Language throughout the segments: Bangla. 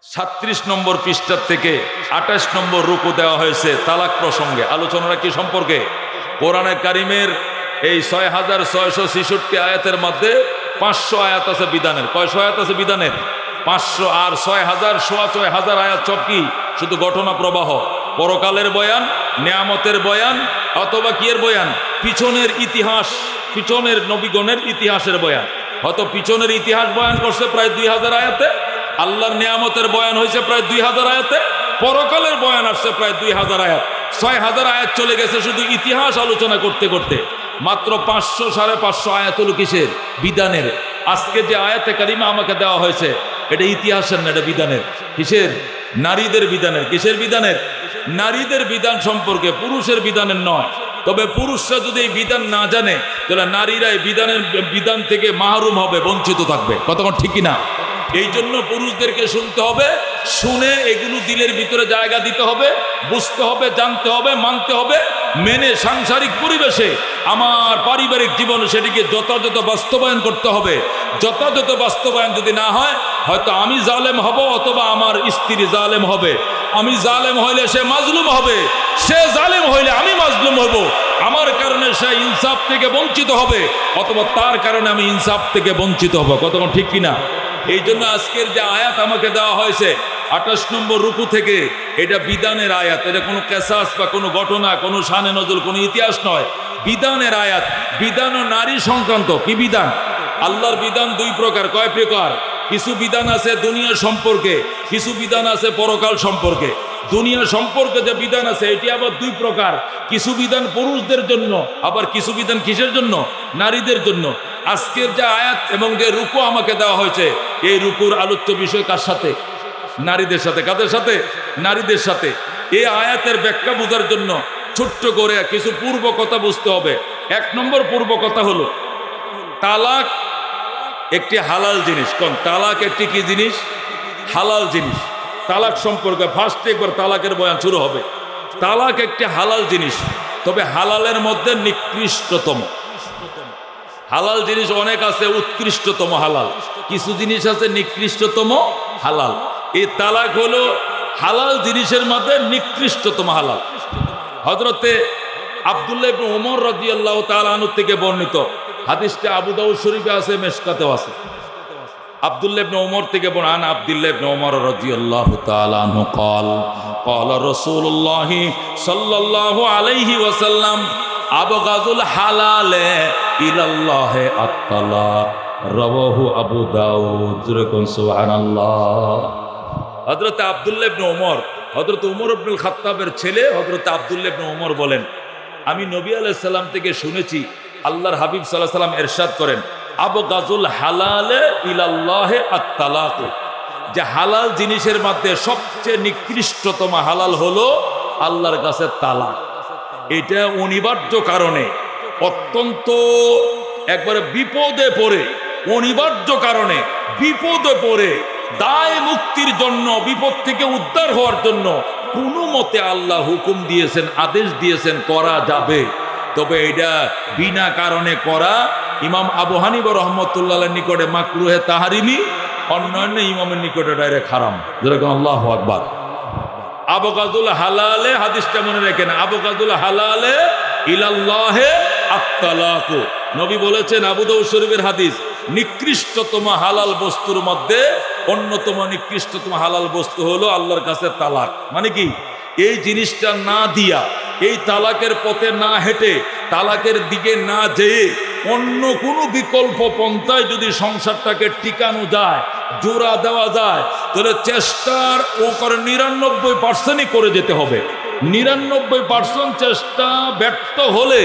36 নম্বর পৃষ্ঠার থেকে 28 নম্বর রুকু দেওয়া হয়েছে তালাক প্রসঙ্গে। আলোচনাটা কি সম্পর্কে? কোরআনে কারিমের এই 6666 আয়াতের মধ্যে 500 আয়াত আছে বিধানের। কয়শো আয়াত আছে বিধানের? 500। আর 6000 আয়াত সব কি? শুধু ঘটনা প্রবাহ, পরকালের বয়ান, নিয়ামতের বয়ান, অথবা কি এর বয়ান? পিছনের ইতিহাস, পিছনের নবীগণের ইতিহাসের বয়ান। হয়তো পিছনের ইতিহাস বয়ান করছে প্রায় 2000 আয়াতে, আল্লাহর নিয়ামতের বয়ান হয়েছে প্রায় 2000 আয়াতে, পরকালের বয়ান আসছে প্রায় 2000 আয়াত। 6000 আয়াত চলে গেছে শুধু ইতিহাস আলোচনা করতে করতে। মাত্র 500 550 আয়াত হলো কিসের? বিধানের। আজকে যে আয়াতে কারিমা আমাকে দেওয়া হয়েছে এটা ইতিহাসের না, এটা বিধানের। কিসের? নারীদের বিধানের। কিসের বিধানের? নারীদের বিধান সম্পর্কে, পুরুষের বিধানের নয়। তবে পুরুষরা যদি এই বিধান না জানে তাহলে নারীরা এই বিধান থেকে মাহরুম হবে, বঞ্চিত থাকবে। কতক্ষণ ঠিক কিনা? এই জন্য পুরুষদেরকে শুনতে হবে, শুনে এগুলো দিলের ভিতরে জায়গা দিতে হবে, বুঝতে হবে, জানতে হবে, মানতে হবে, মেনে সাংসারিক পরিবেশে আমার পারিবারিক জীবনে সেটিকে যথাযথ বাস্তবায়ন করতে হবে। যথাযথ বাস্তবায়ন যদি না হয়, হয়তো আমি জালেম হব অথবা আমার স্ত্রী জালেম হবে। আমি জালেম হইলে সে মাজলুম হবে, সে জালেম হইলে আমি মাজলুম হব। আমার কারণে সে ইনসাফ থেকে বঞ্চিত হবে অথবা তার কারণে আমি ইনসাফ থেকে বঞ্চিত হব। কতক্ষণ ঠিক কিনা? এই জন্য আজকের যে আয়াত আমাকে দেওয়া হয়েছে 28 নম্বর রুকু থেকে, এটা বিধানের আয়াত। এটা কোনো কেসাস বা কোনো ঘটনা, কোনো শানে নজল, কোনো ইতিহাস নয়, বিধানের আয়াত। বিধান ও নারী সংক্রান্ত। কি বিধান? আল্লাহর বিধান দুই প্রকার। কয় প্রকার? কিছু বিধান আছে দুনিয়া সম্পর্কে, কিছু বিধান আছে পরকাল সম্পর্কে। দুনিয়া সম্পর্কে যে বিধান আছে এটি আবার দুই প্রকার। কিছু বিধান পুরুষদের জন্য, আবার কিছু বিধান কিসের জন্য? নারীদের জন্য। আজকের যে আয়াত এবং যে রুকু আমাকে দেওয়া হয়েছে, এই রুকুর আলোচ্য বিষয় কার সাথে? নারীদের সাথে। কাদের সাথে? নারীদের সাথে। এই আয়াতের ব্যাখ্যা বোঝার জন্য ছোট্ট করে কিছু পূর্ব কথা বুঝতে হবে। 1 নম্বর পূর্ব কথা হলো, তালাক একটি হালাল জিনিস। কোন? তালাক একটি কি জিনিস? হালাল জিনিস। তালাক সম্পর্কে ফার্স্টে একবার তালাকের বয়ান শুরু হবে। তালাক একটি হালাল জিনিস, তবে হালালের মধ্যে নিকৃষ্টতম। হালাল জিনিস অনেক আছে, উৎকৃষ্টতম হালাল। কিছু জিনিস আছে নিকৃষ্টতম হালাল। এই তালাক হলো হালাল জিনিসের মধ্যে নিকৃষ্টতম হালাল। হযরতে আব্দুল্লাহ ইবনে ওমর রাদিয়াল্লাহু তাআলা আনহু থেকে বর্ণিত, হাদিসটা আবু দাউদ শরীফে আছে, মিশকাতেও আছে। আব্দুল্লাহ ইবনে ওমর থেকে বর্ণনা, আব্দুল্লাহ ইবনে ওমর রাদিয়াল্লাহু তাআলা আনহু قال قال رسول الله صلى الله عليه وسلم আবগাযুল হালাল ইলাল্লাহ আত-তালাক, রাওয়াহু আবু দাউদ। যেরকম সুবহানাল্লাহ। হযরত আব্দুল্লাহ ইবনে ওমর, হযরত ওমর ইবনুল খাত্তাবের ছেলে হযরত আব্দুল্লাহ ইবনে ওমর বলেন, আমি নবী আলাইহিস সালাম থেকে শুনেছি আল্লাহর হাবিব সাল্লাল্লাহু আলাইহি ওয়াসাল্লাম ইরশাদ করেন, আবগাযুল হালাল ইলাল্লাহ আত-তালাক, যে হালাল জিনিসের মধ্যে সবচেয়ে নিকৃষ্টতম হালাল হলো আল্লাহর কাছে তালাক। এটা অনিবার্য কারণে, অত্যন্ত একবারে বিপদে পড়ে, অনিবার্য কারণে বিপদে পড়ে দায় মুক্তির জন্য, বিপদ থেকে উদ্ধার হওয়ার জন্য কোনো মতে আল্লাহ হুকুম দিয়েছেন, আদেশ দিয়েছেন করা যাবে। তবে এটা বিনা কারণে করা ইমাম আবু হানিফা রাহমাতুল্লাহর নিকটে মাকরুহে তাহরিমি, অন্যান্য ইমামের নিকটে ডাইরেক্ট হারাম। যেরকম আল্লাহু আকবার। আবগাযুল হালালে, হাদিসটা মনে রাখেন, আবগাযুল হালালে ইলাল্লাহে আত-তালাক। নবী বলেছেন, আবু দাউদ শরীফের হাদিস, নিকৃষ্টতম হালাল বস্তুর মধ্যে অন্যতম নিকৃষ্টতম হালাল বস্তু হলো আল্লাহর কাছে তালাক। মানে কি? এই জিনিসটা না দিয়া, এই তালাকের পথে না হেঁটে, তালাকের দিকে না যেয়ে অন্য কোনো বিকল্প পন্থায় যদি সংসারটাকে টিকানো যায়, জোড়া দেওয়া যায়, তাহলে চেষ্টার ও করে 99% করে যেতে হবে। 99% চেষ্টা ব্যর্থ হলে,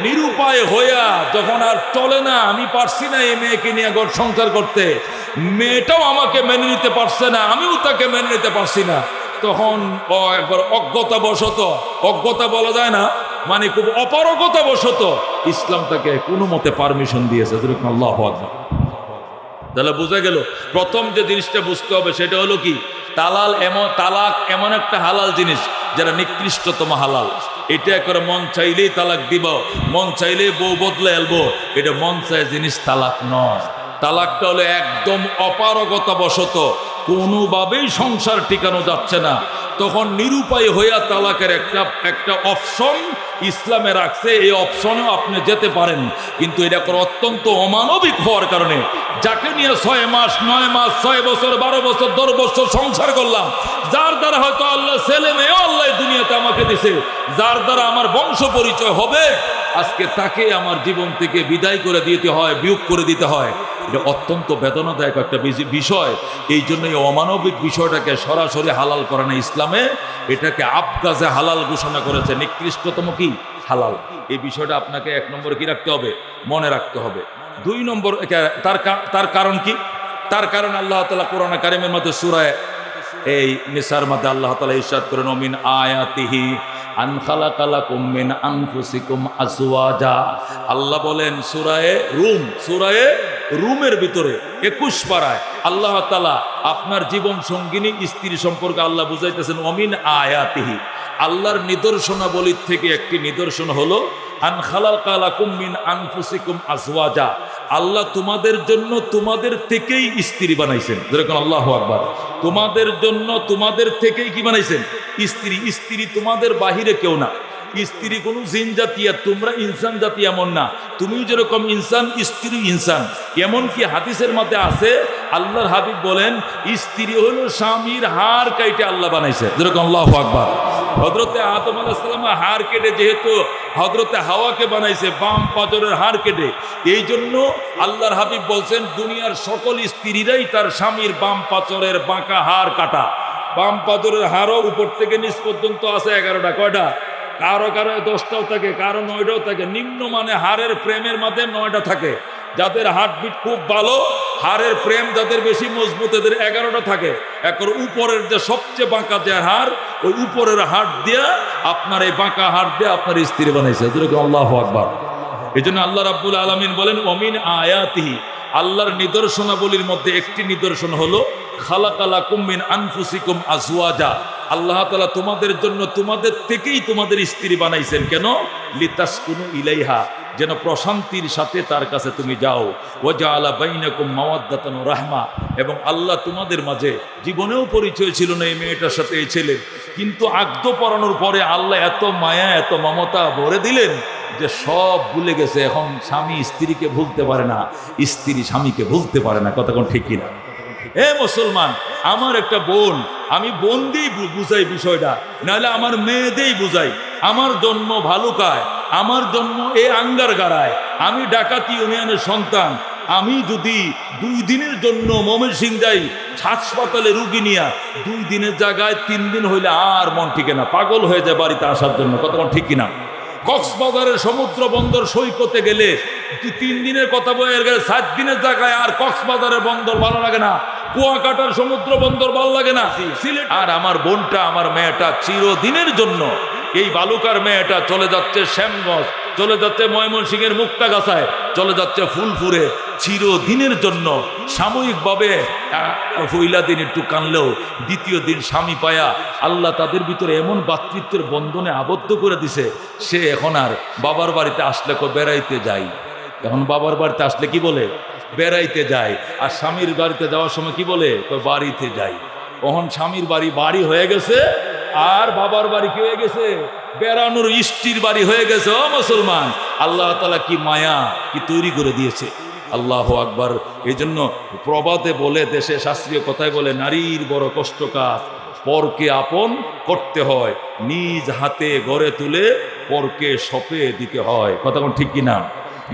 নিরুপায় হইয়া যখন আর চলে না, আমি পারছি না এই মেয়েকে নিয়ে ঘর সংসার করতে, মেয়েটাও আমাকে মেনে নিতে পারছে না, আমিও তাকে মেনে নিতে পারছি না, তখন একবার অজ্ঞতাবশত, অজ্ঞতা বলা যায় না, মানে খুব অপারগতাবশত ইসলাম তাকে কোনো মতে পারমিশন দিয়েছে। যেরকম আল্লাহু আকবার। তাহলে বোঝা গেল, প্রথম যে জিনিসটা বুঝতে হবে সেটা হলো কি, তালাক এমন একটা হালাল জিনিস যারা নিকৃষ্টতম হালাল। এটা করে মন চাইলেই তালাক দিব, মন চাইলেই বউ বদলে এলবো, এটা মন চায় জিনিস তালাক নয়। তালাকটা হলো একদম অপারগতাবশত কোনোভাবেই সংসার টিকানো যাচ্ছে না, তখন নিরুপায় হইয়া তালাকের একটা অপশন ইসলামে রাখছে। এই অপশনেও আপনি যেতে পারেন, কিন্তু এটা অত্যন্ত অমানবিক হওয়ার কারণে যাকে নিয়ে 6 মাস 9 মাস 6 বছর 12 বছর 10 বছর সংসার করলাম, যার দ্বারা হয়তো আল্লাহ ছেলে মেয়েও আল্লাহ দুনিয়াতে আমাকে দিছে, যার দ্বারা আমার বংশ পরিচয় হবে, আজকে তাকে আমার জীবন থেকে বিদায় করে দিতে হয়, বিয়োগ করে দিতে হয়। এটা অত্যন্ত বেদনাদায়ক একটা বিষয়। এই জন্য এই অমানবিক বিষয়টাকে সরাসরি হালাল করে না ইসলামে, এটাকে আবগাজে হালাল ঘোষণা করেছে, নিকৃষ্টতম কি হালাল। এই বিষয়টা আপনাকে 1 নম্বর কি রাখতে হবে, মনে রাখতে হবে। 2 নম্বর তার কারণ কি? তার কারণ আল্লাহ তাআলা কোরআন কারীমের মধ্যে সূরা এই নিসার মধ্যে আল্লাহ তাআলা ইরশাদ করেন, মিন আয়াতিহি আন খালাকা লাকুম মিন আনফুসিকুম আজওয়াজা। আল্লাহ বলেন সূরা রুমের ভিতরে 21 পারায় আল্লাহ তাআলা আপনার জীবন সঙ্গিনী স্ত্রী সম্পর্কে আল্লাহ বুঝাইতেছেন, অমিন আয়াতিহি, আল্লাহর নিদর্শনাবলীর থেকে একটি নিদর্শন হলো আন খালাকা লাকুম মিন আনফুসিকুম আজওয়াজা, আল্লাহ তোমাদের জন্য তোমাদের থেকেই স্ত্রী বানাইছেন। যেরকম আল্লাহু আকবার, তোমাদের জন্য তোমাদের থেকেই কি বানাইছেন? স্ত্রী তোমাদের বাহিরে কেউ না। স্ত্রী কোনো জিন জাতীয়, তোমরা ইনসান জাতি এমন না। তুমি যেরকম ইনসান, স্ত্রী ইনসান। এমনকি হাদিসের মধ্যে আছে, আল্লাহর হাবিব বলেন স্ত্রী হলো স্বামীর হাড় কাইটে আল্লাহ বানাইছে। যেরকম আল্লাহু আকবার। হযরতে আদম আলাইহিস সালাম হাড় কেটে যেহেতু হযরতে হাওয়াকে বানাইছে বাম পাজরের হাড় কেটে, এই জন্য আল্লাহর হাবিব বলছেন দুনিয়ার সকল স্ত্রীরাই তার স্বামীর বাম পাজরের বাঁকা হাড় কাটা। বাম পাজরের হাড়ও উপর থেকে নিচ পর্যন্ত আছে 11টা। কয়টা? কারো 10টাও থাকে, কারো 9টাও থাকে। নিম্ন মানে হাড়ের প্রেমের মধ্যে 9টা থাকে। যাদের হার্টবিট খুব ভালো, হাড়ের প্রেম যাদের বেশি মজবুত, এদের 11টা থাকে। একর উপরের যে সবচেয়ে বাঁকা যে হাড়, ওই উপরের হাড় দিয়া আপনার এই বাঁকা হাড় দিয়ে আপনার স্ত্রী বানাইছে। যেরকম আল্লাহু আকবার। এই জন্য আল্লাহ রাব্বুল আলামিন বলেন ওমিন আয়াতিহি, আল্লাহর নিদর্শনাবলীর মধ্যে একটি নিদর্শন হলো খালাকা লাকুম মিন আনফুসিকুম আজওয়াজা, আল্লাহ তাআলা তোমাদের জন্য তোমাদের থেকেই তোমাদের স্ত্রী বানাইছেন। কেন? লিতাসকুনু ইলাইহা, যেন প্রশান্তির সাথে তার কাছে তুমি যাও। ওয়াজআলা বাইনাকুম মাওয়াদ্দাতান ওয়া রাহমা, এবং আল্লাহ তোমাদের মাঝে জীবনেও পরিচয় ছিল না এই মেয়েটার সাথে এই ছেলের, কিন্তু আকদ পরানোর পরে আল্লাহ এত মায়া এত মমতা ভরে দিলেন যে সব ভুলে গেছে। এখন স্বামী স্ত্রীকে ভুলতে পারে না, স্ত্রী স্বামীকে ভুলতে পারে না। কথা কোন ঠিক কিনা? হে মুসলমান, আমার একটা বোন, আমি বোন দিয়েই বুঝাই বিষয়টা, নাহলে আমার মেয়েদেরই বুঝাই। আমার জন্ম ভালুকায়, আমার জন্ম এ আঙ্গার গাড়ায়, আমি ডাকাতি ইউনিয়নের সন্তান। আমি যদি 2 দিনের জন্য ময়মনসিংহ যাই হাসপাতালে রুগী নিয়ে, 2 দিনের জায়গায় 3 দিন হইলে আর মন ঠিকে না, পাগল হয়ে যায় বাড়িতে আসার জন্য। কতক্ষণ ঠিক কিনা? কক্সবাজারের সমুদ্র বন্দর সৈকতে গেলে 3 দিনের কথা বলে গেলে 7 দিনের জায়গায় আর কক্সবাজারের বন্দর ভালো লাগে না, কুয়াকাটার সমুদ্র বন্দর ভালো লাগে না। আর আমার বোনটা, আমার মেয়েটা চিরদিনের জন্য, এই বালুকার মেয়েটা চলে যাচ্ছে শ্যামগঞ্জ, চলে যাচ্ছে ময়মনসিংহের মুক্তাগাছায়, চলে যাচ্ছে ফুলপুরে চিরদিনের জন্য। সাময়িকভাবে পয়লা দিন একটু কানলেও দ্বিতীয় দিন স্বামী পায়া আল্লাহ তাদের ভিতরে এমন ভাতৃত্বের বন্ধনে আবদ্ধ করে দিছে, সে এখন আর বাবার বাড়িতে আসলে বেড়াইতে যাই। এখন বাবার বাড়িতে আসলে কি বলে? বেড়াইতে যায়। আর স্বামীর বাড়িতে যাওয়ার সময় কি বলে? বাড়িতে যাই। তখন স্বামীর বাড়ি হয়ে গেছে, আর বাবার বাড়ি কি হয়ে গেছে? বেড়ানোর ইষ্টির বাড়ি হয়ে গেছে। ও মুসলমান, আল্লাহ তাআলা কি মায়া কি তৈরি করে দিয়েছে! আল্লাহু আকবার। এই জন্য প্রবাদে বলে, দেশে শাস্ত্রীয় কথায় বলে, নারীর বড় কষ্ট কাজ, পরকে আপন করতে হয়, নিজ হাতে গড়ে তুলে পরকে সঁপে দিতে হয়। কথা কোন ঠিক কিনা?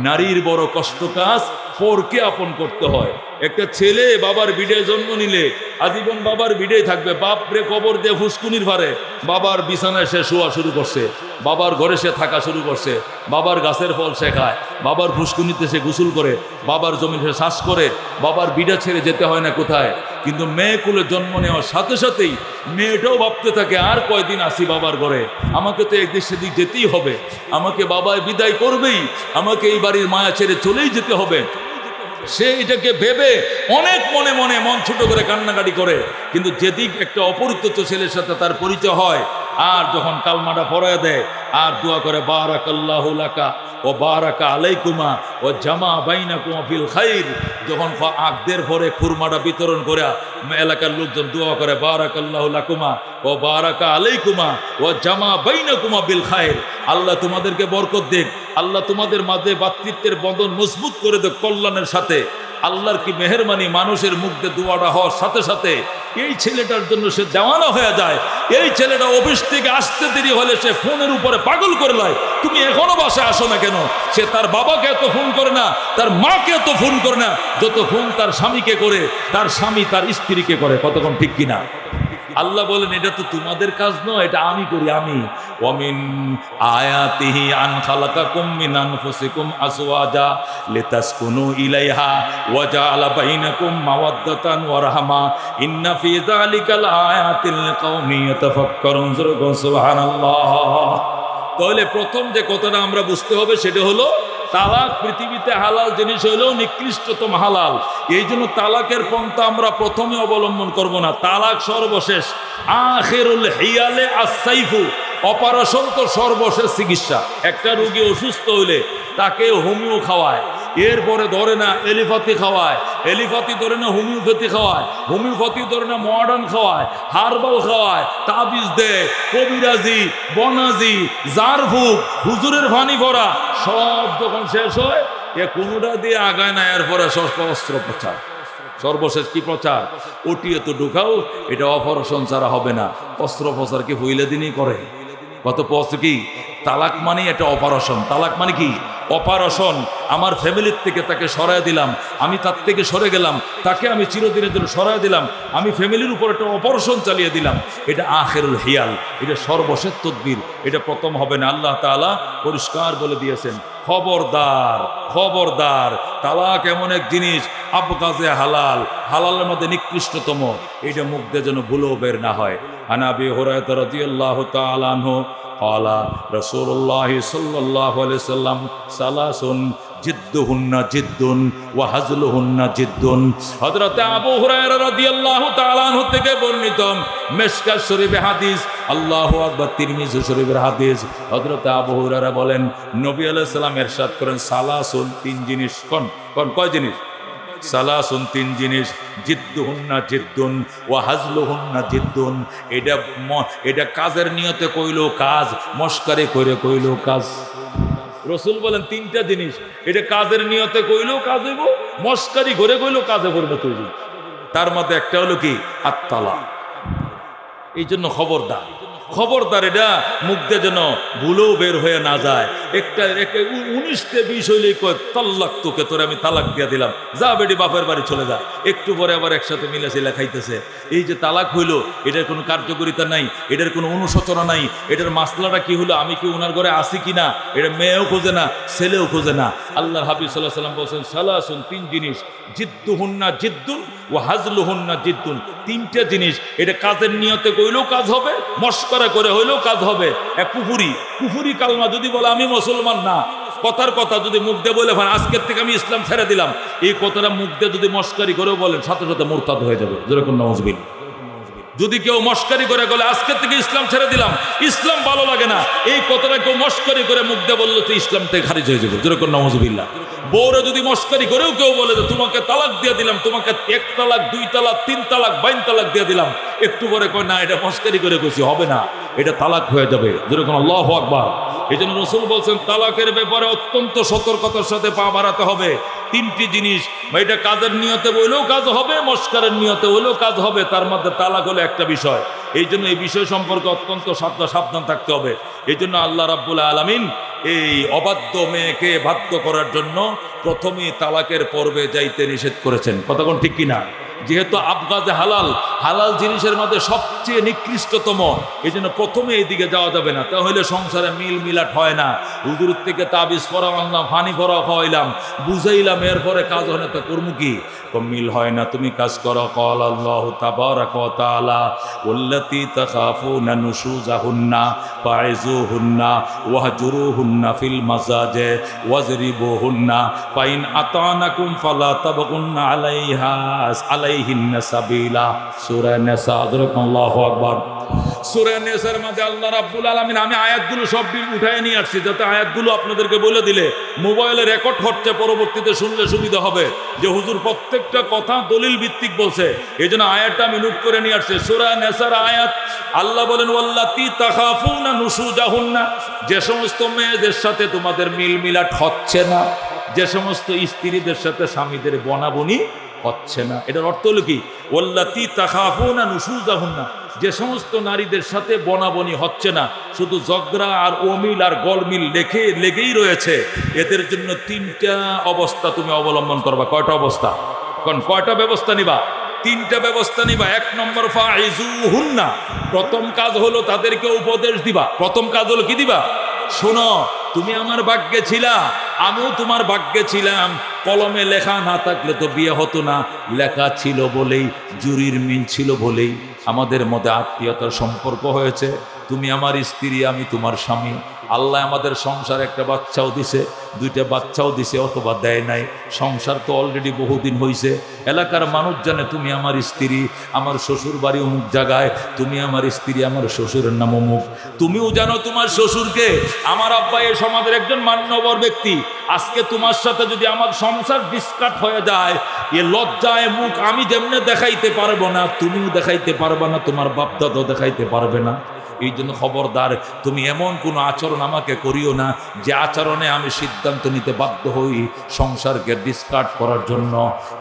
নারীর বড় কষ্ট কাজ, পরকে আপন করতে হয়। একটা ছেলে বাবার বিডে জন্ম নিলে আজীবন বাবার বিডেই থাকবে। বাপরে কবর দিয়ে ফুসকুনির ভারে বাবার বিছানায় সে শোয়া শুরু করছে, বাবার ঘরে সে থাকা শুরু করছে, বাবার গাছের ফল সে খায়, বাবার ফুসকুনিতে সে গোসল করে, বাবার জমি সে শ্বাস করে, বাবার বিডা ছেড়ে যেতে হয় না কোথায়। কিন্তু মেয়ে কুলে জন্ম নেওয়ার সাথে সাথেই মেয়েটাও ভাবতে থাকে, আর কয়দিন আসি বাবার ঘরে, আমাকে তো একদিক সেদিক যেতেই হবে, আমাকে বাবায় বিদায় করবেই, আমাকে এই বাড়ির মায়া ছেড়ে চলেই যেতে হবে। সে এটাকে ভেবে অনেক মনে মনে মন ছোট করে কান্নাকাটি করে। কিন্তু যেদিক একটা অপরিচিত ছেলের সাথে তার পরিচয় হয়, আর যখন কালমাটা পরায় দেয়, আর দোয়া করে বারাকাল্লাহু লাকা ও বারাকা আলাইকুমা ও জামা বাইনাকুমা ফিল খাইর। যখন আগদের পরে খুরমাটা বিতরণ করে এলাকার লোকজন দোয়া করে বারাকাল্লাহু লাকুমা ও বারাকা আলাইকুমা ও জামা বাইনাকুমা বিল খাইর, আল্লাহ তোমাদেরকে বরকত দেখ, আল্লাহ তোমাদের মাঝে ভাতৃত্বের বন্ধন মজবুত করে দেখ কল্যাণের সাথে। আল্লাহর কি মেহেরবানি, মানুষের মুখ দিয়ে দোয়াটা হওয়ার সাথে সাথে এই ছেলেটার জন্য সে দেওয়ানা হয়ে যায়। এই ছেলেটা অফিস থেকে আসতে দেরি হলে সে ফোনের উপরে পাগল করে লয়, তুমি এখনো বাসায় আসো না কেন? সে তার বাবাকে এত ফোন করে না, তার মাকে এত ফোন করে না, যত ফোন তার স্বামীকে করে, তার স্বামী তার স্ত্রীকে করে। কতক্ষণ ঠিক কিনা? আল্লাহ বলেন এটা তো তোমাদের কাজ নয়, এটা আমি করি, আমি। ওয়ামিন আয়াতিহি আন খালাকাকুম মিন আনফুসিকুম আজওয়াজা লিতাসকুনু ইলাইহা ওয়া জাআলা বাইনাকুম মাওয়াদ্দাতান ওয়া রাহমা ইন্না ফি যালিকা লাআয়াতিন লিকাউমি ইয়াতাফাক্কারুন। সুবহানাল্লাহ। তাহলে প্রথম যে কথাটা আমরা বুঝতে হবে সেটা হলো তালাক পৃথিবীতে হালাল জিনিস হলেও নিকৃষ্টতম হালাল। এই জন্য তালাকের পন্থা আমরা প্রথমে অবলম্বন করব না। তালাক সর্বশেষ, আখিরুল হিয়ালে আস-সাইফু, অপারেশন তো সর্বশেষ চিকিৎসা। একটা রোগী অসুস্থ হইলে তাকে হোমিও খাওয়ায়, এরপরে ধরে না এলিফাতি খাওয়ায়, এলিফাতি ধরে না হোমিওপ্যাথি খাওয়ায়, হোমিওপ্যাথি ধরে না মডার্ন খাওয়ায়, হার্বাল খাওয়ায়, তাবিজ দেয়, কবিরাজি, বনাজি, জারফুক, হুজুরের ফানি ভরা, সব যখন শেষ হয় এ কোনোটা দিয়ে আগায় না, এরপরে অস্ত্র প্রচার। সর্বশেষ কি প্রচার? ওটিয়ে তো ঢুকাও, এটা অপারেশন ছাড়া হবে না। অস্ত্র প্রচার কি হইলে দিনই করে? কত পস্ত কি? তালাক মানে এটা অপারেশন। তালাক মানে কি? অপারেশন। আমার ফ্যামিলির থেকে তাকে সরায় দিলাম, আমি তার থেকে সরে গেলাম, তাকে আমি চিরদিনের জন্য সরায় দিলাম, আমি ফ্যামিলির উপর একটা অপারেশন চালিয়ে দিলাম। এটা আখিরুল হিয়াল, এটা সর্বশেষ তদবির, এটা প্রথম হবে না। আল্লাহ তাআলা পরিষ্কার বলে দিয়েছেন, খবরদার খবরদার, তালাক এমন এক জিনিস আবগাজে হালাল, হালালের মধ্যে নিকৃষ্টতম, এটা মুখ দিয়ে যেন ভুলেও বের না হয়। আন আবি হুরায়রা রাদিয়াল্লাহু তাআলা আনহু ক্বালা রাসূলুল্লাহ সাল্লাল্লাহু আলাইহি সাল্লাম সালাসুন জিদ্দুহুন্না জিদ্দুন ওয়া হাজলুহুন্না জিদ্দুন। হযরত আবু হুরায়রা রাদিয়াল্লাহু তাআলা আনহু থেকে বর্ণিত, মিশকাত শরীফে হাদিস, আল্লাহু আকবার, তিরমিজি শরীফের হাদিস। হযরত আবু হুরায়রা বলেন, নবী আলাইহিস সালাম ইরশাদ করেন, সালাসুন, তিন জিনিস। কোন কয় জিনিস? সালাসুন, তিন জিনিস। জিদ্দুহুন্না জিদ্দুন ওয়া হাজলুহুন্না জিদ্দুন। এটা কাজের নিয়তে কইলো কাজ, মস্কারি করে কইলো কাজ। রসুল বলেন তিনটা জিনিস, এটা কাজের নিয়তে কইলেও কাজ হইব, মস্কারি করে কইলেও কাজে পরিণত হইব। তার মধ্যে একটা হলো কি? আত্তালাক। এই জন্য খবরদার খবরদার, এটা মুখ দিয়ে যেন ভুলেও বের হয়ে না যায়। একটা 19-20 হইলেই কয় তাল্লাক, তোকে তোরে আমি তালাক দিয়ে দিলাম, যা বেটি বাপের বাড়ি চলে যা। একটু পরে আবার একসাথে মিলে চিলা খাইতেছে। এই যে তালাক হইলো, এটার কোনো কার্যকরিতা নাই, এটার কোনো অনুশোচনা নাই। এটার মাসলাটা কি হলো? আমি কি ওনার ঘরে আসি কিনা, এটা মেয়েও খোঁজে না, ছেলেও খোঁজে না। আল্লাহর হাবিব সাল্লাল্লাহু আলাইহি সাল্লাম বলছেন, সালাসুন, তিন জিনিস, জিদ্দুহুন্না জিদ্দুন ওয়া হাজলুহুন্না জিদ্দুন। তিনটা জিনিস, এটা কাজের নিয়তে কইলেও কাজ হবে, মস্করা করে হইলেও কাজ হবে। কুফুরি কালমা যদি বলে আমি মুসলমান না, কথার কথা যদি মুখ দিয়ে বলে আজকের থেকে আমি ইসলাম ছেড়ে দিলাম, এই কথাটা মুখ দিয়ে যদি মস্কারি করেও বলেন, সাথে সাথে মুরতাদ হয়ে যাবে। যেরকম নাউজুবিল্লাহ। যদি কেউ মস্কারি করে বলে আজকের থেকে ইসলাম ছেড়ে দিলাম, ইসলাম ভালো লাগে না, এই কথাটা কেউ মস্কারি করে মুখ দিয়ে বললে তো ইসলাম থেকে খারিজ হয়ে যাবে। যেরকম নাউজুবিল্লাহ। বউরে যদি মস্কারি করেও কেউ বলে যে তোমাকে তালাক দিয়ে দিলাম, তোমাকে 1 তালাক 2 তালাক 3 তালাক 22 তালাক দিয়ে দিলাম, একটু পরে কয় না এটা মস্কারি করে কইছি, হবে না, এটা তালাক হয়ে যাবে। যেরকম আল্লাহু আকবার। এই জন্য রসুল বলছেন তালাকের ব্যাপারে অত্যন্ত সতর্কতার সাথে পা বাড়াতে হবে। তিনটি জিনিস, এটা কাজের নিয়তে বললেও কাজ হবে, মস্কারের নিয়তে হলেও কাজ হবে, তার মধ্যে তালাক হলো একটা বিষয়। এই জন্য এই বিষয় সম্পর্কে অত্যন্ত সাবধান থাকতে হবে। এই জন্য আল্লাহ রাব্বুল আলামিন এই অবাধ্য মেয়েকে বাধ্য করার জন্য প্রথমেই তালাকের পর্বে যাইতে নিষেধ করেছেন। কতক্ষণ ঠিক কিনা? যেহেতু আবগাজে হালাল, হালাল জিনিসের মধ্যে সবচেয়ে নিকৃষ্টতম, এই জন্য প্রথমে এইদিকে যাওয়া যাবে না, তাহলে সংসারে মিলাট হয় না। হুজুর থেকে তাবিজ পরা আনলাম, ফানি পরা খাওয়াইলাম, বুঝাইলাম, এরপরে কাজ হয় না, তো কর্ম কি? মিল হয় না। তুমি কাজ করো। ক্বালা আল্লাহু তাবারাকা ওয়া তাআলা ওয়াল্লাতী তাখাফুনা নুশুজাহুন্না ফাইজুহুন্না ওয়াহজুরুহুন্না ফিল মাজাজি ওয়াজরিবুহুন্না ফাইন আতানাকুম ফালা তাবগুন্না আলাইহা আলাইহিন্না সাবিলা। সূরা নিসা। আল্লাহু আকবার। সূরা নিসার মধ্যে আল্লাহ রাব্বুল আলামিন, আমি আয়াতগুলো সব উঠায় নিয়ে আসছি যাতে আয়াতগুলো আপনাদেরকে বলে দিলে মোবাইলে রেকর্ড হচ্ছে, পরবর্তীতে শুনলে সুবিধা হবে যে হুজুর প্রত্যেকটা কথা দলিল ভিত্তিক বলছে। এই জন্য আয়াতটা আমি নোট করে নিয়ে আসছি। সূরা নিসার আয়াত আল্লাহ বলেন, ওয়াল্লাতী তাখাফুনা নুশুজাহুন্না, যে সমস্ত মেয়েদের সাথে তোমাদের মিলমিলাট হচ্ছে না, যে সমস্ত স্ত্রীদের সাথে স্বামীদের বনাবনি হচ্ছে না। এটার অর্থ হলো কি? ওয়াল্লাতী তাখাফুনা নুশুজাহুন্না, যে সমস্ত নারীদের সাথে বনাবনি হচ্ছে না, শুধু ঝগড়া আর অমিল আর গলমিল লেগেই রয়েছে, এদের জন্য তিনটা অবস্থা তুমি অবলম্বন করবা। কয়টা অবস্থা? কয়টা ব্যবস্থা নিবা? তিনটা ব্যবস্থা নিবা। এক নম্বর, ফাইজুহুন্না, প্রথম কাজ হলো তাদেরকে উপদেশ দিবা। প্রথম কাজ হলো কি দিবা? শোনো, তুমি আমার ভাগ্যে ছিলা, আমিও তোমার ভাগ্যে ছিলাম। কলমে লেখা না থাকলে তো বিয়ে হতো না, লেখা ছিল বলেই, জুরির মিল ছিল বলেই আমাদের মধ্যে আত্মীয়তার সম্পর্ক হয়েছে। তুমি আমার স্ত্রী, আমি তোমার স্বামী। আল্লাহ আমাদের সংসার একটা বাচ্চাও দিছে, দুইটা বাচ্চাও দিছে, অথবা দেয় নাই। সংসার তো অলরেডি বহুদিন হয়েছে। এলাকার মানুষ জানে তুমি আমার স্ত্রী, আমার শ্বশুর বাড়ি অমুক জায়গায়, তুমি আমার স্ত্রী, আমার শ্বশুরের নাম অমুক। তুমিও জানো তোমার শ্বশুরকে। আমার আব্বা এ সমাজের একজন মান্যবর ব্যক্তি। আজকে তোমার সাথে যদি আমার সংসার ডিসকাট হয়ে যায়, এ লজ্জায় মুখ আমি যেমনে দেখাইতে পারবো না, তুমিও দেখাইতে পারবে না, তোমার বাপ দাদাও দেখাইতে পারবে না। এই জন্য খবরদার, তুমি এমন কোনো আচরণ আমাকে করিও না যে আচরণে আমি সিদ্ধান্ত নিতে বাধ্য হই সংসারকে ডিসকার্ড করার জন্য।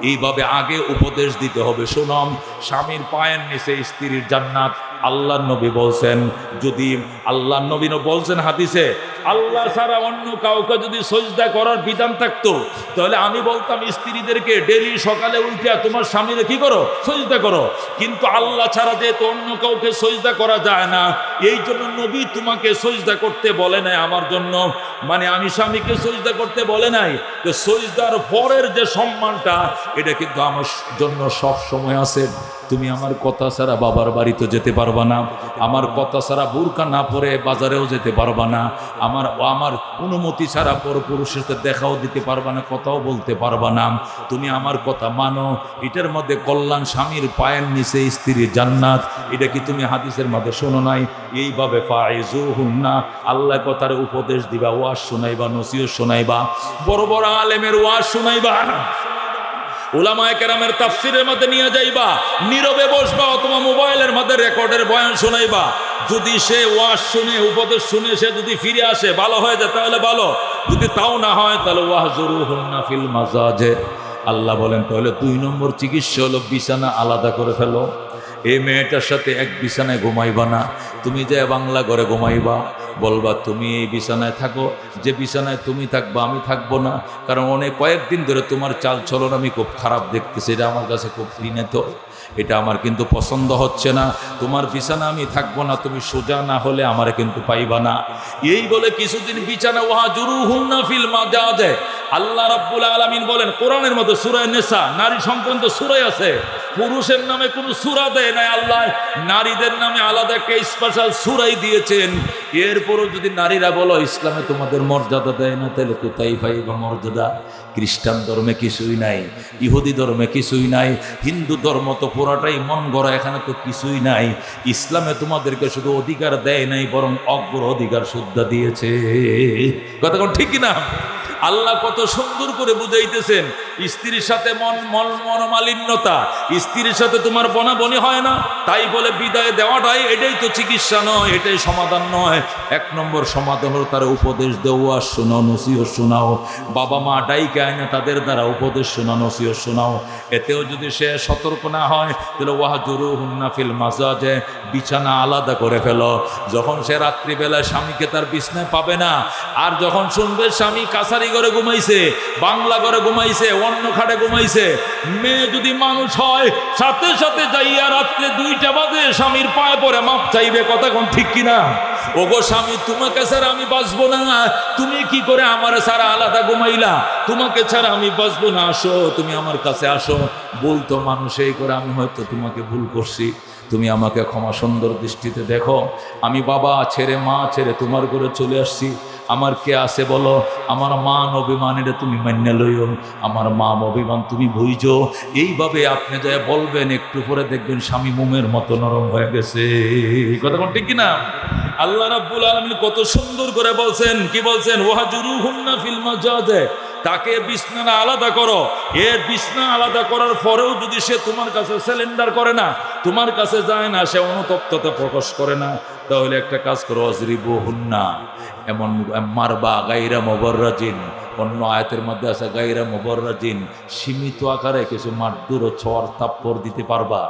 এইভাবে আগে উপদেশ দিতে হবে। শোনম, স্বামীর পায়ের নিচে স্ত্রীর জান্নাত। আল্লাহ নবী বলছেন, যদি আল্লাহ নবী বলছেন হাদিসে, আল্লাহ ছাড়া অন্য কাউকে যদি সজদা করার বিধান থাকতো, তাহলে আমি বলতাম স্ত্রীদেরকে ডেলি সকালে উঠিয়া তোমার স্বামীরে কি করো? সজদা করো। কিন্তু আল্লাহ ছাড়া যেহেতু অন্য কাউকে সজদা করা যায় না, এই জন্য নবী তোমাকে সজদা করতে বলে নাই আমার জন্য, মানে আমি স্বামীকে সজদা করতে বলে নাই। তো সজদার পরের যে সম্মানটা, এটা কিন্তু আমার জন্য সব সময় আছে। তুমি আমার কথা ছাড়া বাবার বাড়িতে যেতে পারবা না, আমার কথা ছাড়া বোরকা না পরে বাজারেও যেতে পারবা না, আমার অনুমতি ছাড়া পরপুরুষের সাথে দেখাও দিতে পারবা না, কথাও বলতে পারবা না। তুমি আমার কথা মানো। এটার মধ্যে কল্যাণ, স্বামীর পায়ের নিচে স্ত্রীর জান্নাত। এটা কি তুমি হাদিসের মধ্যে শোনো নাই? এইভাবে ফাইজুহুন্না, আল্লাহ কথার উপদেশ দিবা, ওয়াজ শোনাইবা, নসিহত শোনাইবা, বড় বড় আলেমের ওয়াজ শোনাইবা, উলামায়ে কেরামের তাফসীরের মধ্যে নিয়ে যাইবা, নীরবে বসবা, অথবা মোবাইলের মধ্যে রেকর্ডের বয়ান শোনাইবা। যদি সে ওয়াজ শুনে, উপদেশ শুনে সে যদি ফিরে আসে, ভালো হয়ে যায় তাহলে ভালো, যদি তাও না হয় তাহলে ওয়াহজুরুহুন্না ফিল মাজাজে। আল্লাহ বলেন তাহলে 2 নম্বর চিকিৎসা হলো বিছানা আলাদা করে ফেলো। এই মেয়েটার সাথে এক বিছানায় ঘুমাইবা না। তুমি যে বাংলা ঘরে ঘুমাইবা, বলবা তুমি এই বিছানায় থাকো, যে বিছানায় তুমি থাকবা আমি থাকবো না, কারণ কয়েকদিন ধরে তোমার চাল চলন আমি খুব খারাপ দেখতেছি, এটা আমার কাছে খুব ঘৃণিত, এটা আমার কিন্তু পছন্দ হচ্ছে না, তোমার বিছানা আমি থাকবো না, তুমি সোজা না হলে আমারে কিন্তু পাইবা না। এই বলে কিছুদিন বিছানা ওয়াহজুরুহুন্না ফিল মাজাজে। আল্লাহ রাব্বুল আলামিন বলেন কোরআনের মধ্যে সূরা নিসা, নারী সংক্রান্ত সূরাই আছে, পুরুষের নামে কোনো সূরা দেয় নাই আল্লাহ, নারীদের নামে আলাদা একটা স্পেশাল সূরাই দিয়েছেন। এরপরও যদি নারীরা বলো ইসলামে তোমাদের মর্যাদা দেয় না, তাহলে কোথায় পাইবা মর্যাদা? খ্রিস্টান ধর্মে কিছুই নাই, ইহুদি ধর্মে কিছুই নাই, হিন্দু ধর্ম তো পুরাটাই মন গড়া, এখানে তো কিছুই নাই। ইসলামে তোমাদেরকে শুধু অধিকার দেয় নাই, বরং অগ্র অধিকার সুদ্ধা দিয়েছে। কথা কোন ঠিক কিনা? আল্লাহ কত সুন্দর করে বুঝাইতেছেন, স্ত্রীর সাথে মনোমালিন্যতা, স্ত্রীর সাথে তোমার বনাবনি হয় না, তাই বলে বিদায় দেওয়াটাই এটাই তো চিকিৎসা নয়, এটাই সমাধান নয়। 1 নম্বর সমাধান হলো তার উপদেশ দেওয়া, শোনাও, নসিহত শোনাও, বাবা মা ডাইকে আয় না, তাদের দ্বারা উপদেশ শোনাও, নসিহত শোনাও। এতেও যদি সে সতর্ক না হয়, তাহলে ওয়াহজুরুহুন্না ফিল মাজাজে, বিছানা আলাদা করে ফেলো। যখন সে রাত্রিবেলা স্বামীকে তার বিছানায় পাবে না, আর যখন শুনবে স্বামী কাছারি ঘরে ঘুমাইছে, বাংলা ঘরে ঘুমাইছে, অন্য খাটে ঘুমাইছে, মেয়ে যদি মানুষ হয় সাথে সাথে যাইয়া রাত্রে 2টা বাজে স্বামীর পায়ে পড়ে মাপ চাইবে। কথা কোন ঠিক কিনা? ওগো স্বামী, তোমাকে ছাড়া আমি বাঁচবো না, তুমি কি করে আমার ছাড়া আলাদা ঘুমাইলা, তোমাকে ছাড়া আমি বাঁচবো না, আসো তুমি আমার কাছে আসো। বলতো মানুষ এই করে, আমি হয়তো তোমাকে ভুল করছি, তুমি আমাকে ক্ষমা সুন্দর দৃষ্টিতে দেখো, আমি বাবা ছেড়ে মা ছেড়ে তোমার ঘরে চলে আসছি, আমার কে আছে বলো? আমার মান অভিমানের তুমি মান্য লইও, আমার মান অভিমান তুমি বুঝো। এইভাবে আপনি যা বলবেন, একটু পরে দেখবেন স্বামী মোমের মতো নরম হয়ে গেছে। কথা কোন ঠিক কিনা? আল্লাহ রাব্বুল আলামিন কত সুন্দর করে বলছেন, কি বলছেন? ওয়াহজুরুহুন্না ফিল মাজাজে, তাকে বিছানা আলাদা করো। এর বিছানা আলাদা করার পরেও যদি সে তোমার কাছে সিলিন্ডার করে না, তোমার কাছে যায় না, সে অনুতপ্ততা প্রকাশ করে না, তাহলে একটা কাজ করো, অজরিবুহুন্না, এমন মারবা গায়রা মুবাররাজিন। অন্য আয়াতের মধ্যে আছে গায়রা মুবাররাজিন, সীমিত আকারে কিছু মারধর ও চর থাপ্পড় দিতে পারবা,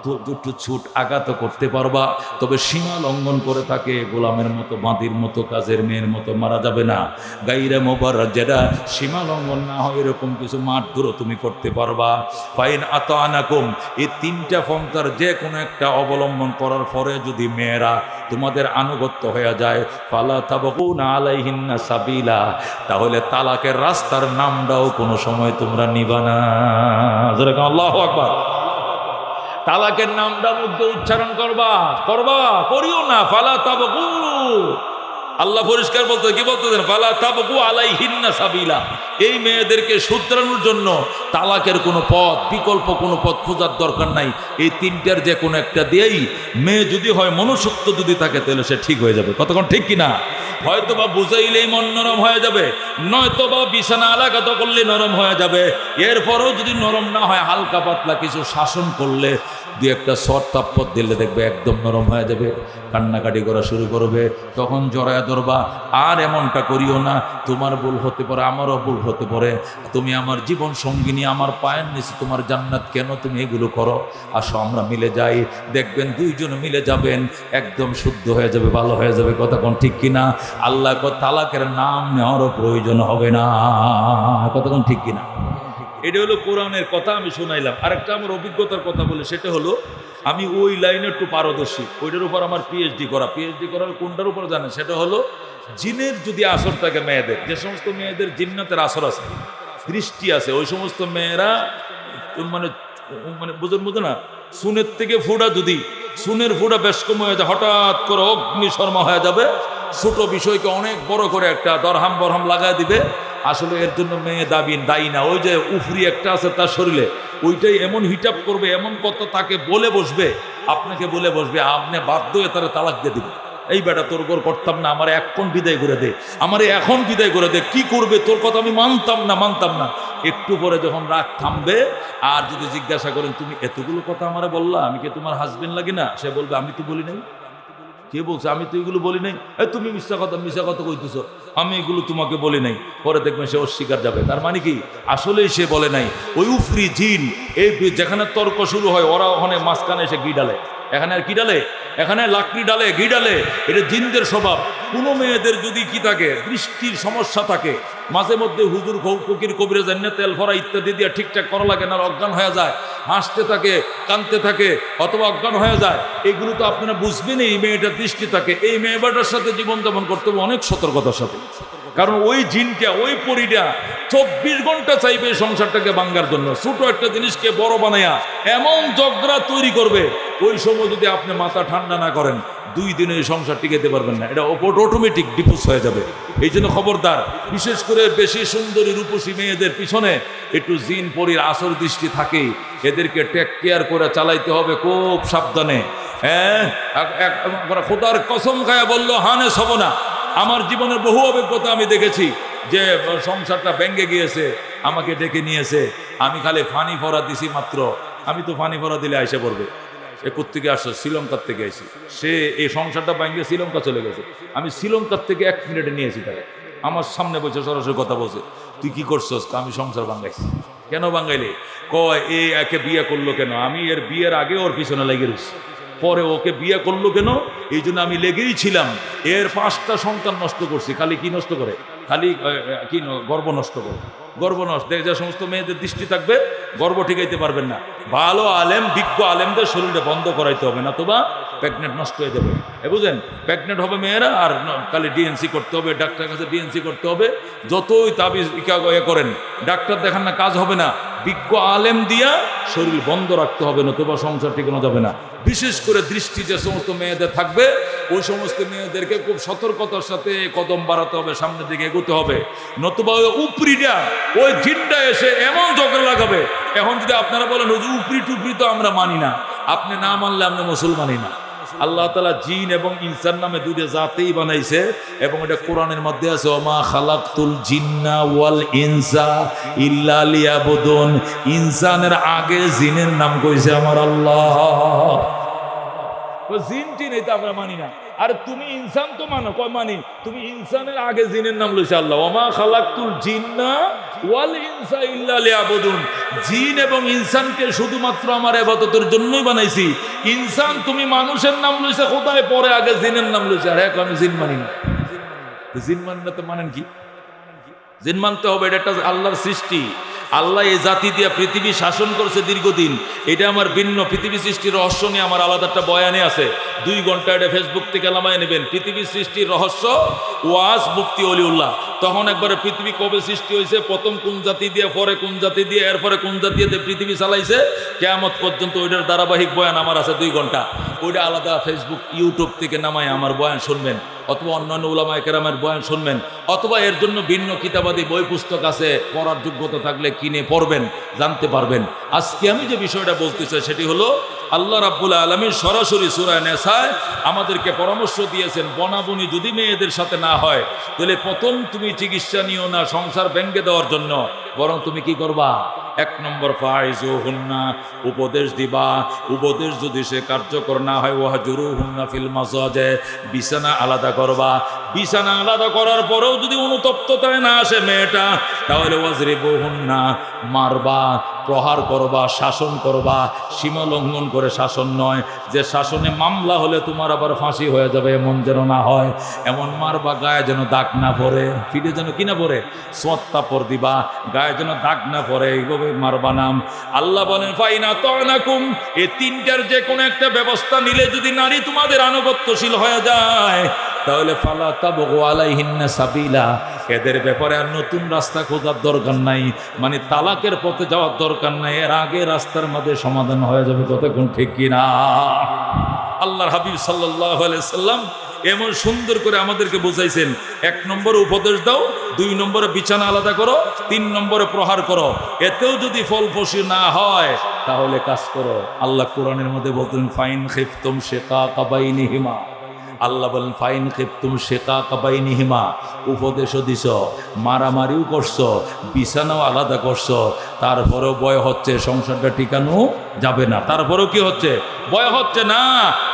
তো দুটো ছুট আঘাত করতে পারবা, তবে সীমা লঙ্ঘন করে থাকে গোলামের মতো, বাঁধির মতো, কাজের মেয়ের মতো মারা যাবে না। গায়রা মুবাররাজ, যেটা সীমা লঙ্ঘন না হয় এরকম কিছু মারধরও তুমি করতে পারবা। ফাইন আতানাকুম, এই তিনটা পন্থার যে কোনো একটা অবলম্বন করার পরে যদি মেয়েরা তোমাদের আনুগত্য হয়ে যায়, ফালা তাবগুনা আলাইহিন্না সাবিলা, তাহলে তালাকের রাস্তার নামটাও কোনো সময় তোমরা নিবা না। যেরকম আল্লাহু আকবার, তালাকের নামটা মুখে উচ্চারণ করিও না। ফালা তাবগু, আল্লাহ পরিষ্কার বলতে, কি বলতেছেন? ফালা তাবগু আলাইহিন্না সাবিলা, এই মেয়েদেরকে শুধরানোর জন্য তালাকের কোনো পথ, বিকল্প কোনো পথ খোঁজার দরকার নাই। এই তিনটার যে কোনো একটা দিয়েই মেয়ে যদি হয়, মনুষ্যত্ব যদি থাকে, তাহলে সে ঠিক হয়ে যাবে। কতক্ষণ ঠিক কিনা? হয়তো বা বুঝাইলেই মন নরম হয়ে যাবে, নয়তো বা বিছানা আলাদা করলে নরম হয়ে যাবে। এরপরও যদি নরম না হয়, হালকা পাতলা কিছু শাসন করলে, দু একটা শর্ট তাপ্পর দিলে দেখবে একদম নরম হয়ে যাবে, কান্নাকাটি করা শুরু করবে, তখন জড়ায় ধরবা। আর এমনটা করিও না, তোমার ভুল হতে পারে, আমারও ভুল হতে পারে, তুমি আমার জীবন সঙ্গিনী, আমার পায়ের নিচে তোমার জান্নাত, কেন তুমি এগুলো করো? আসো আমরা মিলে যাই, দেখবেন দুইজন মিলে যাবেন, একদম শুদ্ধ হয়ে যাবে, ভালো হয়ে যাবে। কথা কোন ঠিক কিনা? আল্লাহ তালাকের নাম নেওয়ারও প্রয়োজন হবে না। কথা কোন ঠিক কিনা? এটা হলো কোরআনের কথা, আমি শোনাইলাম। আরেকটা আমার অভিজ্ঞতার কথা বলে, সেটা হলো আমি ওই লাইনে একটু পারদর্শী, ওইটার উপর আমার পিএইচডি করার কোনটার উপর জানেন? সেটা হলো জিনের যদি আসর থাকে মেয়েদের, যে সমস্ত মেয়েদের জিন্নাতের আসর আছে, দৃষ্টি আছে, ওই সমস্ত মেয়েরা মানে মানে বুঝো না, সুনের থেকে ফুটা, যদি সুনের ফুটা বেশ কম হয়ে যায়, হঠাৎ করে অগ্নি শর্মা হয়ে যাবে, ছোট বিষয়কে অনেক বড় করে একটা দরহাম বরহাম লাগায় দিবে। আসলে এর জন্য মেয়ে দায়ী না, ওই যে উফরি একটা আছে তার শরীরে, ওইটাই এমন হিট আপ করবে, এমন কথা তাকে বলে বসবে, আপনাকে বলে বসবে, আপনি বাধ্য হয়ে তারা তালাক দিয়ে দিবে। এই বেটা তোর গোর করতাম না, আমার এখন বিদায় করে দে, আমার এখন বিদায় করে দে, কি করবে তোর কথা আমি মানতাম না। একটু পরে যখন রাগ থামবে, আর যদি জিজ্ঞাসা করেন তুমি এতগুলো কথা আমারে বললা, আমি কি তোমার হাজবেন্ড লাগি না? সে বলবে আমি তো বলি নাই। কে বলছে? আমি তো এগুলো বলি নাই। তুমি মিথ্যা কথা কইতেছ, আমি এগুলো তোমাকে বলি নাই। পরে দেখবেন সে অস্বীকার যাবে। তার মানে কি? আসলেই সে বলে নাই। ওই উফরি জিন, এই যেখানে তর্ক শুরু হয়, ওরা ওখানে মাঝখানে এসে ঘি ডালে। এখানে আর কি ডালে? এখানে লাকড়ি ডালে, ঘি ডালে। এটা জিনদের স্বভাব। কোনো মেয়েদের যদি কি থাকে, দৃষ্টির সমস্যা থাকে, মাঝে মধ্যে হুজুর ফকির কবিরে জান্নাত তেল ফরা ইত্যাদি দিয়ে ঠিকঠাক করা লাগে না, অজ্ঞান হয়ে যায়, হাসতে থাকে, কাঁদতে থাকে, অথবা অজ্ঞান হয়ে যায়, এগুলো তো আপনারা বুঝবেন। এই মেয়েটার দৃষ্টি থাকে, এই মেয়েটার সাথে জীবনযাপন করতে হবে অনেক সতর্কতার সাথে। কারণ ওই জিনটা, ওই পরিটা 24 ঘন্টা চাইবে সংসারটাকে ভাঙ্গার জন্য। ছোট একটা জিনিসকে বড় বানায়া এমন ঝগড়া তৈরি করবে, ওই সময় যদি আপনি মাথা ঠান্ডা না করেন, 2 দিনে এই সংসার টিকাতে পারবেন না। এটা অটোমেটিক ডিফিউজ হয়ে যাবে। এই জন্য খবরদার, বিশেষ করে বেশি সুন্দরী রূপসী মেয়েদের পিছনে একটু জিন পরির আসর দৃষ্টি থাকে, এদেরকে টেক কেয়ার করে চালাইতে হবে খুব সাবধানে। হ্যাঁ, খোদার কসম খায়া বললো হানেস হব না। আমার জীবনের বহু অভিজ্ঞতা আমি দেখেছি যে সংসারটা ভেঙে গিয়েছে, আমাকে ডেকে নিয়েছে, আমি খালি ফানি ফরা দিছি মাত্র। আমি তো ফানি ফরা দিলে আইসে পড়বে, এ কোত্থেকে আসছে? শ্রীলঙ্কার থেকে আইসি। সে এই সংসারটা ভেঙে শ্রীলঙ্কা চলে গেছে। আমি শ্রীলঙ্কার থেকে 1 মিনিটে নিয়েছি তাকে, আমার সামনে বসে সরাসরি কথা বলছে, তুই কি করছস? আমি সংসার ভাঙাইছি। কেন ভাঙাইলে? কয় এই একে বিয়ে করলো কেন? আমি এর বিয়ের আগে ওর পিছনে লেগে রয়েছি, পরে ওকে বিয়ে করলো কেন, এই জন্য আমি লেগেই ছিলাম। এর 5টা সন্তান নষ্ট করছি। খালি কি নষ্ট করে? খালি কি গর্ব নষ্ট করে, গর্ব নষ্ট। যে সমস্ত মেয়েদের দৃষ্টি থাকবে, গর্ব ঠিকাইতে পারবেন না। ভালো আলেম, বিজ্ঞ আলেমদের শরীরে বন্ধ করাইতে হবে, না তোবা প্রেগনেন্ট নষ্ট হয়ে যাবে। বুঝলেন? প্রেগনেন্ট হবে মেয়েরা, আর খালি ডিএনসি করতে হবে, ডাক্তারের কাছে ডিএনসি করতে হবে। যতই তাবিজ ইয়া করেন, ডাক্তার দেখান না, কাজ হবে না। বিজ্ঞ আলেম দিয়া শরীর বন্ধ রাখতে হবে, নতুবা সংসার টিকানো যাবে না। বিশেষ করে দৃষ্টি যে সমস্ত মেয়েদের থাকবে ওই সমস্ত মেয়েদেরকে খুব সতর্কতার সাথে কদম বাড়াতে হবে, সামনের দিকে এগোতে হবে, নতুবা ওই উপরিটা ওই জিনটা এসে এমন ঝগড়া লাগাবে। এখন যদি আপনারা বলেন ওই যে উপরি টুপরি তো আমরা মানি না, আপনি না মানলে আপনি মুসলমানই না। আল্লাহ তাআলা জিন এবং ইনসান নামে দুইটা জাতেই বানাইছে এবং এটা কোরআনের মধ্যে আছে, ওমা খালাকতুল জিন্না ওয়াল ইনসা ইল্লা লিয়াবুদুন। ইনসানের আগে জিনের নাম কইছে আমার আল্লাহ। জিন টিন এটা আমরা মানি না। আর তুমি ইনসান তো মানো, কয় মানি, তুমি ইনসানের আগে জিনের নাম লইছে আল্লাহ। ওমা খালাকতুল জিন্না ওয়াল ইনসা ইল্লা লিয়াবুদুন। জিন এবং ইনসানকে শুধুমাত্র আমার ইবাদতের জন্যই বানাইছি। ইনসান তুমি মানুষের নাম লইছে খোদায়, পরে আগে জিনের নাম লইছে। আর এখন আমি জিন মানি না। জিন মানি না তো মানেন কি? জিন মানতে হবে, এটা একটা আল্লাহর সৃষ্টি। আল্লাহ এই জাতি দিয়ে পৃথিবী শাসন করছে দীর্ঘদিন। এটা আমার ভিন্ন পৃথিবী সৃষ্টির রহস্য নিয়ে আমার আলাদা একটা বয়ানে আছে, 2 ঘন্টা এটা ফেসবুক থেকে নামায় নেবেন। পৃথিবী সৃষ্টির রহস্য, ওয়াজ মুফতি অলিউল্লাহ। তখন একবারে পৃথিবী কবে সৃষ্টি হয়েছে, প্রথম কোন জাতি দিয়ে, পরে কোন জাতি দিয়ে, এরপরে কোন জাতি দিয়ে পৃথিবী চালাইছে কিয়ামত পর্যন্ত, ওইটার ধারাবাহিক বয়ান আমার আছে 2 ঘন্টা। ওইটা আলাদা ফেসবুক ইউটিউব থেকে নামায় আমার বয়ান শুনবেন, অথবা অন্যান্য উলামায়ে কেরামের বয়ান শুনবেন, অথবা এর জন্য ভিন্ন কিতাবাদি বই পুস্তক আছে, পড়ার যোগ্যতা থাকলে কিনে পড়বেন, জানতে পারবেন। আজকে আমি যে বিষয়টা বলতে চাই সেটি হলো, আল্লাহ রাব্বুল আলামিন সরাসরি সূরা নিসায় আমাদেরকে পরামর্শ দিয়েছেন, বনাবনি যদি মেয়েদের সাথে না হয় তাহলে প্রথম তুমি চিকিৎসা নিও না সংসার ভেঙে দেওয়ার জন্য, বরং তুমি কি করবা? 1 নম্বর ফাইজুহুন্না, উপদেশ দিবা। উপদেশ যদি সে কার্যকর না হয়, ওয়াহজুরুহুন্না ফিল মাজাজি, বিছানা আলাদা করবা। বিছানা আলাদা করার পরেও যদি অনুতপ্ততায় না আসে মেয়েটা, তাহলে ওয়াজরিবুহুন্না, মারবা, প্রহার করবা, শাসন করবা। সীমা লঙ্ঘন করে শাসন নয়, যে শাসনে মামলা হলে তোমার আবার ফাঁসি হয়ে যাবে, এমন যেন না হয়। এমন মারবা গায়ে যেন দাগ না পড়ে, ফিরে যেন কি না পড়ে, সোয়াত্তা পর দিবা, গায়ে যেন দাগ না পড়ে, এইভাবে মারবা নাম। আল্লাহ বলেন ফাইনা তানাকুম, এই 3টার যে কোনো একটা ব্যবস্থা নিলে যদি নারী তোমাদের আনুগত্যশীল হয়ে যায়, তাহলে ফালা তাবগু আলাইহিন্না সাবিলা, এদের ব্যাপারে আর নতুন রাস্তা খোঁজার দরকার নাই, মানে তালাকের পথে যাওয়ার দরকার নাই। এর আগে রাস্তার মধ্যে সমাধান হয়ে যাবে, কতক্ষণ ঠিক কিনা? আল্লাহর হাবিব সাল্লাল্লাহু আলাইহি সাল্লাম এমন সুন্দর করে আমাদেরকে বুঝাইছেন, 1 নম্বরে উপদেশ দাও, 2 নম্বরে বিছানা আলাদা করো, 3 নম্বরে প্রহার করো। এতেও যদি ফলপ্রসূ না হয় তাহলে কাজ করো। আল্লাহ কোরআনের মধ্যে বলতেন ফাইন খিফতুম শিকাকা বাইনিহিমা, আল্লাহ বলেন ফাইন খিফতুম শিকাকা বাইনিহিমা, উপদেশও দিছ, মারামারিও করছো, বিছানাও আলাদা করছো, তারপরেও ভয় হচ্ছে সংসারটা টিকানো যাবে না। তারপরেও কি হচ্ছে? ভয় হচ্ছে না।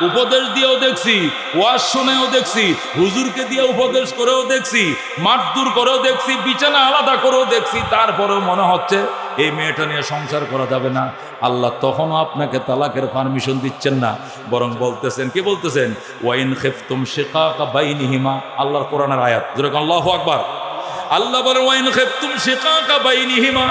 উপদেশ দিয়েও দেখছি, ওয়াজ শুনেও দেখছি, হুজুরকে দিয়ে উপদেশ করেও দেখছি, মারধর করেও দেখছি, বিছানা আলাদা করেও দেখছি, তারপরেও মনে হচ্ছে এই মেয়েটা নিয়ে সংসার করা যাবে না। আল্লাহ তখনও আপনাকে তালাকের পারমিশন দিচ্ছেন না, বরং বলতেছেন, কি বলতেছেন? ওয়াইন খিফতুম শিকাকা বাইনিহিমা, আল্লাহর কোরআনের আয়াত, যেরকম আল্লাহু আকবার। আল্লাহ বলেন ওয়াইন খিফতুম শিকাকা বাইনিহিমা,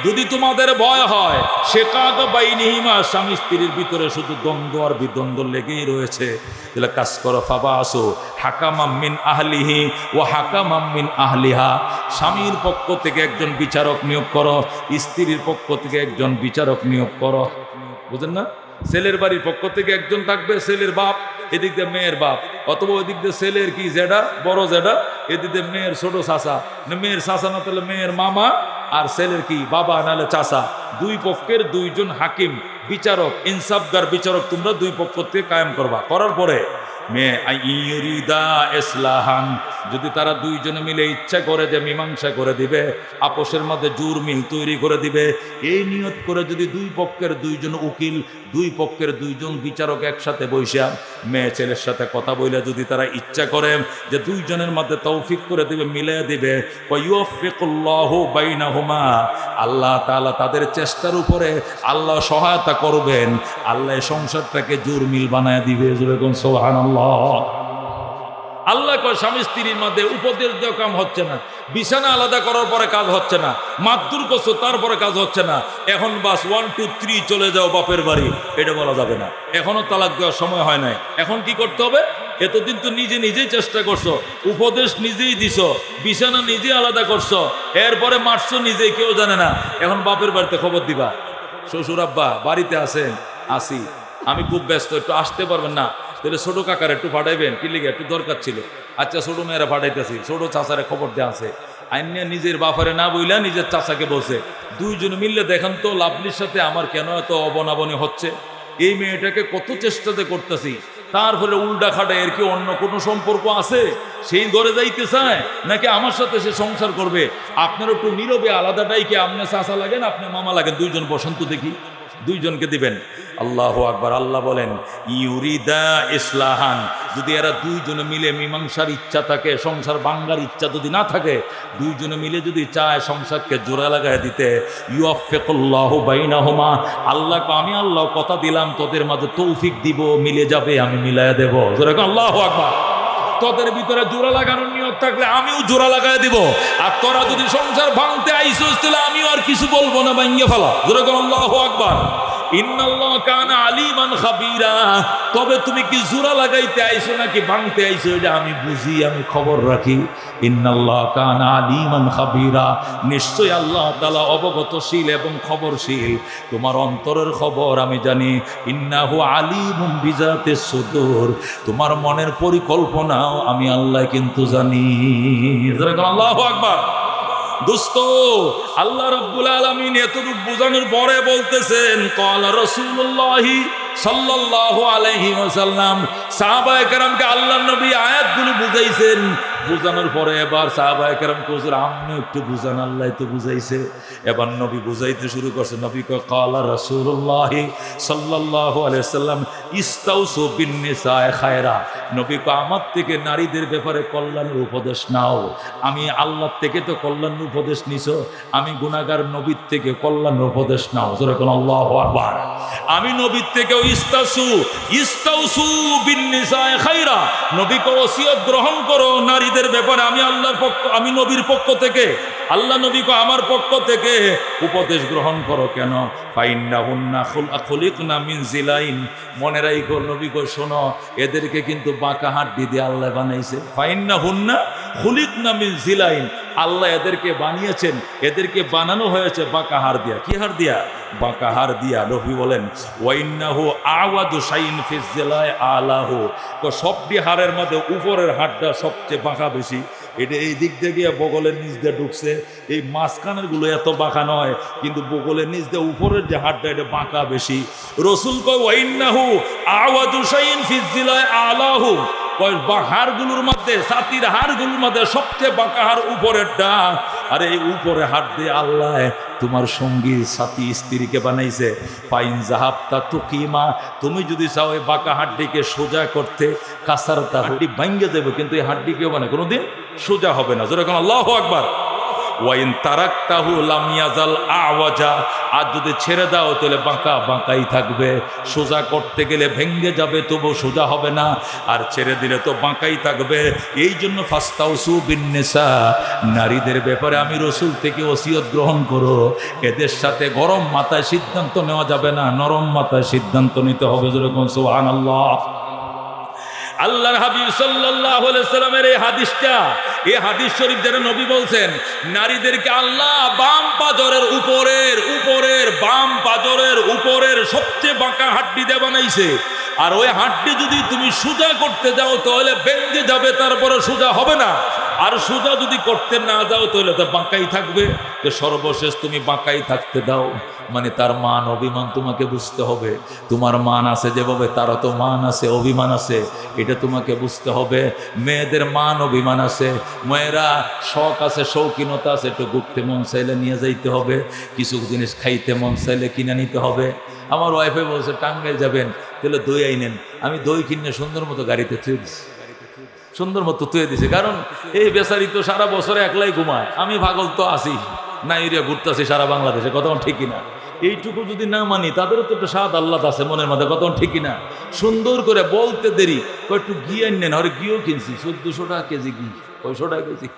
যদি তোমাদের ভয় হয়, শিকাকা বাইনিহিমা, স্বামী স্ত্রীর ভিতরে শুধু দ্বন্দ্ব আর বিদ্বন্দ্ব লেগেই রয়েছে, তাহলে কাজ করো, ফাবাসু হাকামাম মিন আহলিহি ওয়া হাকামাম মিন আহলিহা, স্বামীর পক্ষ থেকে একজন বিচারক নিয়োগ করো, স্ত্রীর পক্ষ থেকে একজন বিচারক নিয়োগ করো। বুঝেন না? ছেলের বাড়ির পক্ষ থেকে একজন থাকবে, ছেলের বাপ, এদিক দিয়ে মেয়ের বাপ, অথবা ওই দিক দিয়ে ছেলের কি জেডা, বড় জেডা, এদিক দিয়ে মেয়ের ছোট চাচা, মেয়ের চাচা না তাহলে মেয়ের মামা, আর ছেলের কি বাবা নাহলে চাচা। 2 পক্ষের 2 জন হাকিম, বিচারক, ইনসাফগার বিচারক তোমরা 2 পক্ষ থেকে কায়েম করবা। করার পরে মেয়ে আইয়ুরিদা ইসলাহান, যদি তারা 2 জনে মিলে ইচ্ছা করে যে মীমাংসা করে দিবে, আপোষের মধ্যে জোর মিল তৈরি করে দিবে, এই নিয়ত করে যদি 2 পক্ষের 2 জন উকিল, 2 পক্ষের 2 জন বিচারক একসাথে বৈশা মেয়ে ছেলের সাথে কথা বলে যদি তারা ইচ্ছা করে যে 2 জনের মধ্যে তৌফিক করে দিবে, মিলিয়ে দিবে, ওয়ায়ুফিকুল্লাহু বাইনাহুমা, আল্লাহ তাআলা তাদের চেষ্টার উপরে আল্লাহ সহায়তা করবেন, আল্লাহ সংসারটাকে জোর মিল বানায় দিবে। যেরকম সুবহানাল্লাহ। আল্লাহ কয় স্বামী স্ত্রীর মধ্যে উপদেশ দেওয়া কাম হচ্ছে না, বিছানা আলাদা করার পরে কাজ হচ্ছে না, মারধর করছো তারপরে কাজ হচ্ছে না, এখন বাস 1 2 3 চলে যাও বাপের বাড়ি, এটা বলা যাবে না। এখনো তালাক দেওয়ার সময় হয় নাই। এখন কি করতে হবে? এতদিন তো নিজে নিজেই চেষ্টা করছো, উপদেশ নিজেই দিছ, বিছানা নিজেই আলাদা করছো, এরপরে মারছো নিজেই, কেউ জানে না। এখন বাপের বাড়িতে খবর দিবা, শ্বশুর আব্বা বাড়িতে আছেন? আসি, আমি খুব ব্যস্ত, একটু আসতে পারবেন না? তাহলে ছোট কাকার একটু পাঠাইবেন, কি লিগে? একটু দরকার ছিল। আচ্ছা, ছোট মেয়েরা পাঠাইতেছি, ছোট চাচারে খবর দেওয়া আছে। আইনে নিজের বাপারে না বইলা নিজের চাচাকে বলছে, দুইজনে মিললে দেখেন তো লাভলির সাথে আমার কেন এত অবনাবনী হচ্ছে। এই মেয়েটাকে কত চেষ্টাতে করতেছি, তারপরে উল্টা খাটে, এর কি অন্য কোনো সম্পর্ক আছে? সেই ঘরে যাইতে চায় নাকি আমার সাথে সে সংসার করবে? আপনার একটু নীরবে আলাদাটাই কি, আপনি চাচা লাগেন, আপনি মামা লাগেন, দুইজন বসন্ত দেখি, দুইজনকে দিবেন। আল্লাহু আকবার। আল্লাহ বলেন ইউরিদা ইসলাহান, যদি এরা দুইজনে মিলে মীমাংসার ইচ্ছা থাকে, সংসার ভাঙ্গার ইচ্ছা যদি না থাকে, দুইজনে মিলে যদি চায় সংসারকে জোড়া লাগায় দিতে, ইউফিকুল্লাহু বাইনাহুমা, আল্লাহকে আমি আল্লাহ কথা দিলাম তোদের মাঝে তৌফিক দিব, মিলে যাবে, আমি মিলাইয়া দেব। যেরকম আল্লাহু আকবার। তোদের ভিতরে জোড়া লাগানোর নিয়ত থাকলে আমিও জোড়া লাগাই দিব, আর তোরা যদি সংসার ভাঙতে আইসোস তাহলে আমিও আর কিছু বলবো না, ভাঙিয়ে ফেলা। যেরকম আল্লাহু আকবার। ইন্নাল্লাহ কানা আলিমান খাবীরা, তবে তুমি কি জোড়া লাগাইতে আইছো নাকি ভাঙতে আইছো এটা আমি বুঝি, আমি খবর রাখি। ইন্নাল্লাহ কানা আলিমান খাবীরা, নিশ্চয় আল্লাহ তাআলা অবগতশীল এবং খবরশীল, তোমার অন্তরের খবর আমি জানি। ইন্নাহু আলিমুম বিজাতিস সুদূর, তোমার মনের পরিকল্পনাও আমি আল্লাহ কিন্তু জানি। যেরকম আল্লাহু আকবার। দোস্ত, আল্লাহ রাব্বুল আলামিন এতটুকু বোঝানোর পরে বলতেছেন, ক্বালা রাসূলুল্লাহি সাল্লাল্লাহু আলাইহি ওয়াসাল্লাম, সাহাবায়ে কেরামকে আল্লাহর নবী আয়াতগুলো বুঝাইছেন। বুঝানোর পরে এবার সাহাবায়ে কেরাম হুজুর আপনি একটু বুঝান, আল্লাহ তো বুঝাইছে। এবার নবী বুঝাইতে শুরু করছে। নবী কয়, ক্বালা রাসূলুল্লাহি সাল্লাল্লাহু আলাইহি ওয়াসাল্লাম ইস্তাউসু বিন-নিসায়ে খায়রা, নবী কয় আমার থেকে নারীদের ব্যাপারে কল্যাণের উপদেশ নাও। আমি আল্লাহ থেকে তো কল্যাণের উপদেশ নিছো, আমি গুনাহগার নবীর থেকে কল্যাণের উপদেশ নাও। যেরকম আল্লাহু আকবার। আমি নবীর থেকেও ইস্তাউসু বিন-নিসায়ে খায়রা, নবী কয় ওসিয়ত গ্রহণ করো নারীদের ব্যাপারে, আমি আল্লাহর পক্ষ, আমি নবীর পক্ষ থেকে, আল্লাহ নবী কয় আমার পক্ষ থেকে উপদেশ গ্রহণ করো। কেন? ফাইন্নাহুন্না খুলিকনা মিন জিলাইন, মনে রাখো নবী কয় শোনো, এদেরকে কিন্তু বাঁকা হাড্ডি দিয়ে আল্লাহ বানাইছে। ফাইন্নাহুন্না খুলিকনা মিন জিলাইন, আল্লাহ এদেরকে বানিয়েছেন, এদেরকে বানানো হয়েছে বাঁকা হাড় দিয়া। কি হাড় দিয়া? বাঁকা হাড় দিয়া। নবী বলেন ওয়াইন্নাহু আওয়াদু শাইইন ফিজ জিলাই আলাহু, তো সবটি হাড়ের মধ্যে উপরের হাড়টা সবচেয়ে বাঁকা বেশি। এটা এই দিক দিয়ে গিয়ে বগলের নিচ দিয়ে ঢুকছে, এই মাঝখানের গুলো এত বাঁকা নয়, কিন্তু বগলের নিচ দিয়ে উপরের যে হাড়টা এটা বাঁকা বেশি। রসুল কয় ওয়াইন্নাহু আওয়াদু শাইইন ফিজ জিলাই আলাহু, হাড়গুলোর মধ্যে, ছাতির হাড়গুলোর মধ্যে সবচেয়ে বাঁকা হাড় উপরেরটা। আর এই উপরে হাড় দিয়ে আল্লাহ তোমার সঙ্গী সাথী স্ত্রীকে বানাইছে। ফাইন জাহাবতা তুকিমা, তুমি যদি চাও এই বাঁকা হাড্ডিকে সোজা করতে, কাসারতা, হাড্ডি ভাঙ্গে যাবে, কিন্তু এই হাড্ডিকেও মানে কোনোদিন সোজা হবে না। যেরকম আল্লাহু আকবার। ওয়াইন তারাকতাহু লাম ইয়াজাল আওয়াজা, আর যদি ছেড়ে দাও তাহলে বাঁকা বাঁকাই থাকবে। সোজা করতে গেলে ভেঙ্গে যাবে, তবু সোজা হবে না, আর ছেড়ে দিলে তো বাঁকাই থাকবে। এই জন্য ফাস্তাউসু বিন-নিসা, নারীদের ব্যাপারে আমি রসুল থেকে ওসিয়ত গ্রহণ করো। এদের সাথে গরম মাথায় সিদ্ধান্ত নেওয়া যাবে না, নরম মাথায় সিদ্ধান্ত নিতে হবে। যেরকম সুবহানাল্লাহ। আল্লাহর হাবিব সাল্লাল্লাহু আলাইহি সাল্লামের এই হাদিসটা, এই হাদিস শরীফ যেটা নবী বলছেন, নারীদেরকে আল্লাহ বাম পাজরের উপরের বাম পাজরের উপরের সবচেয়ে বাঁকা হাড্ডি দিয়ে বানাইছে। আর ওই হাড্ডি যদি তুমি সোজা করতে যাও তাহলে ভেঙে যাবে, তারপরে সোজা হবে না। আর সোজা যদি করতে না যাও তাহলে তো বাঁকাই থাকবে। তো সর্বশেষ তুমি বাঁকাই থাকতে দাও, মানে তার মান অভিমান তোমাকে বুঝতে হবে। তোমার মান আছে যেভাবে, তারা তো মান আছে, অভিমান আছে, এটা তোমাকে বুঝতে হবে। মেয়েদের মান অভিমান আছে, মেয়েরা শখ আছে, শৌখিনতা আছে, একটু ঘুরতে মন চাইলে নিয়ে যাইতে হবে, কিছু জিনিস খাইতে মন চাইলে কিনে নিতে হবে। আমার ওয়াইফে বলছে টাঙ্গাইল যাবেন, তাহলে দই আইনেন। আমি দই কিনে সুন্দর মতো গাড়িতে থুয়ে দিছি, সুন্দর মতো থুয়ে দিছি, কারণ এই বেচারি তো সারা বছরে একলাই ঘুমায়, আমি পাগল তো আসি না, এরিয়া ঘুরতেছি সারা বাংলাদেশে, কত ঠিকই না। এইটুকু যদি না মানি, তাদেরও তো একটা স্বাদ আল্লাহ আছে মনের মধ্যে, কত ঠিকই না। সুন্দর করে বলতে দেরি, একটু ঘি আনেন, হরে ঘিও কিনছি 1400 টাকা কেজি, ঘি 500 টাকা কেজি,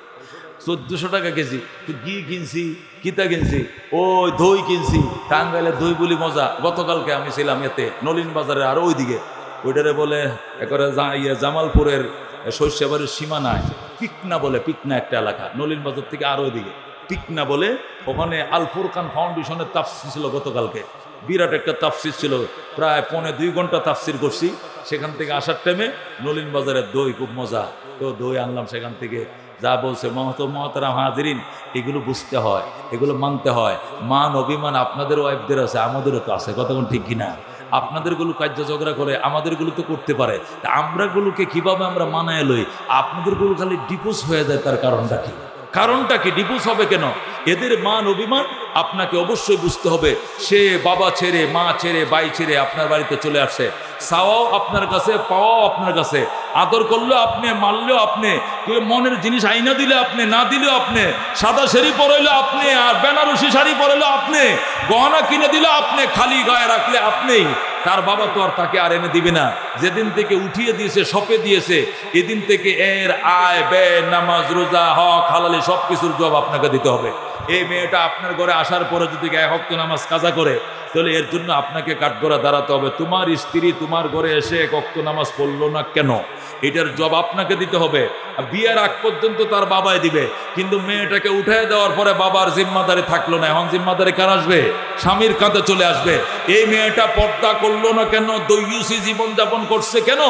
1400 টাকা কেজি। তো ঘি কিনছি, কিতা কিনছি, ওই দই কিনছি। টাঙ্গাইলের দই বলি মজা। গতকালকে আমি ছিলাম এতে নলিন বাজারে, আর ওইদিকে ওইটারে বলে একবারে জামালপুরের শস্যবাড়ির সীমানায় পিকনা বলে, পিকনা একটা এলাকা নলিন বাজার থেকে আরো ওইদিকে পিকনা বলে, ওখানে আল ফুরকান ফাউন্ডেশনের তাফসির ছিল গতকালকে, বিরাট একটা তাফসির ছিল, প্রায় 2.5 ঘন্টা তাফসির করছি। সেখান থেকে আসার টাইমে নলিন বাজারের দই খুব মজা, তো দই আনলাম সেখান থেকে। যা বলছে মহতরাম হাজিরিন, এগুলো বুঝতে হয়, এগুলো মানতে হয়। মান অভিমান আপনাদের ওয়াইফদের আছে, আমাদেরও তো আছে, কতক্ষণ ঠিক কিনা? আপনাদেরগুলো কার্য ঝগড়া করে, আমাদেরগুলো তো করতে পারে, তা আমরাগুলোকে কিভাবে আমরা মানায় লই? আপনাদেরগুলো খালি ডিপোজ হয়ে যায়, তার কারণটা কি? কারণটা কি ডিপোজ হবে কেন? এদের মান অভিমান আপনাকে অবশ্যই বুঝতে হবে। সে বাবা ছেড়ে, মা ছেড়ে, ভাই ছেড়ে আপনার বাড়িতে চলে আসে, চাওয়াও আপনার কাছে, পাওয়াও আপনার কাছে, আদর করলেও আপনি, মারলেও আপনি, কেউ মনের জিনিস আইনা দিলে আপনি, না দিলেও আপনি, সাদা শাড়ি পরাইলেও আপনি, আর বেনারসি শাড়ি পরাইলেও আপনি, গহনা কিনে দিলে আপনি, খালি গায়ে রাখলে আপনি। তার বাবা তো আর তাকে আর এনে দিবে না। যেদিন থেকে উঠিয়ে দিয়েছে, সপে দিয়েছে, এদিন থেকে এর আয় ব্যয়, নামাজ, রোজা, হক, হালালি সব কিছুর জবাব আপনাকে দিতে হবে। এই মেয়েটা আপনার ঘরে আসার পরে যদি এক ওয়াক্ত নামাজ কাজা করে, তাহলে এর জন্য আপনাকে কাঠগড়া দাঁড়াতে হবে। তোমার স্ত্রী তোমার ঘরে এসে এক ওয়াক্ত নামাজ পড়লো না কেন, এটার জবাব আপনাকে দিতে হবে। বিয়ের আগ পর্যন্ত তার বাবাই দিবে, কিন্তু মেয়েটাকে উঠে দেওয়ার পরে বাবার জিম্মাদারি থাকলো না, এখন জিম্মাদারি কার আসবে? স্বামীর কাঁধে চলে আসবে। এই মেয়েটা পর্দা করলো না কেন, দৈয়ুসী জীবনযাপন করছে কেন,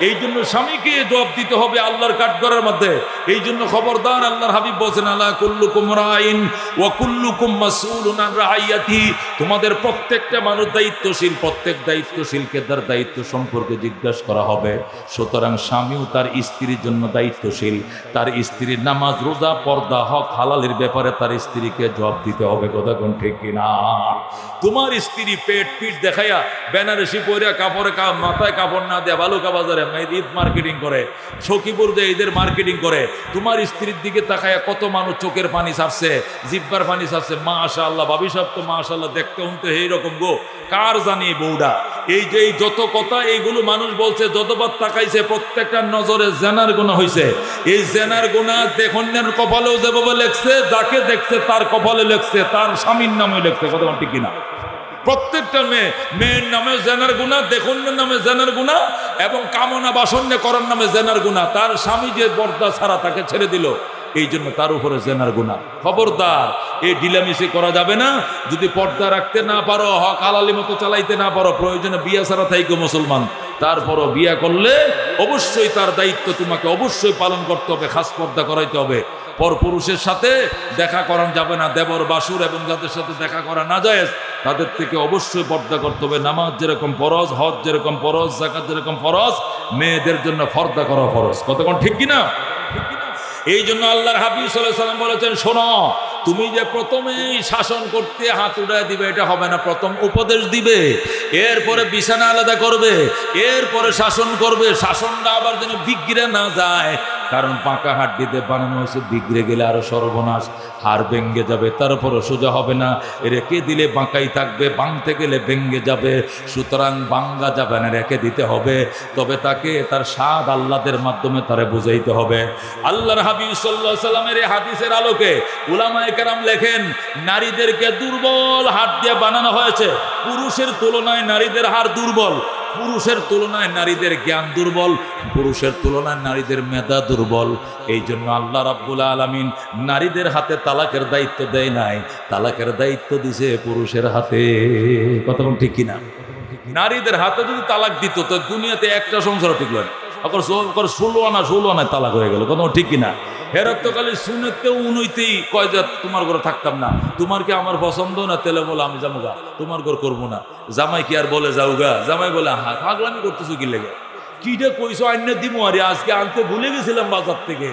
এই জন্য স্বামীকে জবাব দিতে হবে আল্লাহর কাঠগড়ার মধ্যে। এই জন্য খবরদার, আল্লাহর হাবিব বলেছেন, আলা কুল্লুকুম রাইন ওয়া কুল্লুকুম মাসউলুন আন রাইয়াতি, তোমাদের প্রত্যেকটা মানুষ দায়িত্বশীল, প্রত্যেক দায়িত্বশীলকে তার দায়িত্ব সম্পর্কে জিজ্ঞাসা করা হবে। সুতরাং স্বামীও তার স্ত্রীর জন্য দায়িত্বশীল, তার স্ত্রীর নামাজ, রোজা, পর্দা, হক, হালালের ব্যাপারে তার স্ত্রীকে জবাব দিতে হবে, কথা কোন ঠিক কিনা? তোমার স্ত্রী পেট পিঠ দেখাইয়া বেনারসি পরে কাপড়ে মাথায় কাপড় না দেয়া বালুকা বাজারে ঈদ মার্কেটিং করে, সখীপুর দিয়ে ঈদের মার্কেটিং করে, তোমার স্ত্রীর দিকে তাকাইয়া কত মানুষ চোখের পানি ছাড়ছে, জিব্বার পানি ছাড়ছে। মাশাআল্লাহ, ভাবি সব তো মাশাআল্লাহ, দেখতে উনতে এইরকম গো, কার জানি বউডা। এই যে যত কথা এইগুলো মানুষ বলছে, যতবার তাকাইছে প্রত্যেকটার নজরে জেনার গুনাহ হয়েছে। এই জেনার গুনাহ দেখনের কপালেও যেভাবে লেখছে, যাকে দেখছে তার কপালে লেখছে, তার স্বামীর নামে লেখছে, কথা ঠিক কিনা? প্রত্যেকটা মেয়ের নামে জেনার গুনাহ, দেখনের নামে জেনার গুনাহ, এবং কামনা বাসন্য করার নামে জেনার গুনাহ। তার স্বামী যে পর্দা ছাড়া তাকে ছেড়ে দিল, এই জন্য তার উপরে জেনার গুনাহ। খবরদার, এই ঢিলামিশি করা যাবে না। যদি পর্দা রাখতে না পারো, হক হালালি মতো চালাইতে না পারো, প্রয়োজনে বিয়া ছাড়া থাইকো মুসলমান, তারপরও বিয়া করলে অবশ্যই তার দায়িত্ব তোমাকে অবশ্যই পালন করতে হবে, খাস পর্দা করাইতে হবে। পরপুরুষের সাথে দেখা করানো যাবে না, দেবর বাসুর এবং যাদের সাথে দেখা করা না জায়েজ, তাদের থেকে অবশ্যই পর্দা করতে হবে। নামাজ যেরকম ফরজ, হজ যেরকম ফরজ, যাকাত যেরকম ফরজ, মেয়েদের জন্য পর্দা করা ফরজ, কতক্ষণ ঠিক কিনা? এই জন্য আল্লাহর হাবিব সাল্লাল্লাহু আলাইহি ওয়াসাল্লাম বলেছেন, শোনো, তুমি যে প্রথমেই শাসন করতে হাত উঠায় দিবে, এটা হবে না। প্রথম উপদেশ দিবে, এরপরে বিছানা আলাদা করবে, এরপরে শাসন করবে। শাসনটা আবার যেন বিগড়ে না যায়, কারণ পাকা হাড্ডিতে বানানো হয়েছে, বিগড়ে গেলে আরো সর্বনাশ, হাড় ভেঙ্গে যাবে, তারপরও সোজা হবে না। রেখে দিলে বাঁকাই থাকবে, ভাঙতে গেলে ভেঙ্গে যাবে। সুতরাং ভাঙ্গা যাবে না, রেখে দিতে হবে। তবে তাকে তার স্বাদ আল্লাহদের মাধ্যমে তারে বুঝাইতে হবে। আল্লাহর হাবিব সাল্লাল্লাহু আলাইহি ওয়াসাল্লামের এই হাদিসের আলোকে উলামায়ে কেরাম লেখেন, নারীদেরকে দুর্বল হাড় দিয়ে বানানো হয়েছে। পুরুষের তুলনায় নারীদের হাড় দুর্বল, পুরুষের তুলনায় নারীদের জ্ঞান দুর্বল, পুরুষের তুলনায় নারীদের মেধা দুর্বল। এই জন্য আল্লাহ রাব্বুল আলামিন নারীদের হাতে তালাকের দায়িত্ব দেয় নাই, তালাকের দায়িত্ব দিছে পুরুষের হাতে, কতক্ষণ ঠিক কিনা? নারীদের হাতে যদি তালাক দিত, তো দুনিয়াতে একটা সংসার টিকল না। 16 আনায় তালাক হয়ে গেল, কত ঠিক কিনা? হেরত্বকালী শুনেতেও উনইতেই কয় যে তোমার ঘরে থাকতাম না, তোমার কি আমার পছন্দ না, তেলে বলে আমি যাবো গা, তোমার ঘর করবো না। জামাই কি আর বলে যাও গা? জামাই বলে হ্যাঁ, পাগলামি করতেছো কি লেগে, কিটা কইছো আইনে দিমো, আরে আজকে আনতে ভুলে গেছিলাম বাজার থেকে,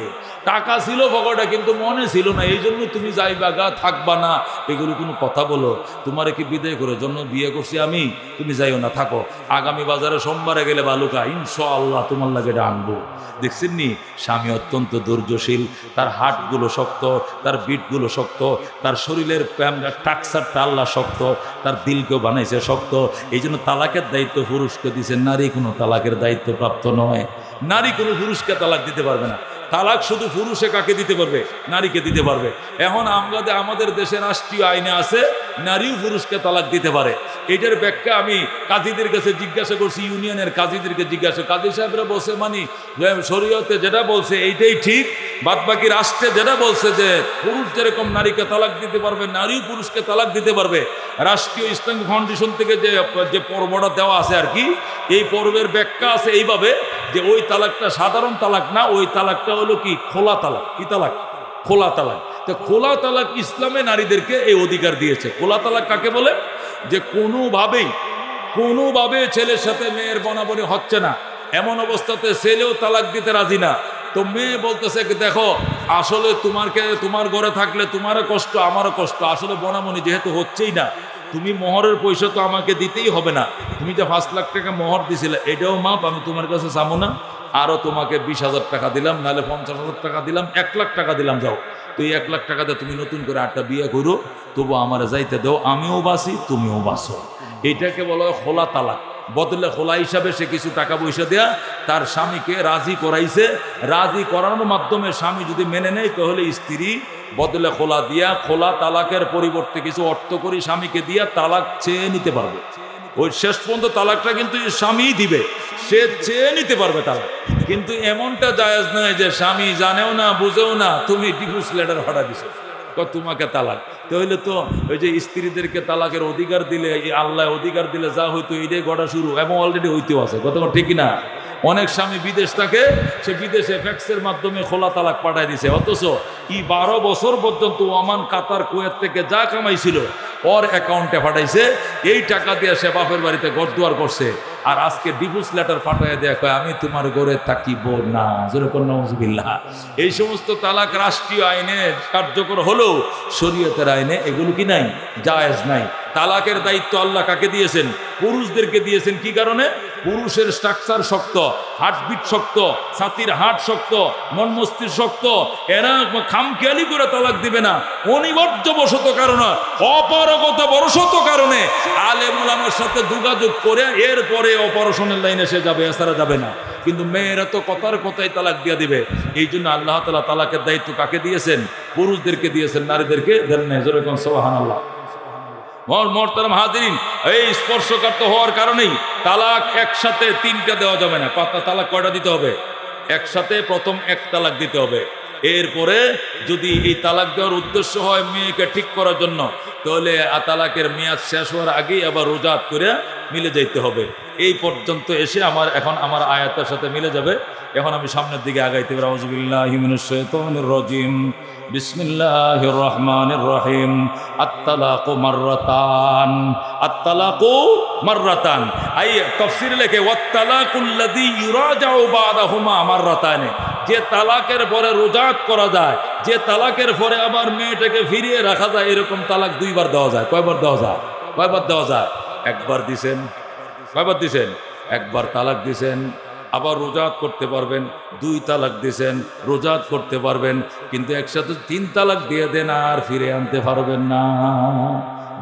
টাকা ছিল পকেটে কিন্তু মনে ছিল না, এই জন্য তুমি যাইবা গা, থাকবা না। এগুলো কোনো কথা বলো? তোমারে কি বিদায় করে জন্য বিয়ে করছি আমি, তুমি যাইও না, থাকো। আগামী বাজারে সোমবারে গেলে বালুকা, ইনশাআল্লাহ তোমার লাগে এটা আনবো। দেখছেন নি, স্বামী অত্যন্ত ধৈর্যশীল, তার হাটগুলো শক্ত, তার বিটগুলো শক্ত, তার শরীরের টাকসারটা আল্লাহ শক্ত, তার দিলকেও বানাইছে শক্ত। এই জন্য তালাকের দায়িত্ব পুরুষকে দিয়েছে, নারী কোনো তালাকের দায়িত্ব প্রাপ্ত নয়। নারী কোনো পুরুষকে তালাক দিতে পারবে না। তালাক শুধু পুরুষে কাকে দিতে পারবে? নারীকে দিতে পারবে। এখন আমাদের দেশের রাষ্ট্রীয় আইনে আছে, নারীও পুরুষকে তালাক দিতে পারে। এটার ব্যাখ্যা আমি কাজীদের কাছে জিজ্ঞাসা করছি, ইউনিয়নের কাজীদেরকে জিজ্ঞাসা, কাজী সাহেবরা বলছে শরীয়তে যেটা বলছে এইটাই ঠিক, বাদবাকি রাষ্ট্রে যেটা বলছে যে পুরুষ যেরকম নারীকে তালাক দিতে পারবে, নারীও পুরুষকে তালাক দিতে পারবে। রাষ্ট্রীয় ইসলামিক ফাউন্ডেশন থেকে যে পর্বটা দেওয়া আছে আর কি, এই পর্বের ব্যাখ্যা আছে এইভাবে যে ওই তালাকটা সাধারণ তালাক না, ওই তালাকটা হলো কি খোলা তালাক। কি তালাক? খোলা তালাক। তো খোলা তালাক ইসলামে নারীদেরকে এই অধিকার দিয়েছে। খোলা তালাক কাকে বলে? যে কোনোভাবে ছেলের সাথে মেয়ের বনাবনি হচ্ছে না, এমন অবস্থাতে ছেলেও তালাক দিতে রাজি না, তো মেয়ে বলতেছে দেখো আসলে তোমার ঘরে থাকলে তোমারও কষ্ট আমারও কষ্ট, আসলে বনাবনি যেহেতু হচ্ছেই না, তুমি মোহরের পয়সা তো আমাকে দিতেই হবে না, তুমি যে 5 লাখ টাকা মোহর দিছিলে এটাও মাপ, আমি তোমার কাছে চাবো না, আরও তোমাকে 20,000 টাকা দিলাম, নাহলে 50,000 টাকা দিলাম, 1 লাখ টাকা দিলাম, যাও তো এই 1 লাখ টাকাতে তুমি নতুন করে 8টা বিয়ে করো, তবু আমার যাইতে দাও, আমিও বাঁচি তুমিও বাঁচো। এইটাকে বলা হয় খোলা তালাক। বদলে খোলা হিসাবে সে কিছু টাকা পয়সা দেয়া তার স্বামীকে রাজি করাইছে, রাজি করানোর মাধ্যমে স্বামী যদি মেনে নেয় তাহলে স্ত্রী বদলে খোলা দিয়া, খোলা তালাকের পরিবর্তে কিছু অর্থ করে স্বামীকে দিয়া তালাক চেয়ে নিতে পারবে। ওই শেষ পর্যন্ত তালাকটা কিন্তু স্বামীই দিবে, সে চেয়ে নিতে পারবে তালাক। কিন্তু এমনটা জায়েজ নয় যে স্বামী জানেও না বুঝেও না, তুমি ডিভোর্স লেটার পাঠা দিছো তোমাকে তালাক। তাহলে তো ওই যে স্ত্রীদেরকে তালাকের অধিকার দিলে, আল্লাহ অধিকার দিলে যা হইতো এটাই গড়া শুরু, এবং অলরেডি হইতেও আছে। কথা ঠিক না? অনেক স্বামী বিদেশ থাকে, সে বিদেশে ফ্যাক্সের মাধ্যমে খোলা তালাক পাঠায় দিছে, অথচ 12 বছর পর্যন্ত ওমান, কাতার, কুয়েত থেকে যা কামাইছিল ওর অ্যাকাউন্টে পাঠাইছে, এই টাকা দিয়ে সে বাপের বাড়িতে ঘরদুয়ার করছে, আর আজকে ডিভোর্স লেটার পাঠায় দেয়া কয় আমি তোমার ঘরে থাকিব না। যেরকম নাউজুবিল্লাহ। এই সমস্ত তালাক রাষ্ট্রীয় আইনে কার্যকর হলেও শরীয়তের আইনে এগুলো কি নাই, জায়েজ নাই। তালাকের দায়িত্ব আল্লাহ কাকে দিয়েছেন? পুরুষদেরকে দিয়েছেন। কি কারণে? পুরুষের স্ট্রাকচার শক্ত, হার্টবিট শক্ত, ছাতির হাট শক্ত, মন মস্তিষ্ক শক্ত, এরা খামখেয়ালি করে তালাক দিবে না। অনিবার্য বশত কারণে, অপারগত বশত কারণে আলেম ওলামার সাথে যোগাযোগ করে এরপরে অপারেশনের লাইনে সে যাবে, এছাড়া যাবে না। কিন্তু মেয়েরা তো কথার কথাই তালাক দিয়ে দিবে। এই জন্য আল্লাহ তাআলা তালাকের দায়িত্ব কাকে দিয়েছেন? পুরুষদেরকে দিয়েছেন, নারীদেরকে দেন না। যেরকম সুবহানাল্লাহ। মোহতারাম হাজিরিন, এই স্পর্শকাতর হওয়ার কারণেই তালাক একসাথে 3টা দেওয়া যাবে না। তালাক কয়টা দিতে হবে? একসাথে প্রথম 1 তালাক দিতে হবে। এরপরে যদি এই তালাক দেওয়ার উদ্দেশ্য হয় মেয়েকে ঠিক করার জন্য, তাহলে তালাকের মেয়াদ শেষ হওয়ার আগেই আবার রোজাত করে মিলে যাইতে হবে। এই পর্যন্ত এসে এখন আমার আয়াতের সাথে মিলে যাবে। এখন আমি সামনের দিকে আগাইতে পারি। আউযু বিল্লাহি মিনাশ শাইতানির রাজিম। বিসমিল্লাহির রহমানির রহিম। আত-তালাকু মাররাতান। আত-তালাকু মাররাতান। আই তাফসীরে লেখে ওয়াত-তালাকুল্লাযী ইউরাজাউ বাদাহুমা মাররাতান। যে তালাকের পরে রোজাত করা যায়, যে তালাকের পরে আবার মেয়েটাকে ফিরিয়ে রাখা যায়, এরকম তালাক 2 বার দেওয়া যায়। কয়বার দেওয়া যায়? কয়বার দেওয়া যায়? 1 বার দিছেন। কয়বার দিছেন? 1 বার তালাক দিছেন, আবার রোজাত করতে পারবেন। 2 তালাক দিছেন, রোজাত করতে পারবেন। কিন্তু একসাথে 3 তালাক দিয়ে দেন, আর ফিরে আনতে পারবেন না।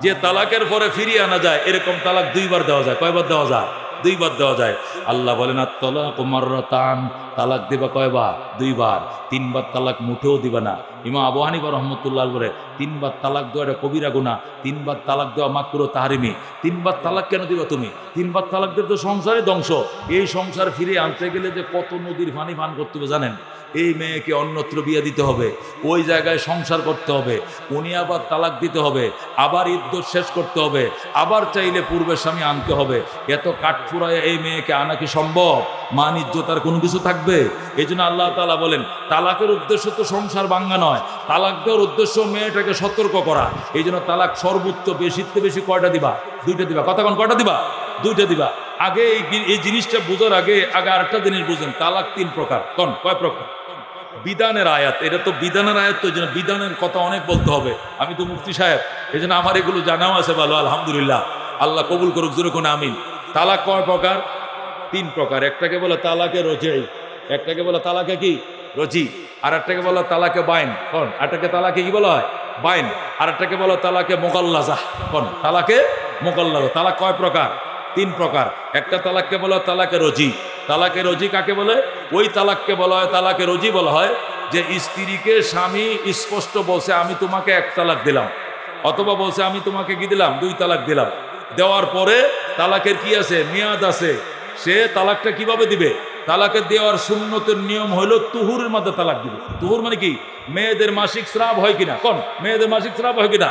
যে তালাকের পরে ফিরিয়ে আনা যায়, এরকম তালাক 2 বার দেওয়া যায়। কয়বার দেওয়া যায়? 2 বার দেওয়া যায়। আল্লাহ বলেন আত-তালাকু মাররাতান। তালাক দিবা কয়বার? 2 বার। 3 বার তালাক মুঠেও দিবা না। ইমাম আবু হানিফা রাহমাতুল্লাহ বলে 3 বার তালাক দেওয়া এটা কবিরা গুনাহ। 3 বার তালাক দেওয়া মাকরুহ তাহরিমি। 3 বার তালাক কেন দিবা তুমি? 3 বার তালাক দিলে তো সংসারে ধ্বংস। এই সংসার ফিরে আনতে গেলে যে কত নদীর পানি পান করতে হবে জানেন? এই মেয়েকে অন্যত্র বিয়ে দিতে হবে, ওই জায়গায় সংসার করতে হবে, উনি আবার তালাক দিতে হবে, আবার ইদ্যত শেষ করতে হবে, আবার চাইলে পূর্বের স্বামী আনতে হবে। এত কাঠপুরায় এই মেয়েকে আনা কি সম্ভব? মান ইজ্জতার কোনো কিছু থাকবে? এই জন্য আল্লাহ তাআলা বলেন তালাকের উদ্দেশ্য তো সংসার ভাঙা নয়, তালাক দেওয়ার উদ্দেশ্য মেয়েটাকে সতর্ক করা। এই জন্য তালাক সর্বোচ্চ বেশিতে বেশি কয়টা দিবা? 2টা দিবা। কতক্ষণ কয়টা দিবা? 2টা দিবা। আগে এই জিনিসটা বোঝার আগে আরেকটা জিনিস বুঝেন, তালাক 3 প্রকার। কয় প্রকার? বিধানের আয়াত, এটা তো বিধানের আয়াত, তো এই জন্য বিধানের কথা অনেক বলতে হবে। আমি তো মুফতি সাহেব, এই জন্য আমার এগুলো জানাও আছে ভালো, আলহামদুলিল্লাহ। আল্লাহ কবুল করুক, জোরে কোন আমিন। তালাক কয় প্রকার? 3 প্রকার। একটাকে বলে তালাকে রজি, একটাকে বলে তালাকে কি রজি, আর একটাকে বলে তালাকে বাইন। কোন? একটাকে তালাকে কি বলা হয়? বাইন। আর একটাকে বলে তালাকে মোকাল্লাজা। কোন? তালাকে মোকাল্লাজা। তালাক কয় প্রকার? 3 প্রকার। একটা তালাককে বলা হয় তালাকে রজি। তালাকে রজি কাকে বলে? ওই তালাককে বলা হয় তালাকে রজি বলা হয় যে স্ত্রীকে স্বামী স্পষ্ট বলছে আমি তোমাকে 1 তালাক দিলাম, অথবা বলছে আমি তোমাকে কি দিলাম, 2 তালাক দিলাম, দেওয়ার পরে তালাকের কি আছে, মেয়াদ আছে, সে তালাকটা কিভাবে দিবে? তালাকের দেওয়ার সুন্নতের নিয়ম হলো তুহুরের মধ্যে তালাক দিবে। তুহুর মানে কি? মেয়েদের মাসিক স্রাব হয় কিনা, কোন মেয়েদের মাসিক স্রাব হয় কিনা,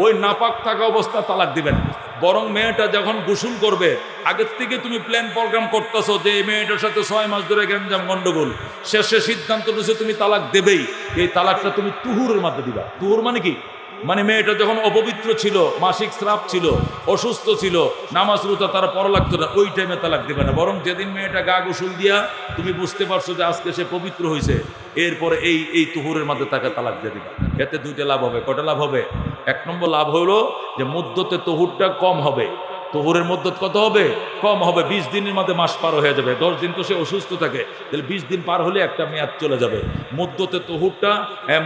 ওই নাপাক থাকা অবস্থা তালাক দিবেন। বরং মেয়েটা যখন গোসল করবে, আগের থেকে তুমি প্ল্যান প্রোগ্রাম করতেছো যে এই মেয়েটার সাথে 6 মাস ধরে গ্যাঞ্জাম গন্ডগোল, শেষে সিদ্ধান্ত নিয়েছে তুমি তালাক দেবেই, এই তালাকটা তুমি তুহুরের মধ্যে দিবা। তুহুর মানে কি? মানে মেয়েটা যখন অপবিত্র ছিল, মাসিক স্রাব ছিল, অসুস্থ ছিল, নামাজ রোজা তারা পড়া লাগতো না, ওই টাইমে তালাক দেবে না। বরং যেদিন মেয়েটা গা গোসল দিয়া তুমি বুঝতে পারছো যে আজকে সে পবিত্র হয়েছে, এরপরে এই তুহুরের মধ্যে তাকে তালাক দিয়ে দিবা। এতে 2টা লাভ হবে। কটা লাভ হবে? 1 নম্বর লাভ হলো যে মুদ্দতে তুহুরটা কম হবে। তুহুরের মুদ্দত কত হবে? কম হবে। 20 দিনের মধ্যে মাস পার হয়ে যাবে। 10 দিন তো সে অসুস্থ থাকে, তাহলে 20 দিন পার হলে একটা মেয়াদ চলে যাবে। মুদ্দতে তুহুরটা,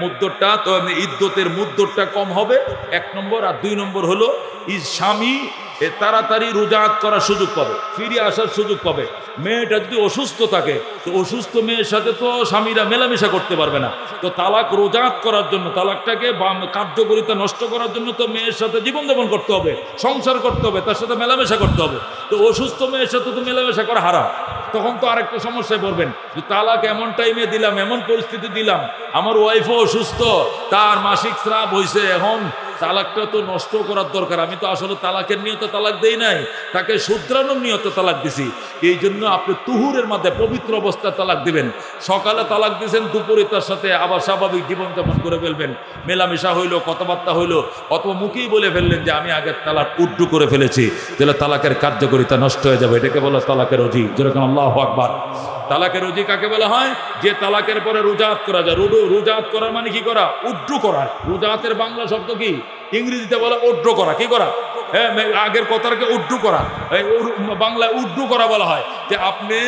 মুদ্দতটা তো ইদ্দতের মুদ্দতটা কম হবে, 1 নম্বর। আর 2 নম্বর হলো স্বামী তাড়াতাড়ি রোজাত করার সুযোগ পাবে, ফিরে আসার সুযোগ পাবে। মেয়েটা যদি অসুস্থ থাকে, তো অসুস্থ মেয়ের সাথে তো স্বামীরা মেলামেশা করতে পারবে না। তো তালাক রোজাত করার জন্য, তালাকটাকে কার্যকরিতা নষ্ট করার জন্য তো মেয়ের সাথে জীবনযাপন করতে হবে, সংসার করতে হবে, তার সাথে মেলামেশা করতে হবে। তো অসুস্থ মেয়ের সাথে তো মেলামেশা করা হারাম। তখন তো আরেকটা সমস্যায় পড়বেন যে তালাক এমন টাইমে দিলাম, এমন পরিস্থিতি দিলাম, আমার ওয়াইফও অসুস্থ, তার মাসিক স্রাব হয়েছে, এখন তালাকটা তো নষ্ট করার দরকার। আমি তো আসলে তালাকের নিয়তে তালাক দেই নাই, তাকে শুধরানোর নিয়তে তালাক দিছি। এই জন্য আপনি তুহুরের মধ্যে পবিত্র অবস্থায় তালাক দিবেন। সকালে তালাক দিয়েছেন, দুপুরে তার সাথে আবার স্বাভাবিক জীবনযাপন করে ফেলবেন, মেলামেশা হইলো, কথাবার্তা হইলো, অথবা মুখেই বলে ফেললেন যে আমি আগের তালাক উড্ডু করে ফেলেছি, তাহলে তালাকের কার্যকারিতা নষ্ট হয়ে যাবে। এটাকে বলা তালাকের অজি। যেরকম আল্লাহু আকবার। তালাকের রুজি কাকে বলা হয়? যে তালাকের পরে রুজাত করা যায়। রুজাত করার মানে কি করা? উড্ডু করা। রুজাতের বাংলা শব্দ কি? ইংরেজিতে বলা উড্ডু করা। কি করা? হ্যাঁ, আগের কথাটাকে উড্ডু করা, বাংলায় উড্ডু করা বলা হয়। যে আপনি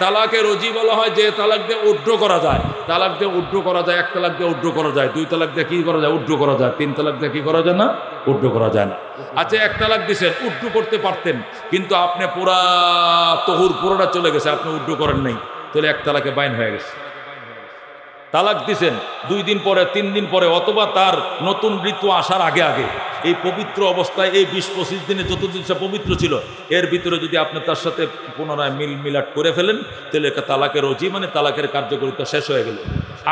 তালাকের রুজি বলা হয় যে তালাক দিয়ে উড্ডু করা যায়। তালাক দিয়ে উড্ডু করা যায়, 1 তালাক দিয়ে উড্ডু করা যায়, 2 তালাক দিয়ে কি করা যায়? উড্ডু করা যায়। 3 তালাক দিয়ে কি করা যায় না? উড্ডু করা যায় না। আচ্ছা, 1 তালাক দিছেন, উড্ডু করতে পারতেন, কিন্তু আপনি পুরা তহুর পুরোটা চলে গেছে, আপনি উড্ডু করেন নাই, তাহলে 1 তালাকে বাইন হয়ে গেছে। তালাক দিছেন 2 দিন পরে, 3 দিন পরে, অথবা তার নতুন ঋতু আসার আগে আগে, এই পবিত্র অবস্থায় এই 20-25 দিনে যতদিন সে পবিত্র ছিল, এর ভিতরে যদি আপনি তার সাথে পুনরায় মিলাট করে ফেলেন, তাহলে তালাকের রজি, মানে তালাকের কার্যকারিতা শেষ হয়ে গেল।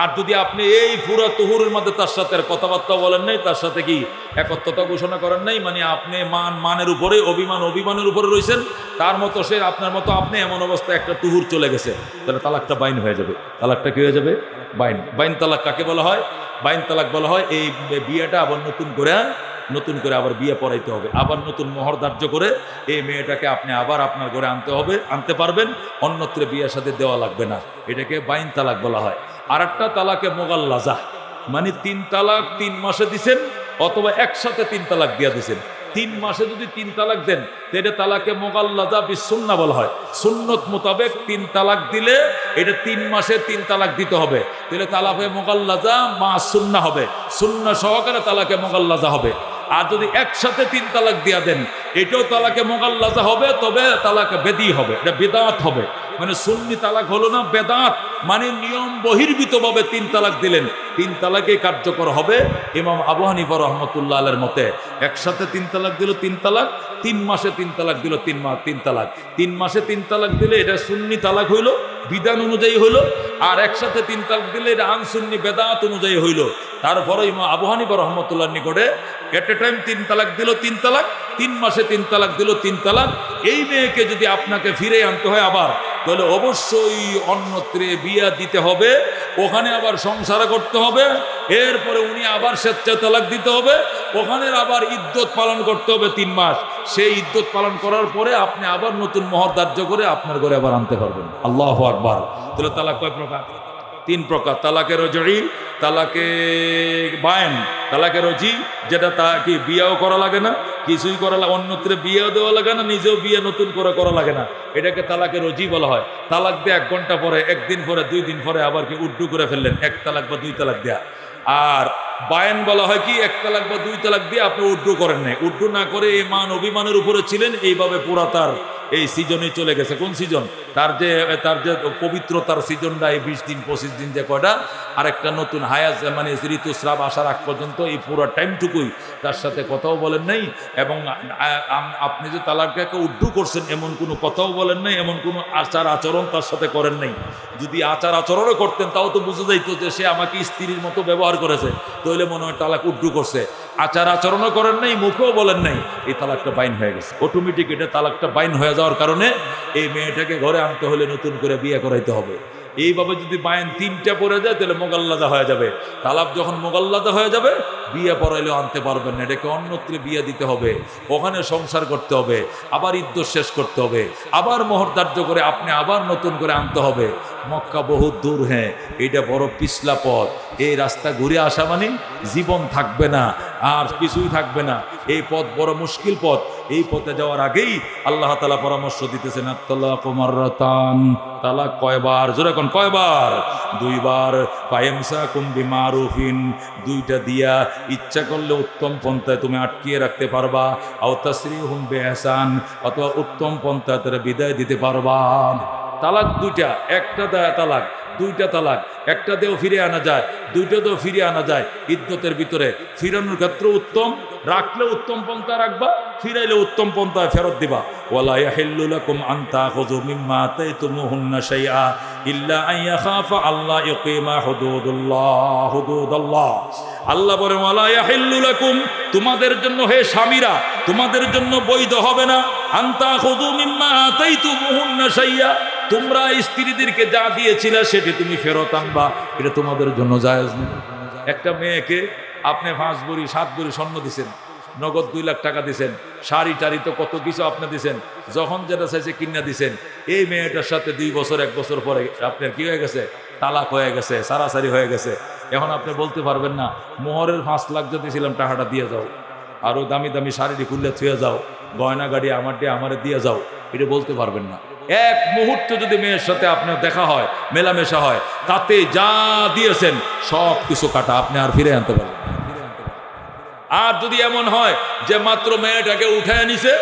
আর যদি আপনি এই পুরা তুহুরের মধ্যে তার সাথে কথাবার্তা বলেন নাই, তার সাথে কি একত্রতা ঘোষণা করেন নাই, মানে আপনি মানের উপরে, অভিমানের উপরে রয়েছেন, তার মতো সে আপনার মতো আপনি, এমন অবস্থায় একটা তুহুর চলে গেছে, তাহলে তালাকটা বাইন হয়ে যাবে। তালাকটা কি হয়ে যাবে? বাইন তালাক কাকে বলা হয়? বাইন তালাক বলা হয় এই বিয়েটা আবার নতুন করে আবার বিয়ে পড়াইতে হবে, আবার নতুন মোহর ধার্য করে এই মেয়েটাকে আপনি আবার আপনার ঘরে আনতে পারবেন, অন্যত্র বিয়ের সাথে দেওয়া লাগবে না। এটাকে বাইন তালাক বলা হয়। আর একটা তালাকে মোগাল্লাজা, মানে 3 তালাক 3 মাসে দিছেন, অথবা একসাথে 3 তালাক দিয়া দিছেন। 3 মাসে যদি 3 তালাক দেন, এটা তালাকে মোগাল্লাজা বিসুন্নাহ বলা হয়। সুন্নত মোতাবেক 3 তালাক দিলে এটা 3 মাসে 3 তালাক দিতে হবে, তাহলে তালাকে মোগাল্লাজা মা সুন্নাহ হবে, সুন্নাহ সহকারে তালাকে মোগাল্লাজা হবে। আর যদি একসাথে 3 তালাক দিয়া দেন, এটাও তালাকে মোগাল্লাজা হবে, তবে তালাকে বেদি হবে, এটা বেদাত হবে। মানে সুন্নি তালাক হলো না, বেদাত, মানে নিয়ম বহির্ভূতভাবে 3 তালাক দিলেন, 3 তালাকে কার্যকর হবে। ইমাম আবু হানিফা রাহমাতুল্লাহ আলাইহির মতে একসাথে 3 তালাক দিল 3 তালাক, 3 মাসে 3 তালাক দিল 3 তালাক। 3 মাসে 3 তালাক দিলে এটা সুন্নি তালাক হইল, বিধান অনুযায়ী হইল। আর একসাথে 3 তালাক দিলে এটা আনসুন্নি বেদাত অনুযায়ী হইল। তারপরে ইমাম আবু হানিফা রাহমাতুল্লাহ নিকটে এট এ টাইম 3 তালাক দিল 3 তালাক, 3 মাসে 3 তালাক দিল 3 তালাক। এই মেয়েকে যদি আপনাকে ফিরে আনতে হয় আবার, তাহলে অবশ্যই অন্যত্রে বিয়া দিতে হবে, ওখানে আবার সংসার করতে হবে, এরপরে উনি আবার স্বেচ্ছায় তালাক দিতে হবে, ওখানে আবার ইদ্যত পালন করতে হবে 3 মাস। সেই ইদ্যত পালন করার পরে আপনি আবার নতুন মোহর ধার্য করে আপনার ঘরে আবার আনতে পারবেন। আল্লাহু আকবার। তাহলে তালাক কয় প্রকার? 3 প্রকার। তালাকের রজি, তালাকে বায়েন, তালাকের রজি যেটা তা কি বিয়েও করা লাগে না, কিছুই করা লাগে, অন্যত্রে বিয়েও দেওয়া লাগে না, নিজেও বিয়ে নতুন করে করা লাগে না, এটাকে তালাকের রজি বলা হয়। তালাক দিয়ে 1 ঘন্টা পরে, 1 দিন পরে, 2 দিন পরে আবার কি উড্ডু করে ফেললেন, 1 তালাক বা 2 তালাক দেয়া। আর বায়েন বলা হয় কি 1 তালাক বা 2 তালাক দিয়ে আপনি উড্ডু করেন নাই, উড্ডু না করে এই মান অভিমানের উপরে ছিলেন, এইভাবে পুরা তার এই সিজনে চলে গেছে। কোন সিজন? তার যে পবিত্রতার সিজনটা এই 20 দিন 25 দিন যে কয়টা, আরেকটা নতুন হায়াজ মানে ঋতুস্রাব আসার আগ পর্যন্ত এই পুরো টাইমটুকুই তার সাথে কথাও বলেন নাই, এবং আপনি যে তালাকটাকে উড্ডু করছেন এমন কোনো কথাও বলেন নাই, এমন কোনো আচার আচরণ তার সাথে করেন নাই। যদি আচার আচরণও করতেন তাও তো বুঝে যাইতো যে সে আমাকে স্ত্রীর মতো ব্যবহার করেছে, তাহলে মনে হয় তালাক উড্ডু করছে। আচার আচরণও করেন নাই, মুখেও বলেন নাই, এই তালাকটা বাইন হয়ে গেছে অটোমেটিক। এটা তালাকটা বাইন হয়ে যাওয়ার কারণে এই মেয়েটাকে ঘরে আনতে হলে নতুন করে বিয়ে করাইতে হবে। এইভাবে যদি বায়ান 3টা পড়ে যায় তাহলে মোগাল্লাদা হয়ে যাবে। তালাক যখন মোগাল্লাদা হয়ে যাবে বিয়ে পড়াইলেও আনতে পারবেন না, এটাকে অন্যত্র বিয়ে দিতে হবে, ওখানে সংসার করতে হবে, আবার ইদ্যত শেষ করতে হবে, আবার মোহর ধার্য করে আপনি আবার নতুন করে আনতে হবে। মক্কা বহুত দূর, হ্যাঁ এটা বড় পিছলা পথ। এই রাস্তা ঘুরে আসা মানে জীবন থাকবে না, আর কিছুই থাকবে না। এই পথ বড় মুশকিল পথ। এই পথে যাওয়ার আগেই আল্লাহ তাআলা পরামর্শ দিতেছেন, আত-তালাকু মাররাতান, তালাক কয়বার? জোরে কোন কয়বার? 2 বার। ফাইমসাকুম বিমারুফিন, 2টা দিয়া ইচ্ছা করলে উত্তম পন্থায় তুমি আটকিয়ে রাখতে পারবা, আও তাসরিহুম বিইহসান, অথবা উত্তম পন্থায় তারা বিদায় দিতে পারবা। তালাক 2টা, একটা দেয় তালাক, 2টা তালাক, একটা দিয়েও ফিরে আনা যায়, 2টা দিয়েও ফিরে আনা যায়। ইদ্যতের ভিতরে ফিরানোর ক্ষেত্রে উত্তম, রাখলে উত্তম পন্থা রাখবা, ফিরাইলে উত্তম পন্থায় ফেরত দিবা। ওয়ালা ইয়াহিল্লু লাকুম আন তাখুযু মিম্মা আতাইতুমুহুন্না শাইআ ইল্লা আন ইয়াখাফা আল্লাহ ইয়ুকিমা হুদুদাল্লাহ। আল্লাহ বলেন, ওয়ালা ইয়াহিল্লু লাকুম, তোমাদের জন্য হে স্বামীরা, তোমাদের জন্য বৈধ হবে না, আন তাখুযু মিম্মা আতাইতুমুহুন্না শাইআ, তোমরা স্ত্রীদেরকে যা দিয়েছিলে সেটি তুমি ফেরত আনবা, এটা তোমাদের জন্য জায়েজ নেই। একটা মেয়েকে আপনি 5 ভরি 7 ভরি স্বর্ণ দিছেন, নগদ 2 লাখ টাকা দিছেন, শাড়ি টাড়ি তো কত কিছু আপনি দিছেন, যখন যেটা চাইছে কিনা দিছেন। এই মেয়েটার সাথে 2 বছর 1 বছর পরে আপনার কি হয়ে গেছে? তালাক হয়ে গেছে, সারাসারি হয়ে গেছে। এখন আপনি বলতে পারবেন না মোহরের 5 লাখ যে দিয়েছিলাম টাকাটা দিয়ে যাও, আরো দামি দামি শাড়ি খুললে থুয়ে যাও, গয়না গাড়ি আমারে দিয়ে যাও, এটা বলতে পারবেন না। এক মুহূর্তে যদি মেয়ের সাথে আপনার দেখা হয়, মেলামেশা হয়, তাতে যা দিয়েছেন সব কিছু কাটা, আপনি আর ফিরে আনতে পারবেন। আর যদি এমন হয় যে মাত্র মেয়েটাকে উঠায় নিছে,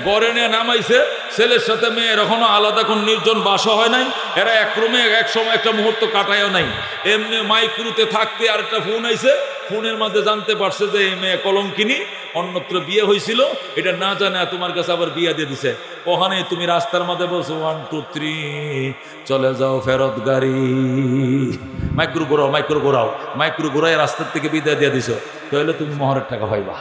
গড়ে নিয়ে নামাইছে, ছেলের সাথে মেয়ের এখনো আলাদা কোন নির্জন বাসা হয় নাই, এরা এক রুমে এক সময় একটা মুহূর্ত কাটায়ও নাই, এমনি মাইক্রোতে থাকতে আর একটা ফোন আইছে, ফোনের মধ্যে জানতে পারছে যে এই মেয়ে কলঙ্কিনী, অন্যত্র বিয়ে হয়েছিল, এটা না জানে তোমার কাছে আবার বিয়ে দিয়ে দিছে। ওখানে তুমি রাস্তার মধ্যে বলছো 1 2 3 চলে যাও ফেরত গাড়ি, মাইক্রো ঘোরাও রাস্তার থেকে বিদায় দিয়ে দিছো, তাহলে তুমি মোহরের টাকা পাইবা,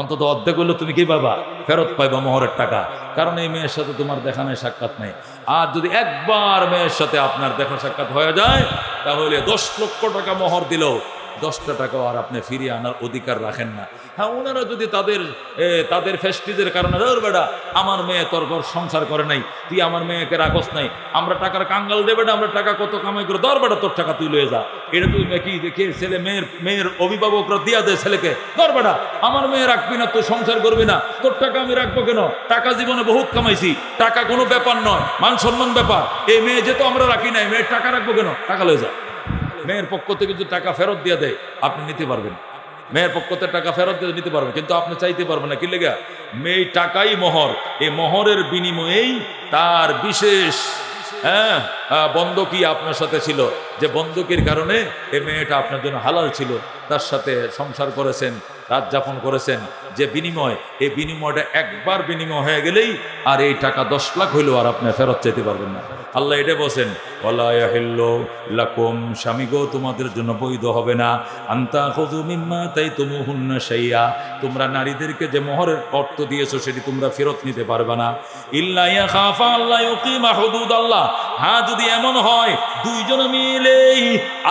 অন্তত অর্ধেক হইলে তুমি কি পাবা? ফেরত পাইবা মোহরের টাকা। কারণ এই মেয়ের সাথে তোমার দেখা নেই, সাক্ষাৎ নেই। আর যদি একবার মেয়ের সাথে আপনার দেখা সাক্ষাৎ হয়ে যায়, তাহলে 10 লক্ষ টাকা মোহর দিলেও 10টা টাকাও আর আপনি ফিরিয়ে আনার অধিকার রাখেন না। হ্যাঁ, ওনারা যদি তাদের ফেস্টিজের কারণে, বেটা আমার মেয়ে তোর ঘর সংসার করে নাই, তুই আমার মেয়েকে রাখস নাই, আমরা টাকার কাঙ্গাল দেবে না, আমরা টাকা কত কামাই করে, বেটা তোর টাকা তুই লয়ে যা, এটা তুই কি দেখে ছেলে মেয়ের অভিভাবকরা দিয়া দেয় ছেলেকে, বেটা আমার মেয়ে রাখবি না, তুই সংসার করবি না, তোর টাকা আমি রাখবো কেন, টাকা জীবনে বহুত কামাইছি, টাকা কোনো ব্যাপার নয়, মান সম্মান ব্যাপার, এই মেয়ে যেহেতু আমরা রাখি নাই, মেয়ের টাকা রাখবো কেন, টাকা লয়ে যা। মেয়ের পক্ষ থেকে যদি টাকা ফেরত দিয়ে দেয় আপনি নিতে পারবেন, মেয়ের পক্ষ থেকে টাকা ফেরত দিয়ে নিতে পারবেন, কিন্তু আপনি চাইতে পারবেন না। কি লেগা? মেয়ে টাকাই মোহর, এই মোহরের বিনিময়েই তার বিশেষ বন্ধকি আপনার সাথে ছিল, যে বন্ধকির কারণে এই মেয়েটা আপনার জন্য হালাল ছিল, তার সাথে সংসার করেছেন, রাত যাপন করেছেন, যে বিনিময়, এই বিনিময়টা একবার বিনিময় হয়ে গেলেই আর এই টাকা 10 লাখ হইলেও আর আপনি ফেরত চাইতে পারবেন না। আল্লাহ এটা বলছেন, ওয়ালা ইয়াহিল্লু লাকুম, স্বামী গো তোমাদের জন্য বৈধ হবে না, আন তাখুযু মিম্মা আতাইতুমুহুন্না শাইআ, তোমরা নারীদেরকে যে মোহরের অর্থ দিয়েছো সেটি তোমরা ফেরত নিতে পারবে না, ইল্লা ইয়াখাফা আল্লাহ ইউকিমা হুদুদাল্লাহ, হ্যাঁ যদি এমন হয় দুইজন মিলেই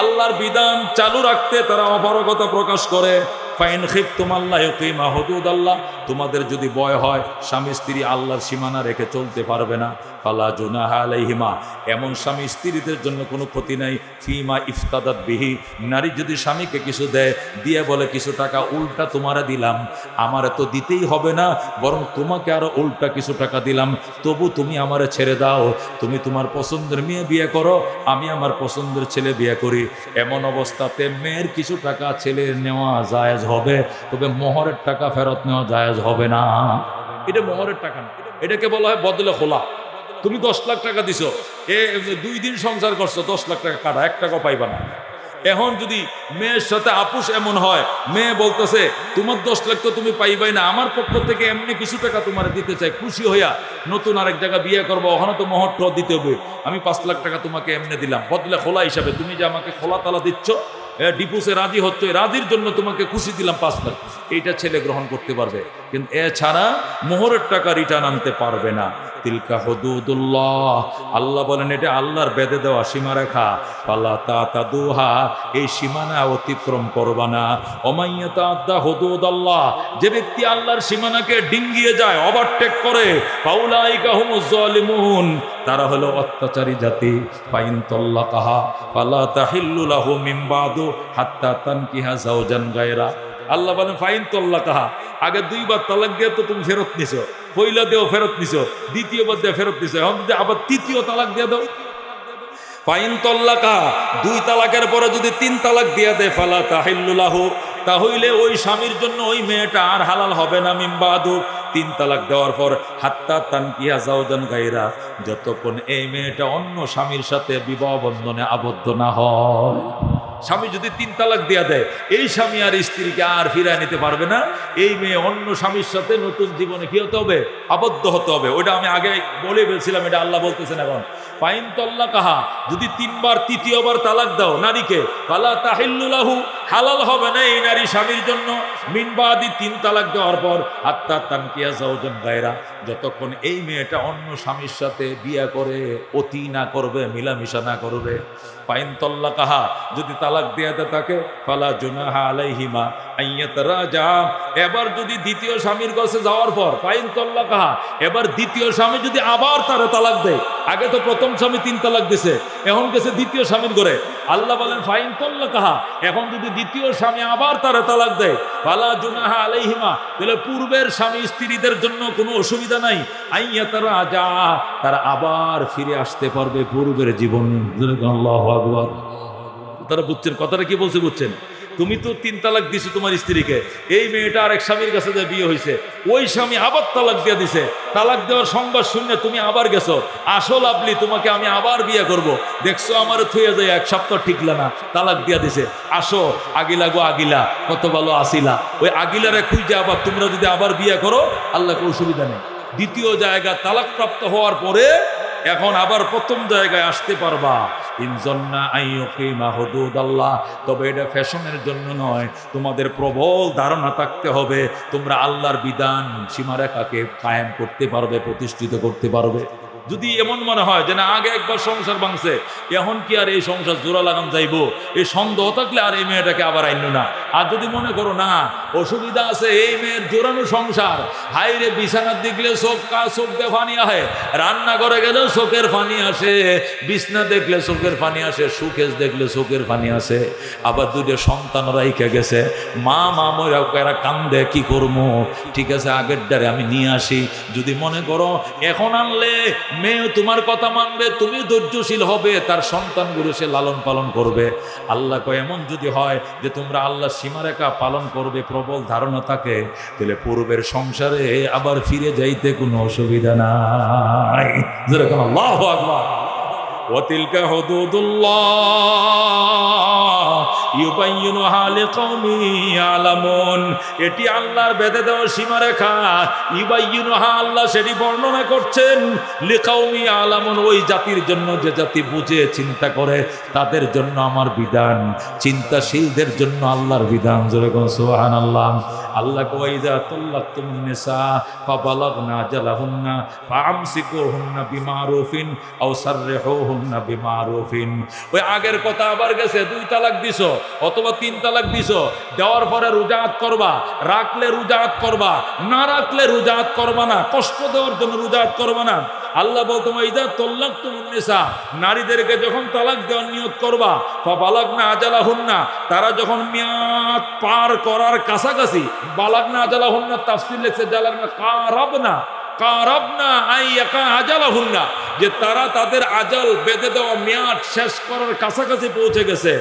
আল্লাহর বিধান চালু রাখতে তারা অপারগতা প্রকাশ করে, ফাইন খিফতুম আল্লাহ ইউকিমা হুদুদাল্লাহ, তোমাদের যদি ভয় হয় স্বামী স্ত্রী আল্লাহর সীমানা রেখে চলতে পারবে না, ফালা জুনাহা আলাইহিমা, এমন স্বামী স্ত্রীদের জন্য কোনো ক্ষতি নাই, ফিমা ইফতাদাত বিহি, নারী যদি স্বামীকে কিছু দেয়, দিয়ে বলে কিছু টাকা উল্টা তোমারে দিলাম, আমারে তো দিতেই হবে না, বরং তোমাকে আরো উল্টা কিছু টাকা দিলাম, তবু তুমি আমারে ছেড়ে দাও, তুমি তোমার পছন্দের মেয়ে বিয়ে করো, আমি আমার পছন্দের ছেলে বিয়ে করি, এমন অবস্থাতে মেয়ের কিছু টাকা ছেলের নেওয়া জায়েজ হবে, তবে মোহরের টাকা ফেরত নেওয়া জায়েজ হবে না। এটা মোহরের টাকা না, এটাকে বলা হয় বদলে খোলা। তুমি 10 লাখ টাকা দিছো, 2 দিন সংসার করছো, 10 লাখ টাকা কাটা, 1 টাকা পাইবা না। এখন যদি মেয়ের সাথে আপুস এমন হয়, মেয়ে বলতেছে তোমার 10 লাখ তো তুমি পাইবাই না, আমার পক্ষ থেকে এমনি কিছু টাকা তোমার দিতে চাই, খুশি হইয়া নতুন আরেক জায়গা বিয়ে করবো, ওখানে তো মহত্ব দিতে হবে, আমি 5 লাখ টাকা তোমাকে এমনি দিলাম, বদলে খোলা হিসাবে, তুমি যে আমাকে খোলা তালা দিচ্ছ, ডিপুসে রাজি হচ্ছে, রাজির জন্য তোমাকে খুশি দিলাম 5 লাখ, এইটা ছেলে গ্রহণ করতে পারবে, কিন্তু এছাড়া মোহরের টাকা রিটার্ন আনতে পারবে না। তিলকা হুদুদুল্লাহ, আল্লাহ বলেন এটা আল্লাহর বেঁধে দেওয়া সীমারেখা, ফালা তাতাদুহা, এই সীমানা অতিক্রম করবা না। ওমাইয়া তাআদ্দা হুদুদাল্লাহ, যে ব্যক্তি আল্লাহর সীমানাকে ডিঙ্গিয়ে যায়, ওভারটেক করে, ফাউলাইকা হুমুজ জালিমুন, তারা হলো অত্যাচারী জাতি। ফাইন তাল্লাকাহা ফালা তাহিল্লু লাহু মিন বাদু হাত্তা তানকিহা যাওজান গায়রা। আল্লাহ বলেন ফাইন তাল্লাকাহা, আগে 2 বার তালাক দিয়ে তো তুমি ফেরত নিছো, পয়লা দেও ফেরত নিছো, দ্বিতীয়বার দিয়ে ফেরত নিছো, এখন যদি আবার 3য় তালাক দিয়ে দাও, ফাইন তাল্লাকা, 2 তালাকের পরে যদি 3 তালাক দিয়ে দেয়, ফালা তাহিল্লু লাহু, তাহলে ওই স্বামীর জন্য ওই মেয়েটা আর হালাল হবে না, মিন বাদু, 3 তালাক দেওয়ার পর, হাত্তা তানকিহা যাওজান গায়রা, যতক্ষণ এই মেয়েটা অন্য স্বামীর সাথে বিবাহ বন্ধনে আবদ্ধ না হয়। স্বামী যদি 3 তালাক দিয়া দেয়, এই স্বামী আর স্ত্রীকে আর ফিরায় নিতে পারবে না, এই মেয়ে অন্য স্বামীর সাথে নতুন জীবনে কি হতে হবে, আবদ্ধ হতে হবে। ওইটা আমি আগে বলে বলছিলাম, এটা আল্লাহ বলতেছেন এখন। ফাইন তাল্লাকাহা, যদি 3 বার 3য় বার তালাক দাও নারীকে, ফালা তাহিল্লু লাহু, হালাল হবে না এই নারী স্বামীর জন্য, মিন বাদি, 3 তালাক দেওয়ার পর, হাত্তা তানকিহা যাওজান গায়রা, যতক্ষণ এই মেয়েটা অন্য স্বামীর সাথে বিয়ে করে অতি না করবে, মিলামিশা না করবে। ফাইন তাল্লাকাহা, যদি তালাক দেয়া তাকে, ফালা জুনাহা আলাইহিমা আইয়াতারাজা, এবার যদি 2য় স্বামীর কাছে যাওয়ার পর, ফাইন তাল্লাকাহা, এবার 2য় স্বামী যদি আবার তারে তালাক দেয়, আগে তো প্রথম স্বামী 3 তালাক দিছে, এখন গেছে 2য় স্বামীর ঘরে, আল্লাহ বলেন ফাইন তাল্লাকাহা, এখন যদি 2য় স্বামী আবার তারে তালাক দেয়, ফালা জুনাহা আলাইহিমা, তাহলে পূর্বের স্বামী স্ত্রীদের জন্য কোনো অসুবিধা নাই, আইয়াতারাজা, তারা আবার ফিরে আসতে পারবে পূর্বের জীবন। আল্লাহু আকবার। তারা বুঝছেন কথাটা কি বলছে, বুঝছেন? তুমি তো 3 তালাক দিছো তোমার স্ত্রীকে, এই মেয়েটা আরেক স্বামীর কাছে যে বিয়ে হয়েছে, ওই স্বামী আবার তালাক দিয়ে দিছে, তালাক দেওয়ার সংবাদ শুনে তুমি আবার গেছো, আসল আপনি তোমাকে আমি আবার বিয়ে করব, দেখছো আমার থুয়ে যায় 1 সপ্তাহ ঠিকলা না, তালাক দিয়া দিছে, আসো আগিলা গো আগিলা, কত ভালো আসিলা, ওই আগিলারে খুঁজে আবার তোমরা যদি আবার বিয়ে করো, আল্লাহকে অসুবিধা নেই। 2য় জায়গা তালাক প্রাপ্ত হওয়ার পরে এখন আবার প্রথম জায়গায় আসতে পারবা। ইনজন্না আইয়ুকিমা হুদুদাল্লাহ, তবে এটা ফ্যাশনের জন্য নয়, তোমাদের প্রবল ধারণা থাকতে হবে তোমরা আল্লাহর বিধান সীমারেখাকে কায়েম করতে পারবে, প্রতিষ্ঠিত করতে পারবে। যদি এমন মনে হয় যে না আগে একবার সংসার ভাঙছে, এখন কি আর এই সংসার জোড়া লাগান যাইবো, এই সন্দেহ থাকলে আর এই মেয়েটাকে আবার আইনো না। আর যদি মনে করো না অসুবিধা আছে, এই মেয়ের জোরানো সংসার, হাইরে বিছানার দেখলে চোখ দিয়ে পানি আসে, রান্না করে গেলেও চোখের পানি আসে, বিছনা দেখলে চোখের পানি আসে, সুকেশ দেখলে চোখের পানি আসে, আবার 2টা সন্তান রাইখা গেছে, মা মরা এরা কান্দে, কি করবো, ঠিক আছে আগের ডারে আমি নিয়ে আসি। যদি মনে করো এখন আনলে মেয়ে তোমার কথা মানবে, তুমি ধৈর্যশীল হবে, তার সন্তানগুলো সে লালন পালন করবে। আল্লাহ কয় এমন যদি হয় যে তোমরা আল্লাহ সীমারেখা পালন করবে, প্রবল ধারণা থাকে, তাহলে পূর্বের সংসারে আবার ফিরে যাইতে কোনো অসুবিধা নাই। যেরকম আল্লাহু আকবার। ওয়াতিলকা হুদুদুল্লাহ ইউবাইয়িনুহা লিকাওমিন ইয়ালামুন, এটি আল্লাহর বেঁধে দেওয়া সীমারেখা। ইউবাইয়িনুহা, আল্লাহ সেটি বর্ণনা করছেন, লিকাওমিন ইয়ালামুন, ওই জাতির জন্য যে জাতি বুঝে চিন্তা করে, তাদের জন্য আমার বিধান, চিন্তাশীলদের জন্য আল্লাহর বিধান। যেরকম সুবহানাল্লাহ। আল্লাহ কইজা তাল্লাকতুমুন নিসা ফাবালাগনা আজালাহুন্না ফাআমসিকুহুন্না বিমারুফিন আও সাররিহুহুন্না বিমারুফিন। ওই আগের কথা আবার গেছে, 2 তালাক দিছো অথবা 3 তালাক দিছো, দেওয়ার পরে রুজাত করবা, রাখলে রুজাত করবা, না রাখলে রুজাত করবা না, কষ্ট দেওয়ার জন্য রুজাত করবা না। আল্লাহ বলতো ইজা তাল্লাকতুমুন নিসা, নারীদেরকে যখন তালাক দেওয়ার নিয়ত করবা, ফাবালাগনা আজালাহুন্না, তারা যখন মেয়াদ পার করার কাছাকাছি, বালাগনা আজালাহুন্না তাফসীর লিখছে জালাগনা কারাবনা আইয়াকা আজালাহুন্না, যে তারা তাদের আজাল বেঁধে দেওয়া মেয়াদ শেষ করার কাছাকাছি পৌঁছে গেছে,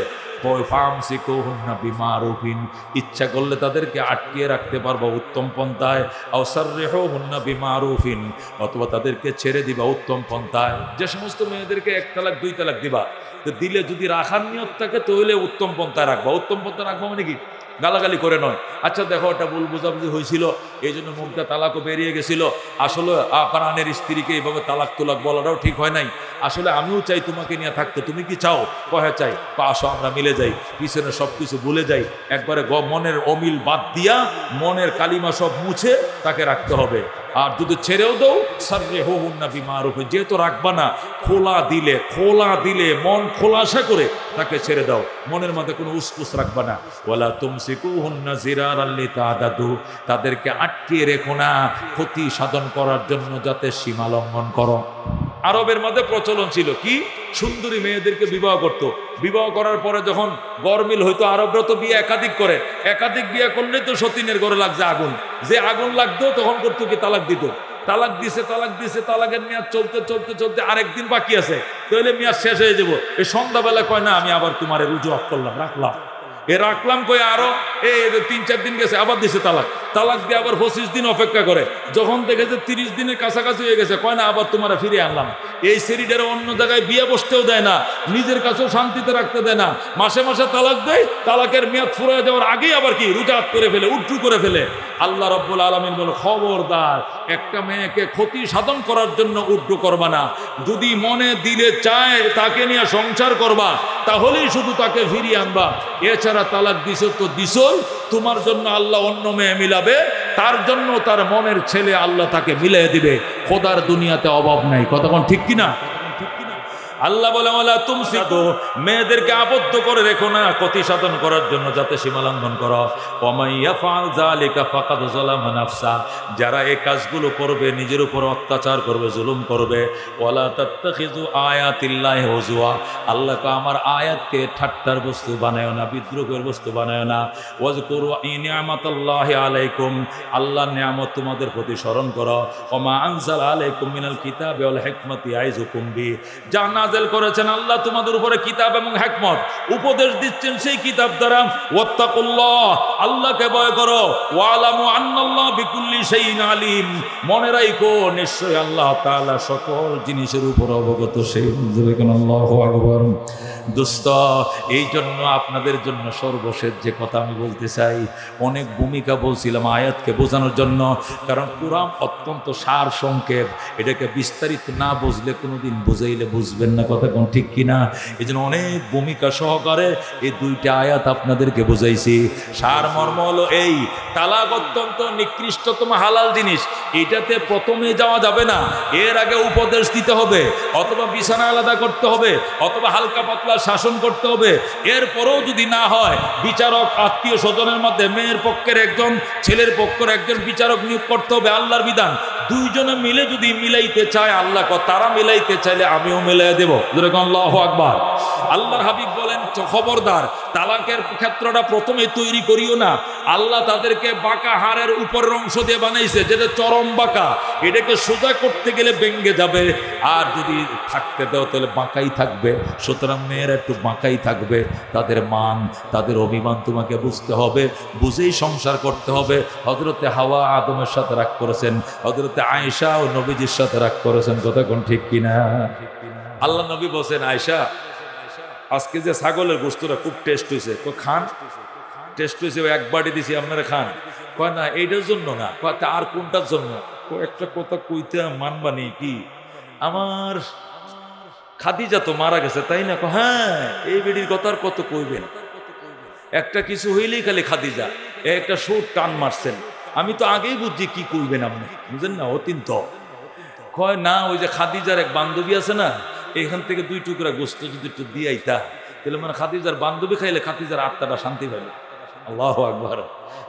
ফামসিকুহুন্না বিমারুফিন, ইচ্ছা করলে তাদেরকে আটকিয়ে রাখতে পারবা উত্তম পন্থায়, আও সাররিহুহুন্না বিমারুফিন, অথবা তাদেরকে ছেড়ে দিবা উত্তম পন্থায়। যে সমস্ত মেয়েদেরকে 1 তালাক 2 তালাক দিবা, তো দিলে যদি রাখার নিয়ত থাকে তাহলে উত্তম পন্থায় রাখবা। উত্তম পন্থায় রাখবা মানে কি? গালাগালি করে নয়। আচ্ছা দেখো, এটা ভুল বোঝাবুঝি হয়েছিল, এই জন্য মুখটা তালাকও বেরিয়ে গেছিল। আসলে আপনার স্ত্রীকে এইভাবে তালাক তোলাক বলাটাও ঠিক হয় নাই। আসলে আমিও চাই তোমাকে নিয়ে থাকতে, তুমি কি চাও? কহে চাই। আসো আমরা মিলে যাই, পিছনে সব কিছু ভুলে যাই, একবারে মনের অমিল বাদ দিয়া মনের কালিমা সব মুছে তাকে রাখতে হবে। আর যদি ছেড়েও দাও, সাররিহুহুন্না বিমারুফিন, যেহেতু রাখবা না, খোলা দিলে মন খোলাসা করে তাকে ছেড়ে দাও, মনের মধ্যে কোনো উসকুস রাখবা না। ওয়ালা তুমসিকুহুন্না জিরারাল লিতাদাদু, তাদেরকে আটকিয়ে রেখো না ক্ষতি সাধন করার জন্য, যাতে সীমা লঙ্ঘন করো। আরবের মধ্যে প্রচলন ছিল কি, সুন্দরী মেয়েদেরকে বিবাহ করত, বিবাহ করার পরে যখন গরমিল হইতো, আরবরা তো বিয়ে একাধিক করে, একাধিক বিয়ে করলে তো সতীনের ঘরে লাগছে আগুন, যে আগুন লাগতো তখন করতো কি, তালাক দিত। তালাক দিছে, তালাকের মেয়াদ চলতে আরেকদিন বাকি আছে, তাহলে মেয়াদ শেষ হয়ে যাবো। এই সন্ধ্যাবেলা কয় না, আমি আবার তোমার রুজু করলাম, রাখলাম কই আরো 3-4 দিন গেছে, আবার দিছে তালাক দিয়ে আবার 25 দিন অপেক্ষা করে, যখন দেখেছে 30 দিনের কাছাকাছি হয়ে গেছে, কয় না আবার তোমার ফিরিয়ে আনলাম। এই সেরিডারে অন্য জায়গায় বিয়ে বসতেও দেয় না, নিজের কাছেও শান্তিতে রাখতে দেয় না, মাসে মাসে তালাক দেয়, তালাকের মেয়াদ ফুরিয়ে যাওয়ার আগেই আবার কি রুজাত করে ফেলে, উঠ্রু করে ফেলে। আল্লাহ রাব্বুল আলামিন বলে, খবরদার, একটা মেয়েকে ক্ষতি সাধন করার জন্য উঠ্রু করবা না। যদি মনে দিলে চায় তাকে নিয়ে সংসার করবা, তাহলেই শুধু তাকে ফিরিয়ে আনবা। এছাড়া তালাক দিছ তো দিছই, তোমার জন্য আল্লাহ অন্য মেয়ে মিলাবে, তার জন্য তার মনের ছেলে আল্লাহ তাকে মিলিয়ে দিবে। খোদার দুনিয়াতে অভাব নাই। কতক্ষণ ঠিক কিনা? আল্লাহ বলে, ওয়ালা তুমসিকু, মেয়েদেরকে আবদ্ধ করে রেখো না ক্ষতি সাধন করার জন্য, যাতে সীমা লঙ্ঘন করো। ওয়া মান ইয়াফআল যালিকা ফাকাদ যালামা নাফসা, যারা এই কাজগুলো করবে নিজের উপর অত্যাচার করবে, জুলুম করবে। ওয়ালা তাত্তাখিযু আয়াতিল্লাহি হুজুয়া, আল্লাহকে আমার আয়াতকে ঠাট্টার বস্তু বানায় না, বিদ্রুপের বস্তু বানায় না। ওয়াজকুরু নি'মাতাল্লাহি আলাইকুম, আল্লাহর নিয়ামত তোমাদের প্রতি স্মরণ করো। ওয়া মা আনজালা আলাইকুম মিনাল কিতাবি ওয়াল হিকমাতি ইয়াইযুকুম বি, নাযিল করেছেন আল্লাহ তোমাদের উপরে কিতাব এবং হিকমত, উপদেশ দিচ্ছেন সেই কিতাব দ্বারা। ওয়াত্তাকুল্লাহ, আল্লাহকে ভয় করো। ওয়ালামু আন্নাল্লাহ বিকুল্লি শাইইন আলিম, মনে রাখো নিশ্চয় আল্লাহ তাআলা সকল জিনিসের উপর অবগত। সেই আল্লাহু আকবার। দোস্ত, এই জন্য আপনাদের জন্য সর্বশেষ যে কথা আমি বলতে চাই, অনেক ভূমিকা বলছিলাম আয়াতকে বোঝানোর জন্য, কারণ কুরআন অত্যন্ত সার সংক্ষেপ, এটাকে বিস্তারিত না বুঝলে কোনোদিন বুঝাইলে বুঝবেন না। কথা কোন ঠিক কিনা? এই জন্য অনেক ভূমিকা সহকারে এই 2টা আয়াত আপনাদেরকে বুঝাইছি। সার মর্ম হলো এই, তালাক অত্যন্ত নিকৃষ্টতম হালাল জিনিস, এটাতে প্রথমে যাওয়া যাবে না, এর আগে উপদেশ দিতে হবে, অথবা বিছানা আলাদা করতে হবে, অথবা হালকা পাতলা শাসন করতে হবে। এরপরেও যদি না হয়, বিচারক আত্মীয় স্বজনের মধ্যে মেয়ের পক্ষের একজন, ছেলের পক্ষের একজন বিচারক নিয়োগ করতে হবে। আল্লাহর বিধান, 2 জনে মিলে যদি মিলাইতে চায়, আল্লাহ তারা মিলাইতে চাইলে আমিও মিলাই দেব। আল্লাহু আকবার। আল্লাহর হাবিব বলেন, খবরদার, তালাকের ক্ষেত্রটা প্রথমে তৈরি করিও না। আল্লাহ তাদেরকে বাঁকা হাড়ের উপরের অংশ দিয়ে বানাইছে, যেটা চরম বাঁকা, এটাকে সোজা করতে গেলে ভেঙে যাবে। আর যদি থাকতে দাও তাহলে বাঁকাই থাকবে। সুতরাং মেয়েরা একটু বাঁকাই থাকবে, তাদের মান, তাদের অভিমান তোমাকে বুঝতে হবে, বুঝেই সংসার করতে হবে। হযরতে হাওয়া আদমের সাথে রাগ করেছেন, হযরতে আয়েশা ও নবীজির সাথে রাগ করেছেন। কথা কোন ঠিক কিনা? আল্লাহ নবী বলেন, আয়েশা, আজকে যে ছাগলের গোশতটা খুব টেস্ট হয়েছে, খান। টেস্ট হয়েছে, একবারই দিছি, আপনারা খান। কয় না, এইটার জন্য না। কয় আর কোনটার জন্য? একটা কথা কইতে মানবানি কি, আমার খাদিজা তো মারা গেছে, তাই না? হ্যাঁ, এই বেডির কথা আর কত কইবেন, একটা কিছু হইলেই খালি খাদিজা, একটা সুর টান মারছেন। আমি তো আগেই বুঝছি কি কইবেন আপনি, বুঝেন না? অতীন তো কয় না, ওই যে খাদিজার এক বান্ধবী আছে না, এখান থেকে 2 টুকরা গোস্ত যদি একটু দিয়ে আইতা, তাহলে মানে খাদিজার বান্ধবী খাইলে খাদিজার আত্মাটা শান্তি পাইল। আল্লাহু আকবার।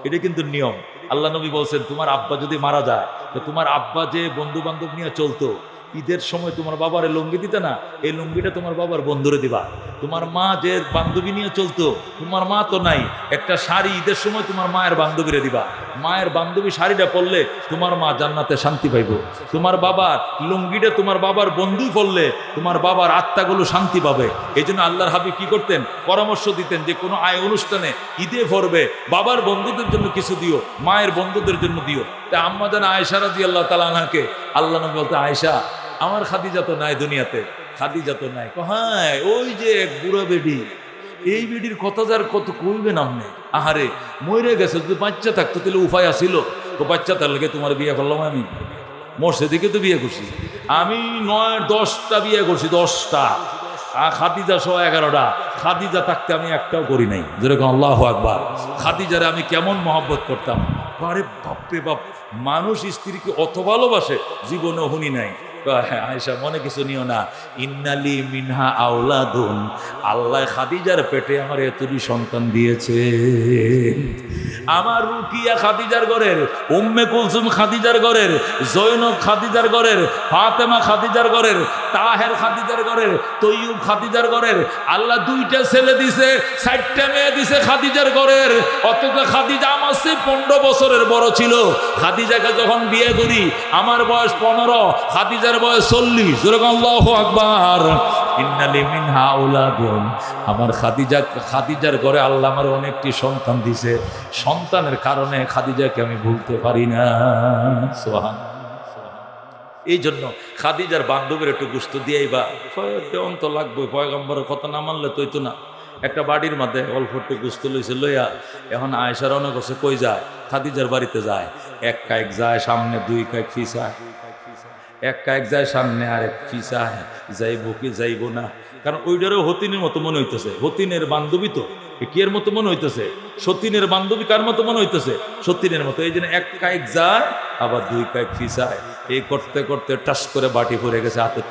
এটা কিন্তু নিয়ম। আল্লাহ নবী বলছেন, তোমার আব্বা যদি মারা যায়, তো তোমার আব্বা যে বন্ধু বান্ধব নিয়ে চলতো, ঈদের সময় তোমার বাবার লুঙ্গি দিতে না, এই লুঙ্গিটা তোমার বাবার বন্ধুরে দিবা। তোমার মা যে বান্ধবী নিয়ে চলতো, তোমার মা তো নাই, একটা শাড়ি ঈদের সময় তোমার মায়ের বান্ধবীরে দিবা। মায়ের বান্ধবী শাড়িটা পরলে তোমার মা জান্নাতে শান্তি পাইব, তোমার বাবার লুঙ্গিটা তোমার বাবার বন্ধু পরলে তোমার বাবার আত্মাগুলো শান্তি পাবে। এই জন্য আল্লাহর হাবিব কি করতেন, পরামর্শ দিতেন যে কোনো আয় অনুষ্ঠানে ঈদে পড়বে বাবার বন্ধুদের জন্য কিছু দিও, মায়ের বন্ধুদের জন্য দিও। তা আম্মা জান আয়েশা রাদিয়াল্লাহু তাআলা আনহাকে আল্লাহ নবী বলতে, আয়েশা আমার খাদিজা তো নাই দুনিয়াতে, খাদিজা তো নাই। হ্যাঁ, ওই যে এক বুড়া বেডি, এই বেডির কথা যার কত কইবেন আপনি, আহারে মরে গেছে, যদি বাচ্চা থাকতো তাহলে উপায় আসিল, তো বাচ্চা তার লাগে তোমার বিয়ে করলাম আমি, মরছে দিকে তো বিয়ে করছি আমি, 9-10টা বিয়ে করছি, 10টা, খাদিজা সহ 11টা, খাদিজা থাকতে আমি একটাও করি নাই। যেরকম আল্লাহু আকবার, খাদিজারে আমি কেমন মহব্বত করতাম। আরে বাপরে বাপ, মানুষ স্ত্রীকে অত ভালোবাসে জীবনেও শুনি নাই। হ্যাঁ আয়েশা মনে কিছু নিও না, ইন্নালি মিনহা আওলাদুন, আল্লাহ খাদিজার পেটে আমার এতটি সন্তান দিয়েছে। আমার রুকিয়া খাদিজার ঘরের, উম্মে কুলসুম খাদিজার ঘরের, জৈনব খাদিজার ঘরের, ফাতেমা খাদিজার ঘরের, তাহের খাদিজার ঘরের, তৈয়ুব খাদিজার ঘরের। আল্লাহ 2টা ছেলে দিছে, 4টা মেয়ে দিছে খাদিজার ঘরের। অথচ খাদিজা আমার চেয়ে 15 বছরের বড় ছিল। খাদিজাকে যখন বিয়ে করি আমার বয়স 15, খাদিজার বয়স 40। যেরকম আল্লাহু আকবার, ইন্নালি মিনহা আওলাদুন, আমার খাদিজার ঘরে আল্লাহ আমার অনেকটি সন্তান দিছে। সন্তানের কারণে খাদিজাকে আমি ভুলতে পারি না। সুবহানাল্লাহ। এই জন্য খাদিজার বান্ধবীর একটু গুস্ত দিয়েই বা দেওয়ান তো লাগবে, পয়গম্বরের কথা না মানলে তো না। একটা বাড়ির মধ্যে অল্প একটু গুস্ত লইছে, লইয়া এখন আয়েশা রওনা করছে, কই যায়? খাদিজার বাড়িতে যায়। 1 কায়েক যায় সামনে, 2 কায়েক ফিসায়, 1 কায়েক যায় সামনে আর 1 ফিসায়। যাইবো কি যাইবো না, কারণ ওইটারও হতিনের মতো মনে হইতেছে, হতিনের বান্ধবী তো কিয়ের মতো মনে হইতেছে, সতীনের বান্ধবী কার মতো মনে হইতেছে, সতীনের মতো। এই জন্য 1 কায়েক যায় আবার 2 কায়েক ফিসায়। এই করতে করতে টাস করে বাটি ভরে গেছে, হাতে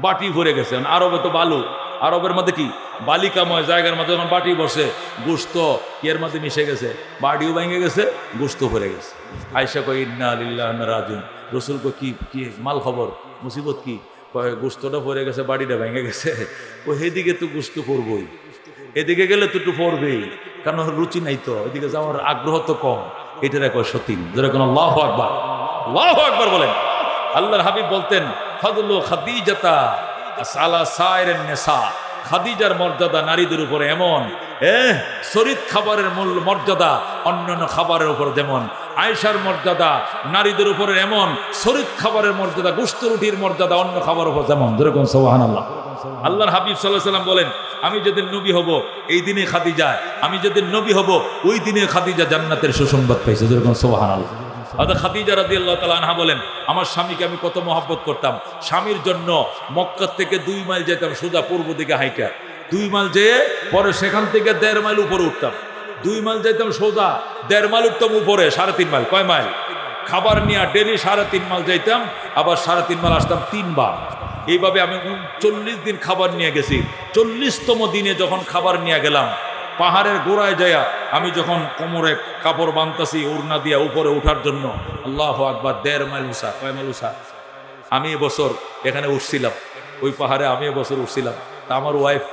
বাটি ভরে গেছে। আরবে তো বালু, আরবের মধ্যে কি বালিকাময় জায়গার মধ্যে যখন বাটি বসে, গোস্ত কিয়ের মধ্যে মিশে গেছে, বাটিও ভেঙে গেছে, গোস্ত ভরে গেছে। আয়েশা কই ইন্না লিল্লাহি ওয়া ইন্না ইলাইহি রাজিউন। রসুল কই কি মাল খবর, মুসিবত কি? কয় গোস্তটা ভরে গেছে, বাড়িটা ভেঙে গেছে। ও সেদিকে তো গোস্ত পড়বই, এদিকে গেলে তো একটু পড়বেই, কারণ রুচি নাই তো, এদিকে যাওয়ার আগ্রহ তো কম। এটার কয় সতীন। যেরকম আল্লাহু আকবার, আল্লাহু আকবার বলেন। আল্লাহর হাবিব বলতেন, ফাদলু খাদিজাতা আলা সাইরিন নিসা, খাদিজার মর্যাদা নারীদের উপরে এমন, শরীর খাবারের মূল মর্যাদা অন্যান্য খাবারের উপর যেমন, আয়েশার মর্যাদা নারীদের উপরে এমন, শরীর খাবারের মর্যাদা, গোশত রুটির মর্যাদা অন্য খাবারের উপর যেমন। যেরকম সুবহানাল্লাহ। আল্লাহর হাবিব সাল্লাল্লাহু আলাইহি সাল্লাম বলেন, আমি যেদিন নবী হব এই দিনে খাদিজা, আমি যেদিন নবী হব ওই দিনে খাদিজা জান্নাতের সুসংবাদ পাইছে। যেরকম সুবহানাল্লাহ। খাদিজা রাদিয়াল্লাহু তাআলা আনহা বলেন, আমার স্বামীকে আমি কত মহব্বত করতাম। স্বামীর জন্য মক্কা থেকে 2 মাইল যেতাম সোজা পূর্ব দিকে হাইটা, 2 মাইল যেয়ে পরে সেখান থেকে 1.5 মাইল উপরে উঠতাম। 2 মাইল যেতাম সোজা, 1.5 মাইল উঠতাম উপরে, 3.5 মাইল। কয় মাইল? খাবার নিয়ে ডেলি 3.5 মাইল যাইতাম, আবার 3.5 মাইল আসতাম 3 বার। এইভাবে আমি 39 দিন খাবার নিয়ে গেছি। 40তম দিনে যখন খাবার নিয়ে গেলাম, পাহাড়ের গোড়ায় যাইয়া আমি যখন কোমরে কাপড় বাঁধতাছি ওড়না দিয়া উপরে উঠার জন্য, আল্লাহু আকবার, 1.5 মাইল উষা। কয় মাইল উষা? আমি এবছর এখানে উঠছিলাম, ওই পাহাড়ে আমি এবছর উঠছিলাম। তা আমার ওয়াইফ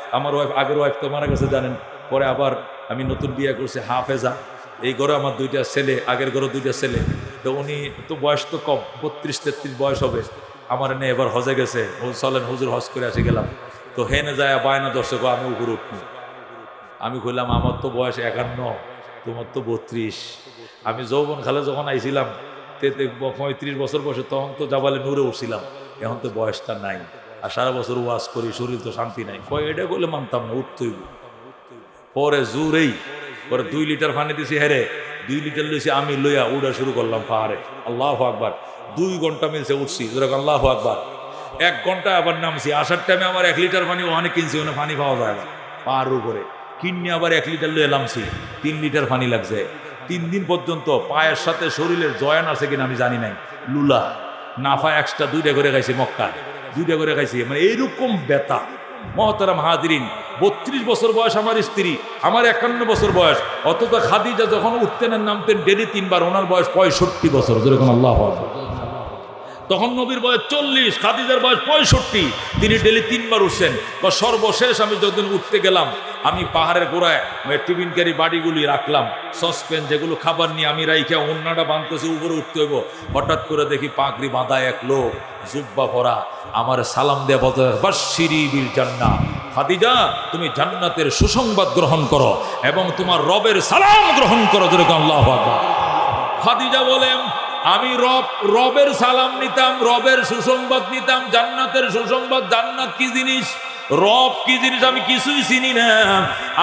আগের ওয়াইফ তো মারা গেছে জানেন, পরে আবার আমি নতুন বিয়ে করছি হাফেজা। এই ঘরে আমার 2টা ছেলে, আগের ঘরে 2টা ছেলে। তো উনি তো বয়স তো কম, 32-33 বয়স হবে। আমার এনে এবার হজে গেছে, চলেন হুজুর হজ করে আসি গেলাম। তো হেনে যায় বায়না দর্শক, আমি উপরে উঠবো। আমি কইলাম আমার তো বয়স 51, তোমার তো 32। আমি যৌবন খালে যখন আইছিলাম 35 বছর বয়সে, তখন তো জাবালে নূরে উঠছিলাম, এখন তো বয়সটা নাই। আর সারা বছর ওয়াজ করি, শরীর তো শান্তি নাই। এটা করলে মানতাম না, উঠতেই। পরে জোরেই পরে 2 লিটার পানি দিছি, হেরে 2 লিটার লইছি আমি, লইয়া উড়া শুরু করলাম পাহাড়ে। আল্লাহু আকবার। 2 ঘন্টা মিলছে উঠছি। যেরকম আল্লাহু আকবার। 1 ঘন্টা আবার নামছি। আসার টাইমে আমার 1 লিটার পানি ওখানে কিনছি, ওখানে পানি পাওয়া যায় না, পাহাড়ের উপরে কিনে আবার 1 লিটার লইয়ে নামছি। 3 লিটার পানি লাগছে। 3 দিন পর্যন্ত পায়ের সাথে শরীরের জয়েন আছে কিনা আমি জানি নাই। লুলা নাফা এক্সট্রা 2টা করে খাইছি, মক্কা 2টা করে খাইছি। মানে এইরকম ব্যথা। মহতারাম হাজিরিন, 32 বছর বয়স আমার স্ত্রী, আমার 51 বছর বয়স। অথচ খাদিজা যখন উঠতেন আর নামতেন ডেলি 3 বার, ওনার বয়স 65 বছর। যেরকম আল্লাহু আকবার। তখন নবীর বয়স 40, খাদিজার বয়স 65। তিনি ডেলি 3 বার উঠছেন। সর্বশেষ আমি যতদিন উঠতে গেলাম, আমি পাহাড়ের গোড়ায় টিফিন ক্যারি বাড়িগুলি রাখলাম, সসপেন যেগুলো খাবার নিয়ে আমি রাইখা অন্যটা বাঁধতেছে, উপরে উঠতে হইব। হঠাৎ করে দেখি পাগড়ি বাঁধা এক লোক, জুব্বা পরা, আমার সালাম দিয়ে বলতে, বাশশিরি বিল জান্নাহ, খাদিজা তুমি জান্নাতের সুসংবাদ গ্রহণ করো এবং তোমার রবের সালাম গ্রহণ করো। যেরকম আল্লাহু আকবার। খাদিজা বলেন, আমি রবের সালাম নিতাম, রবের সুসংবাদ নিতাম, জান্নাতের সুসংবাদ। জান্নাত কি জিনিস, রব কি জিনিস আমি কিছুই চিনি না।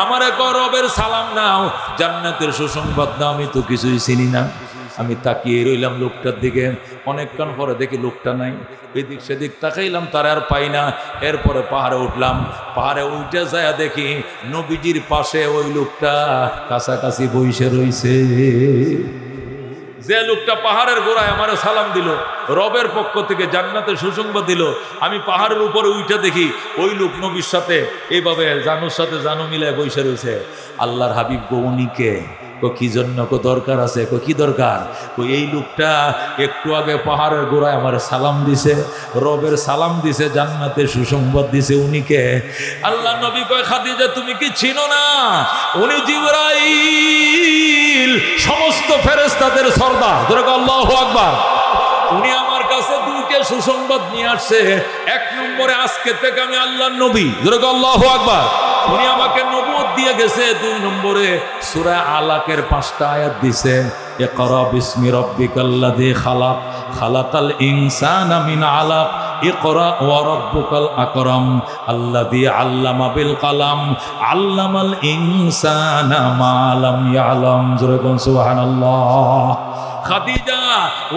আমার এক রবের সালাম নাও, জান্নাতের সুসংবাদ নাও, আমি তো কিছুই চিনি না। আমি তাকিয়ে রইলাম লোকটার দিকে। অনেকক্ষণ পরে দেখি লোকটা নাই, এদিক সেদিক তাকাইলাম, তার আর পাই না। এরপরে পাহাড়ে উঠলাম, পাহাড়ে উঠে যায় দেখি নবীজির পাশে ওই লোকটা কাছাকাছি বসে রইছে। যে লোকটা পাহাড়ের গোড়ায় আমার সালাম দিল, রবের পক্ষ থেকে জান্নাতের সুসংবাদ দিল, আমি পাহাড়ের উপরে উঠে দেখি ওই লোক নবীর সাথে এইভাবে জানুর সাথে জানু মিলায় বসে রয়েছে। আল্লাহর হাবিব গৌনিকে কি জন্য দরকার আছে, কি দরকার? এই লোকটা একটু আগে পাহাড়ের গোড়ায় আমার সালাম দিছে, রবের সালাম দিছে, জান্নাতের সুসংবাদ দিছে। উনিকে আল্লাহ নবী কয়, খাদিজা তুমি কি চিনো না? উনি জিবরাইল, সমস্ত ফেরেশতাদের সরদার। যেরকম আল্লাহু আকবার। উনি আমার কাছে দুইটা সুসংবাদ নিয়ে আসছে। 1 নম্বরে, আজকে থেকে আমি আল্লাহর নবী। যেরকম আল্লাহু আকবার। উনি আমাকে নবুয়ত দিয়ে গেছে। 2 নম্বরে সূরা আলাকের 5টা আয়াত দিছে। ইকরা বিসমি রাব্বিকাল্লাযী খালাক, খালাকাল ইনসানা মিন আলাক, ইকরা ওয়া রাব্বুকাল আকরাম, আল্লাযী আল্লামা বিল কলম, আল্লামাল ইনসানা মা লাম ইয়ালাম। যেরকম সুবহানাল্লাহ। খাদিজা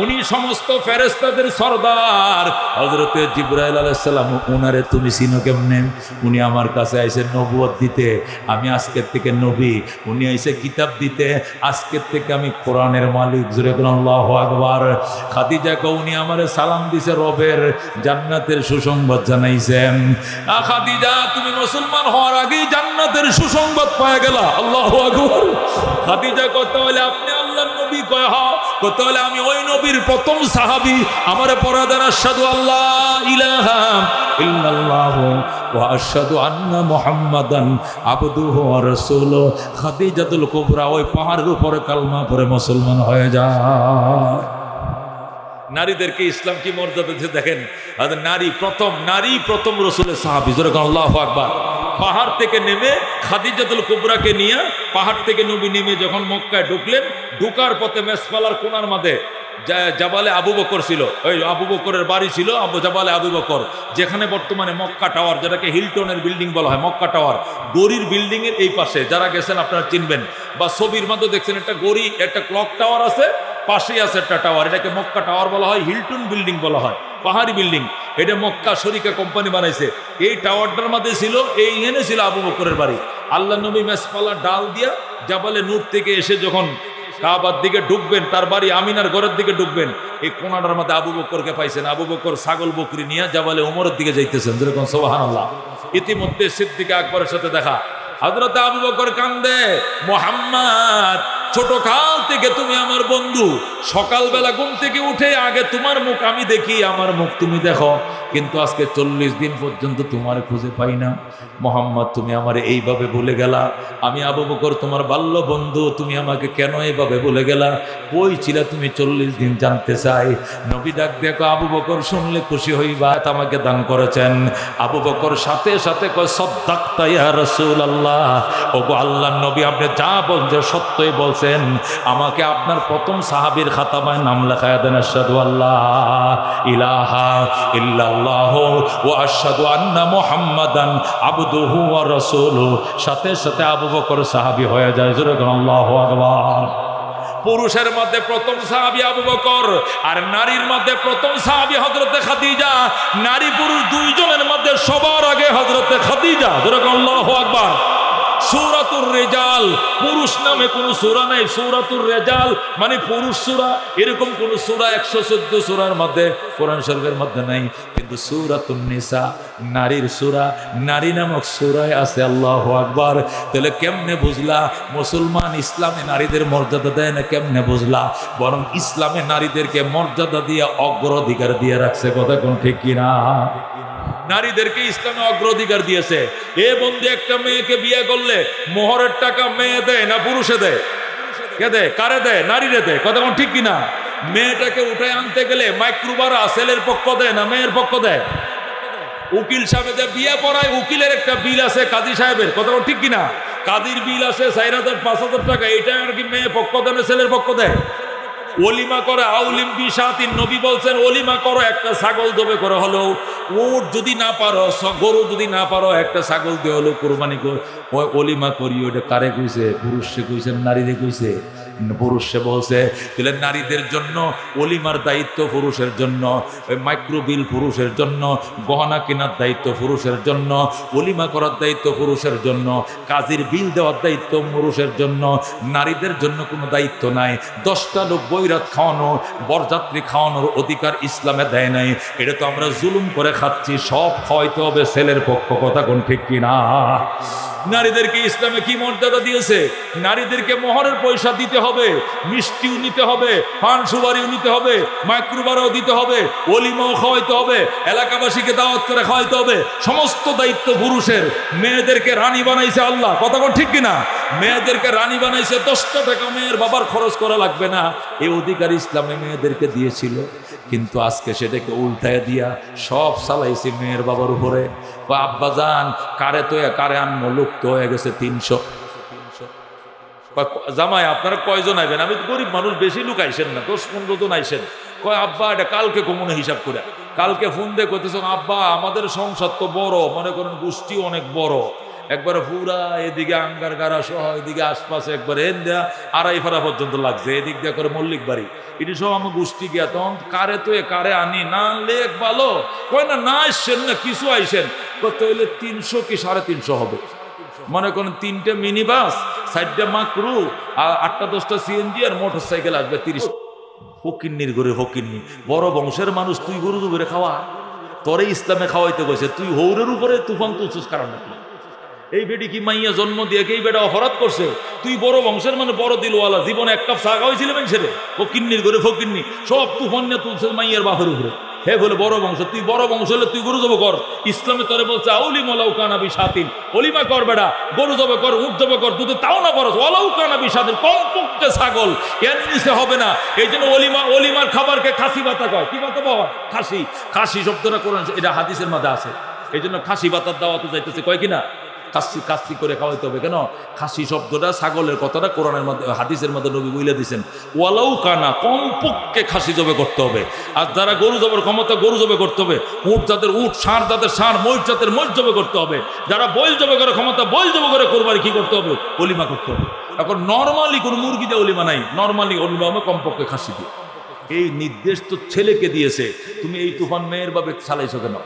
উনি সমস্ত ফেরেশতাদের সরদার। হযরতে জিবরাইল আলাইহিস সালাম, উনারে তুমি চিনো কেমনে? উনি আমার কাছে আইছে নবুয়ত দিতে, আমি আজকের থেকে নবী। উনি আইছে কিতাব দিতে, আজকের থেকে আমি কোরআনের মালিক। জোরে বলুন আল্লাহু আকবার। খাদিজা কও, উনি আমারে সালাম দিছে, রবের জান্নাতের সুসংবাদ জানাইছেন। খাদিজা তুমি মুসলমান হওয়ার আগেই জান্নাতের সুসংবাদ পাওয়া গেল। আল্লাহু আকবার। খাদিজা কত হলে আপনি আল্লাহর নবী? কয় হ্যাঁ। কত হলে আমি ওই নবীর প্রথম সাহাবী। আমারে পড়া দেন, আশহাদু আল্লাহ ইলাহা ইল্লাল্লাহু ওয়া আশহাদু আন্না মুহাম্মাদান আবদুহু ওয়া রাসূলুহু। খাদিজাতুল কুবরা ওই পাহাড়ের উপরে কালমা পড়ে মুসলমান হয়ে যায়। নারীদেরকে ইসলাম কি মর্যাদা দিয়েছে দেখেন। নারী প্রথম রসুলের সাহাবী। যেরকম আল্লাহু আকবার। পাহাড় থেকে নেমে খাদিজাতুল কুবরাকে নিয়ে পাহাড় থেকে নবী নেমে যখন মক্কায় ঢুকলেন, ঢুকার পথে মেসফালার কোনার মাঝে জাবালে আবু বকর ছিল। ওই আবু বকরের বাড়ি ছিল জাবালে আবু বকর, যেখানে বর্তমানে মক্কা টাওয়ার, যেটাকে হিলটনের বিল্ডিং বলা হয়। মক্কা টাওয়ার গড়ির বিল্ডিং এর এই পাশে, যারা গেছেন আপনারা চিনবেন, বা ছবির মধ্যে দেখছেন একটা গড়ি, একটা ক্লক টাওয়ার আছে, পাশেই আছে একটা টাওয়ার। এটাকে মক্কা টাওয়ার বলা হয়, হিলটন বিল্ডিং বলা হয়, পাহাড়ি বিল্ডিং। এটা মক্কা শরিকা কোম্পানি বানাইছে। এই টাওয়ারটার মধ্যে ছিল, এইখানে ছিল আবু বকরের বাড়ি। আল্লাহ নবী মেসফালা ডাল দিয়া জাবালে নূর থেকে এসে যখন কাবার দিকে ঢুকবেন, তার বাড়ি আমিনার ঘরের দিকে ঢুকবেন, এই কোনাটার মধ্যে আবু বকরকে পাইছেন। আবু বকর ছাগল বকরি নিয়ে জাবালে ওমরের দিকে যাইতেছেন। যেরকম সুবহানাল্লাহ। ইতিমধ্যে সিদ্দিক আকবরের সাথে দেখা। হযরত আবু বকর কান্দে, মুহাম্মদ ছোট কাল থেকে তুমি আমার বন্ধু, সকালবেলা ঘুম থেকে উঠে আগে তোমার মুখ আমি দেখি, আমার মুখ তুমি দেখো, কিন্তু আজকে 40 দিন পর্যন্ত তোমার খুঁজে পাই না। মুহাম্মদ তুমি আমারে এইভাবে ভুলে গেলা। আমি আবু বকর তোমার বাল্য বন্ধু, তুমি আমাকে কেন এইভাবে ভুলে গেলা? কই ছিলা তুমি 40 দিন জানতে চাই। নবী ডাক দেখো, আবু বকর শুনলে খুশি হইবা, আমাকে দান করেছেন। আবু বকর সাথে সাথে কয়, সাদ্দাকতা ইয়া রাসূলুল্লাহ। ওগো আল্লাহর নবী, আপনি যা বলছেন সত্যই বলছেন। আমাকে আপনার প্রথম সাহাবীর খাতামায় নাম লেখায় দেন। আশহাদু আল্লাহ ইলাহা ইল্লাল্লাহু ওয়া আশহাদু আন্না মুহাম্মাদান আবদুহু ওয়া রাসূলুহু। সাথে সাথে আবু বকর সাহাবী হয়ে যায়। জোরে বলুন আল্লাহু আকবার। পুরুষের মধ্যে প্রথম সাহাবী আবু বকর, আর নারীর মধ্যে প্রথম সাহাবী হযরতে খাদিজা। নারী পুরুষ দুইজনের মধ্যে সবার আগে হযরতে খাদিজা। জোরে বলুন আল্লাহু আকবার। সূরাতুর রিজাল রেজাল, পুরুষ নামে কোন সূরা নাই। সূরাতুর রেজাল মানে পুরুষ সূরা, এরকম কোন সূরা 114 সূরার মধ্যে কোরআন শরীফের মধ্যে নাই। কিন্তু সূরাতুন নিসা নারীর সূরা, নারী নামক সূরায় আছে। আল্লাহু আকবার। তাহলে কেমনে বুঝলা মুসলমান ইসলামে নারীদের মর্যাদা দেয় না? কেমনে বুঝলা? বরং ইসলামে নারীদেরকে মর্যাদা দিয়ে অগ্রাধিকার দিয়ে রাখছে। কথা কোন ঠিক কিনা? নারীদেরকে ইসলামে অগ্রাধিকার দিয়েছে। এ বন্ধু, একটা মেয়েকে বিয়ে করলে মোহরের টাকা মেয়ে দেয় না পুরুষে দেয়? কে দেয়? কারে দেয়? নারীরে দেয়। কথা কোন ঠিক কিনা? মেয়েটাকে উঠে আনতে গেলে মাইক্রোবারা ছেলের পক্ষ দেয় না মেয়ের পক্ষ দেয়? উকিল সাহেব বিয়ে পড়ায়, উকিলের একটা বিল আছে কাজী সাহেবের। কথা ঠিক কিনা? কাজীর বিল আছে 4,000-5,000 টাকা। এটা আর কি মেয়ে পক্ষ দেয় না ছেলের পক্ষ দেয়? ওলিমা করে আউলিম বিশাতিন, নবী বলছেন ওলিমা করো, একটা ছাগল দবে করে হলো, উট যদি না পারো, গরু যদি না পারো, একটা ছাগল দিয়ে হলো কোরবানি করে ওলিমা করি। ওটা কারে কইছে? পুরুষে কইছে নারীরে কইছে? পুরুষে বলছে। তাহলে নারীদের জন্য ওলিমার দায়িত্ব পুরুষের জন্য, ওই মাইক্রোবিল পুরুষের জন্য, গহনা কেনার দায়িত্ব পুরুষের জন্য, ওলিমা করার দায়িত্ব পুরুষের জন্য, কাজীর বিল দেওয়ার দায়িত্ব পুরুষের জন্য। নারীদের জন্য কোনো দায়িত্ব নাই। 10টা লোক বৈরাত খাওয়ানো, বরযাত্রী খাওয়ানোর অধিকার ইসলামে দেয় নাই। এটা তো আমরা জুলুম করে খাচ্ছি। সব খাওয়াইতে হবে ছেলের পক্ষ। কথা কোন ঠিক কিনা? নারীদেরকে ইসলামে কি মর্যাদা দিয়েছে? নারীদেরকে মোহরের পয়সা দিতে হবে, মিষ্টিও নিতে হবে, পান সুপারিও নিতে হবে, মাইক্রোবারও দিতে হবে, ওলিমাও খাওয়াইতে হবে, এলাকাবাসীকে দাওয়াত করে খাওয়াইতে হবে। সমস্ত দায়িত্ব পুরুষের। মেয়েদেরকে রানী বানাইছে আল্লাহ। কথা কোন ঠিক কিনা? মেয়েদেরকে রানী বানাইছে। 10টা টাকা মেয়ের বাবার খরচ করা লাগবে না। এই অধিকার ইসলামে মেয়েদেরকে দিয়েছিল। কিন্তু আজকে সেটাকে উল্টায় দিয়া সব চালাইছে মেয়ের বাবার উপরে। আব্বা যান কারে তো কারে আনবো, লোক তো হয়ে গেছে 300। জামাই আপনারা কয়জন আইবেন? আমি গরিব মানুষ, বেশি লোক আইসেন না, 10-15 জন আইসেন। কয় আব্বা এটা কালকে কমনে হিসাব করে। কালকে ফোন দিয়ে কইতেছ আব্বা আমাদের সংসার তো বড়, মনে করেন গোষ্ঠী অনেক বড়, একবারে পুরা এদিকে আঙ্গার গাড়া সহ এদিকে আশপাশে একবার এন দেয়া 2.5 ফারা পর্যন্ত লাগছে, এদিক দিয়ে করে মল্লিক বাড়ি, এটি সব আমার গোষ্ঠী গিয়া। তখন কারে তো কারে আনি না লেখ ভালো কয় না, না আসছেন না কিছু আইসেন কত হইলে 300 কি 350 হবে। মনে করেন 3টে মিনি বাস, 4টে মাকরু, আর 8টা-10টা সিএনজি আর মোটর সাইকেল আসবে 30। ফকিন্নির ঘরে ফকিন্নি, বড় বংশের মানুষ, তুই গরু দুপুরে খাওয়া, তোরে ইসলামে খাওয়াইতে বসে, তুই হৌরের উপরে তুফান তুলছিস কারণ নাকি? এই বেটি কি মাইয়া জন্ম দিয়ে এই বেটা অপরাধ করছে? তুই বড় বংশের মানে বড় দিলওয়ালা, জীবনে 1 কাপ চা খাওয়াইছিল মানুষের? ফকিন্নির ঘরে ফকিন্নি, সব তুফান নিয়ে তুলছে মাইয়ার বাপের উপরে। হে বলে বড় বংশ, তুই বড় বংশ হলে তুই গরু জব কর। ইসলামে তোরে বলছে আউলিম ওয়ালাউ কানা বিশাতিন, ওলিমা কর বেটা, গরু জব কর, উট জব কর, তুই তাও না পারস, ওয়ালাউ কানা বিশাতিন, কমপক্ষে ছাগল, এর নিচে হবে না। এই জন্য ওলিমার খাবারকে খাসি ভাতা কয়। কি ভাতা পাওয়া? খাসি। খাসি শব্দটা কোরআন, এটা হাদিসের মধ্যে আছে। এই জন্য খাসি ভাতার দাওয়াতে যাইতেছে, কয় কিনা কাশি কাশি করে খাওয়াইতে হবে। কেন? খাসি শব্দটা ছাগলের কথাটা কোরআনের মধ্যে হাদিসের মধ্যে নবী বলে দিয়েছেন, ওয়ালাউ কানা, কমপক্ষে খাসি জবে করতে হবে। আর যারা গরু জবের ক্ষমতা, গরু জবে করতে হবে। উট যাদের উট, ষাঁড় যাদের ষাঁড়, মহিষ যাদের মহিষ জবে করতে হবে। যারা বইল জবে করে ক্ষমতা, বইল জবে করে কোরবানি কি করতে হবে? অলিমা করতে হবে। এখন নর্মালি কোনো মুরগি দিয়ে অলিমা নাই, নর্মালি অলিমা হবে কমপক্ষে খাসি দিয়ে। এই নির্দেশ তো ছেলেকে দিয়েছে। তুমি এই তুফান মেয়ের ভাবে চালাইছো কেন?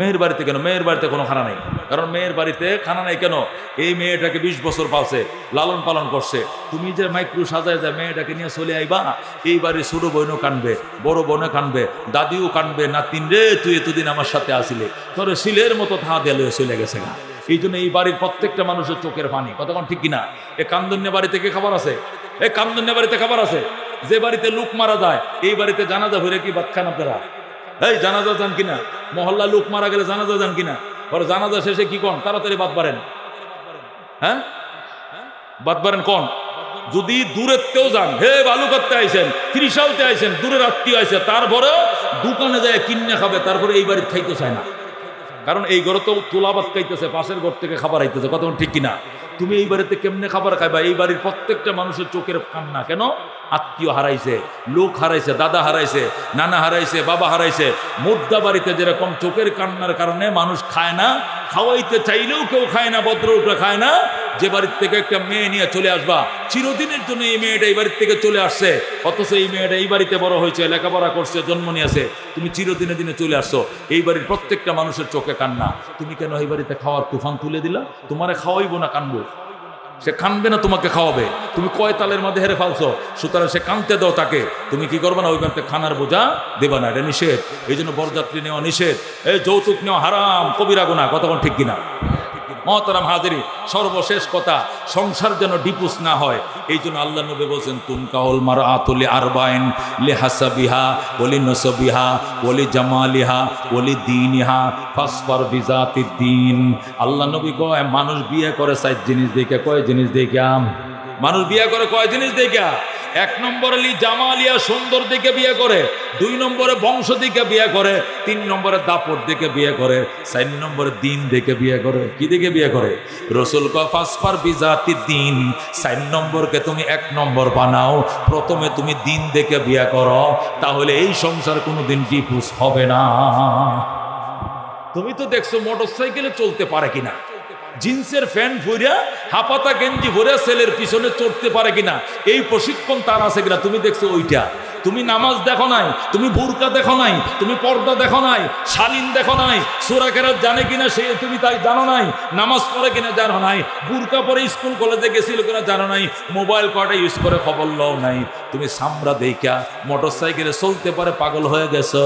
মেয়ের বাড়িতে কেন? মেয়ের বাড়িতে কোনো খানা নাই। কারণ মেয়ের বাড়িতে খানা নাই কেন? এই মেয়েটাকে 20 বছর পালছে, লালন পালন করছে। তুমি যে মাইক্রো সাজায় যায় মেয়েটাকে নিয়ে চলে আইবা, এই বাড়ির ছোট বোনও কানবে, বড় বোনে কানবে, দাদিও কানবে, নাতিন রে তুই এতদিন আমার সাথে আসিলে, তোর শিলের মতো থা দেলে চলে গেছে গা। এই জন্য এই বাড়ির প্রত্যেকটা মানুষের চোখের পানি। কতক্ষণ ঠিক কিনা? এ কান্দন্যা বাড়ি থেকে খাবার আছে, এই কান্দন্যা বাড়িতে খাবার আছে। যে বাড়িতে লোক মারা যায়, এই বাড়িতে জানাজা ভরে কি ভাত খান আপনারা? এই জানাজা যান কিনা? মহল্লা লোক মারা গেলে জানাজা যান কিনা? ওর জানাজা শেষে কি কোন? তাড়াতাড়ি বাদ বাড়েন। হ্যাঁ, বাদ বাড়েন কোন? যদি দূরেতেও যান, হে বালুকাতে আইসেন, ত্রিশালতে আইসেন, দূরের আত্মীয় আইসে, তারপরে দোকানে যায় কিনে খাবে, তারপরে এই বাড়িতে খাইতে চায় না। কারণ এই ঘরে তো তোলাবাদ খাইতেছে, পাশের ঘর থেকে খাবার আইতেছে। কত ঠিক কিনা? তুমি এই বাড়িতে কেমনে খাবার খাইবা? এই বাড়ির প্রত্যেকটা মানুষের চোখের কান্না। কেন? আত্মীয় হারাইছে, লোক হারাইছে, দাদা হারাইছে, নানা হারাইছে, বাবা হারাইছে। মুদ্রা বাড়িতে যেরকম চোখের কান্নার কারণে মানুষ খায় না, খাওয়াইতে চাইলেও কেউ খায় না, ভদ্রলোকরা খায় না। যে বাড়ির থেকে একটা মেয়ে নিয়ে চলে আসবা, চিরদিনের জন্য এই মেয়েটা এই বাড়ির থেকে চলে আসছে, অথচ এই মেয়েটা এই বাড়িতে বড় হয়েছে, লেখাপড়া করছে, জন্ম নিয়েছে, তুমি চিরদিনে দিনে চলে আসছো। এই বাড়ির প্রত্যেকটা মানুষের চোখে কান্না। তুমি কেন এই বাড়িতে খাওয়ার তুফান তুলে দিলা? তোমারে খাওয়াইবো না কানবো? সে কানবে না তোমাকে খাওয়াবে, তুমি কয় তালের মধ্যে হেরে ফেলছো, সুতরাং সে কানতে দাও তাকে, তুমি কি করবে না ওই বাড়িতে খানার বোঝা দেবা না, এটা নিষেধ। এই জন্য বরযাত্রী নেওয়া নিষেধ, এই যৌতুক নেওয়া হারাম, কবিরা গুনাহ, কতক্ষণ ঠিক কিনা? মহতারাম হাজিরি, সর্বশেষ কথা, সংসার যেন ডিপুস না হয়, এই জন্য আল্লাহ নবী বলছেন তুনকাউল মারআতুল আরবাইন লিহাসাবিহা ওলি নসবিহা ওলি জামালিহা ওলি দীনিহা ফাসফার বিজাতিদ দ্বীন। আল্লাহ নবী কয় মানুষ বিয়ে করে 4 জিনিস দেখে, কয় জিনিস দেখে? মানুষ বিয়ে করে কয় জিনিস দেখে? 1 নম্বরে জামালিয়া, সুন্দর দিকে বিয়ে করে, 2 নম্বরে বংশ দিকে বিয়ে করে, 3 নম্বরে দাপট দিকে বিয়ে করে, 4 নম্বরে দিন দেখে বিয়ে করে। কি দিকে বিয়ে করে? রসুল কয় ফাসফার বিজাতিদ দ্বীন, 4 নম্বরকে তুমি 1 নম্বর বানাও, প্রথমে তুমি দিন দেখে বিয়ে করো, তাহলে এই সংসার কোনোদিন ডিভোর্স হবে না। তুমি তো দেখছো মোটরসাইকেলে চলতে পারে কিনা, জিন্সের প্যান্ট ভরিয়া হাপাতা গেঞ্জি ভরিয়া ছেলের পিছনে চড়তে পারে কিনা, এই প্রশিক্ষণ তার আছে কিনা তুমি দেখছো ওইটা। তুমি নামাজ দেখো নাই, তুমি বুরকা দেখো নাই, তুমি পর্দা দেখো নাই, শালীন দেখো নাই, সূরা কেরাত জানে কিনা সে তুমি তাই জানো নাই, নামাজ পড়ে কিনা জানো নাই, বুরকা পরে স্কুল কলেজে গেছিল কিনা জানো নাই, মোবাইল কয়টা ইউজ করে খবর লও নাই। তুমি সামরা দেইখা মোটরসাইকেলে চলতে পারে পাগল হয়ে গেছো।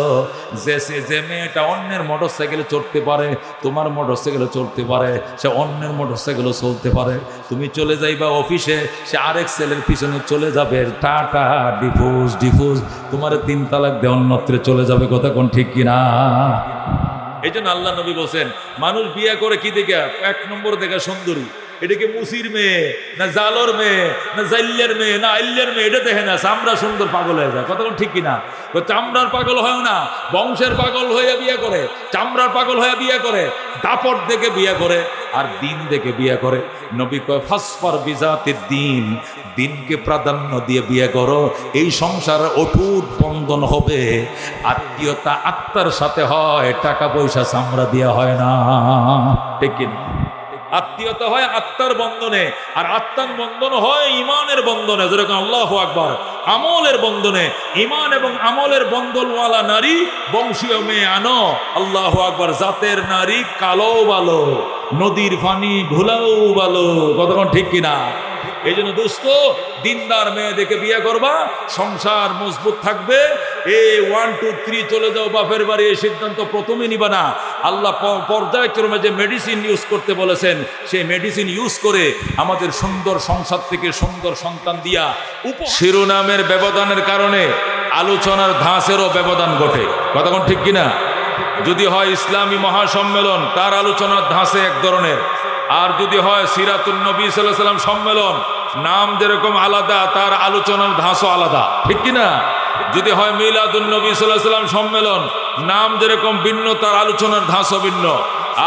যে মেয়েটা অন্যের মোটরসাইকেলে চড়তে পারে, তোমার মোটরসাইকেলে চড়তে পারে, সে অন্যের মোটরসাইকেলে চলতে পারে। তুমি চলে যাইবা অফিসে, সে আরেক ছেলের পিছনে চলে যাবে, টাটা ডিভোর্স ডিভোর্স, তোমার 3 তালাক দিয়ে অন্যত্রে চলে যাবে। কথা কোন ঠিক কিনা? এই জন্য আল্লাহ নবী বলছেন মানুষ বিয়ে করে কি দেখে? 1 নম্বর দেখে সুন্দরী, এটাকে মুসির মেয়ে না জালোর মেয়ে না জাইল্যের মেয়ে না আইল্যের মেয়ে, এটা দেখে না, চামড়া সুন্দর পাগল হয়ে যায়। কতক্ষণ ঠিক কিনা? চামড়ার পাগল হয় না, বংশের পাগল হয়ে বিয়ে করে, চামড়ার পাগল হয়ে বিয়ে করে, দাপট দেখে বিয়ে করে, আর দিন দেখে বিয়ে করে। নবী কয় ফাসফার বিজাতিদ দ্বীন, দিনকে প্রাধান্য দিয়ে বিয়ে করো, এই সংসার অটুট বন্ধন হবে। আত্মীয়তা আত্মার সাথে হয়, টাকা পয়সা চামড়া দেওয়া হয় না, ঠিক কিনা? আত্মীয়তা হয় আত্মার বন্ধনে, আর আত্মার বন্ধন হয় ইমানের বন্ধনে। যেরকম আল্লাহু আকবার, আমলের বন্ধনে, ইমান এবং আমলের বন্ধনওয়ালা নারী বংশীয় মেয়ে আনো। আল্লাহু আকবার, জাতের নারী কালো ভালো, নদীর পানি ঘোলাও ভালো। কতক্ষণ ঠিক কিনা? এই জন্য দোস্ত, দিনদার মেয়ে দেখে বিয়ে করবা, সংসার মজবুত থাকবে। 1 2 3 চলে যাও বাপের বাড়ি, এই সিদ্ধান্ত প্রথমে নিবা না। আল্লাহ পর্যায়ক্রমে যে মেডিসিন ইউজ করতে বলেছেন, সেই মেডিসিন ইউজ করে আমাদের সুন্দর সংসার থেকে সুন্দর সন্তান দিয়া। শিরোনামের ব্যবধানের কারণে আলোচনার ধাঁচেরও ব্যবধান ঘটে। কতক্ষণ ঠিক কিনা? যদি হয় ইসলামী মহাসম্মেলন, তার আলোচনার ধাঁচে এক ধরনের, আর যদি হয় সিরাতুন নবী সাল্লাল্লাহু আলাইহি ওয়াসাল্লাম সম্মেলন, নাম যেরকম আলাদা, তার আলোচনার ধাঁচও আলাদা, ঠিক কিনা? যদি হয় মিলাদুন নবী সাল্লাল্লাহু আলাইহি ওয়াসাল্লাম সম্মেলন, নাম যেরকম ভিন্ন, তার আলোচনার ধাঁচও ভিন্ন।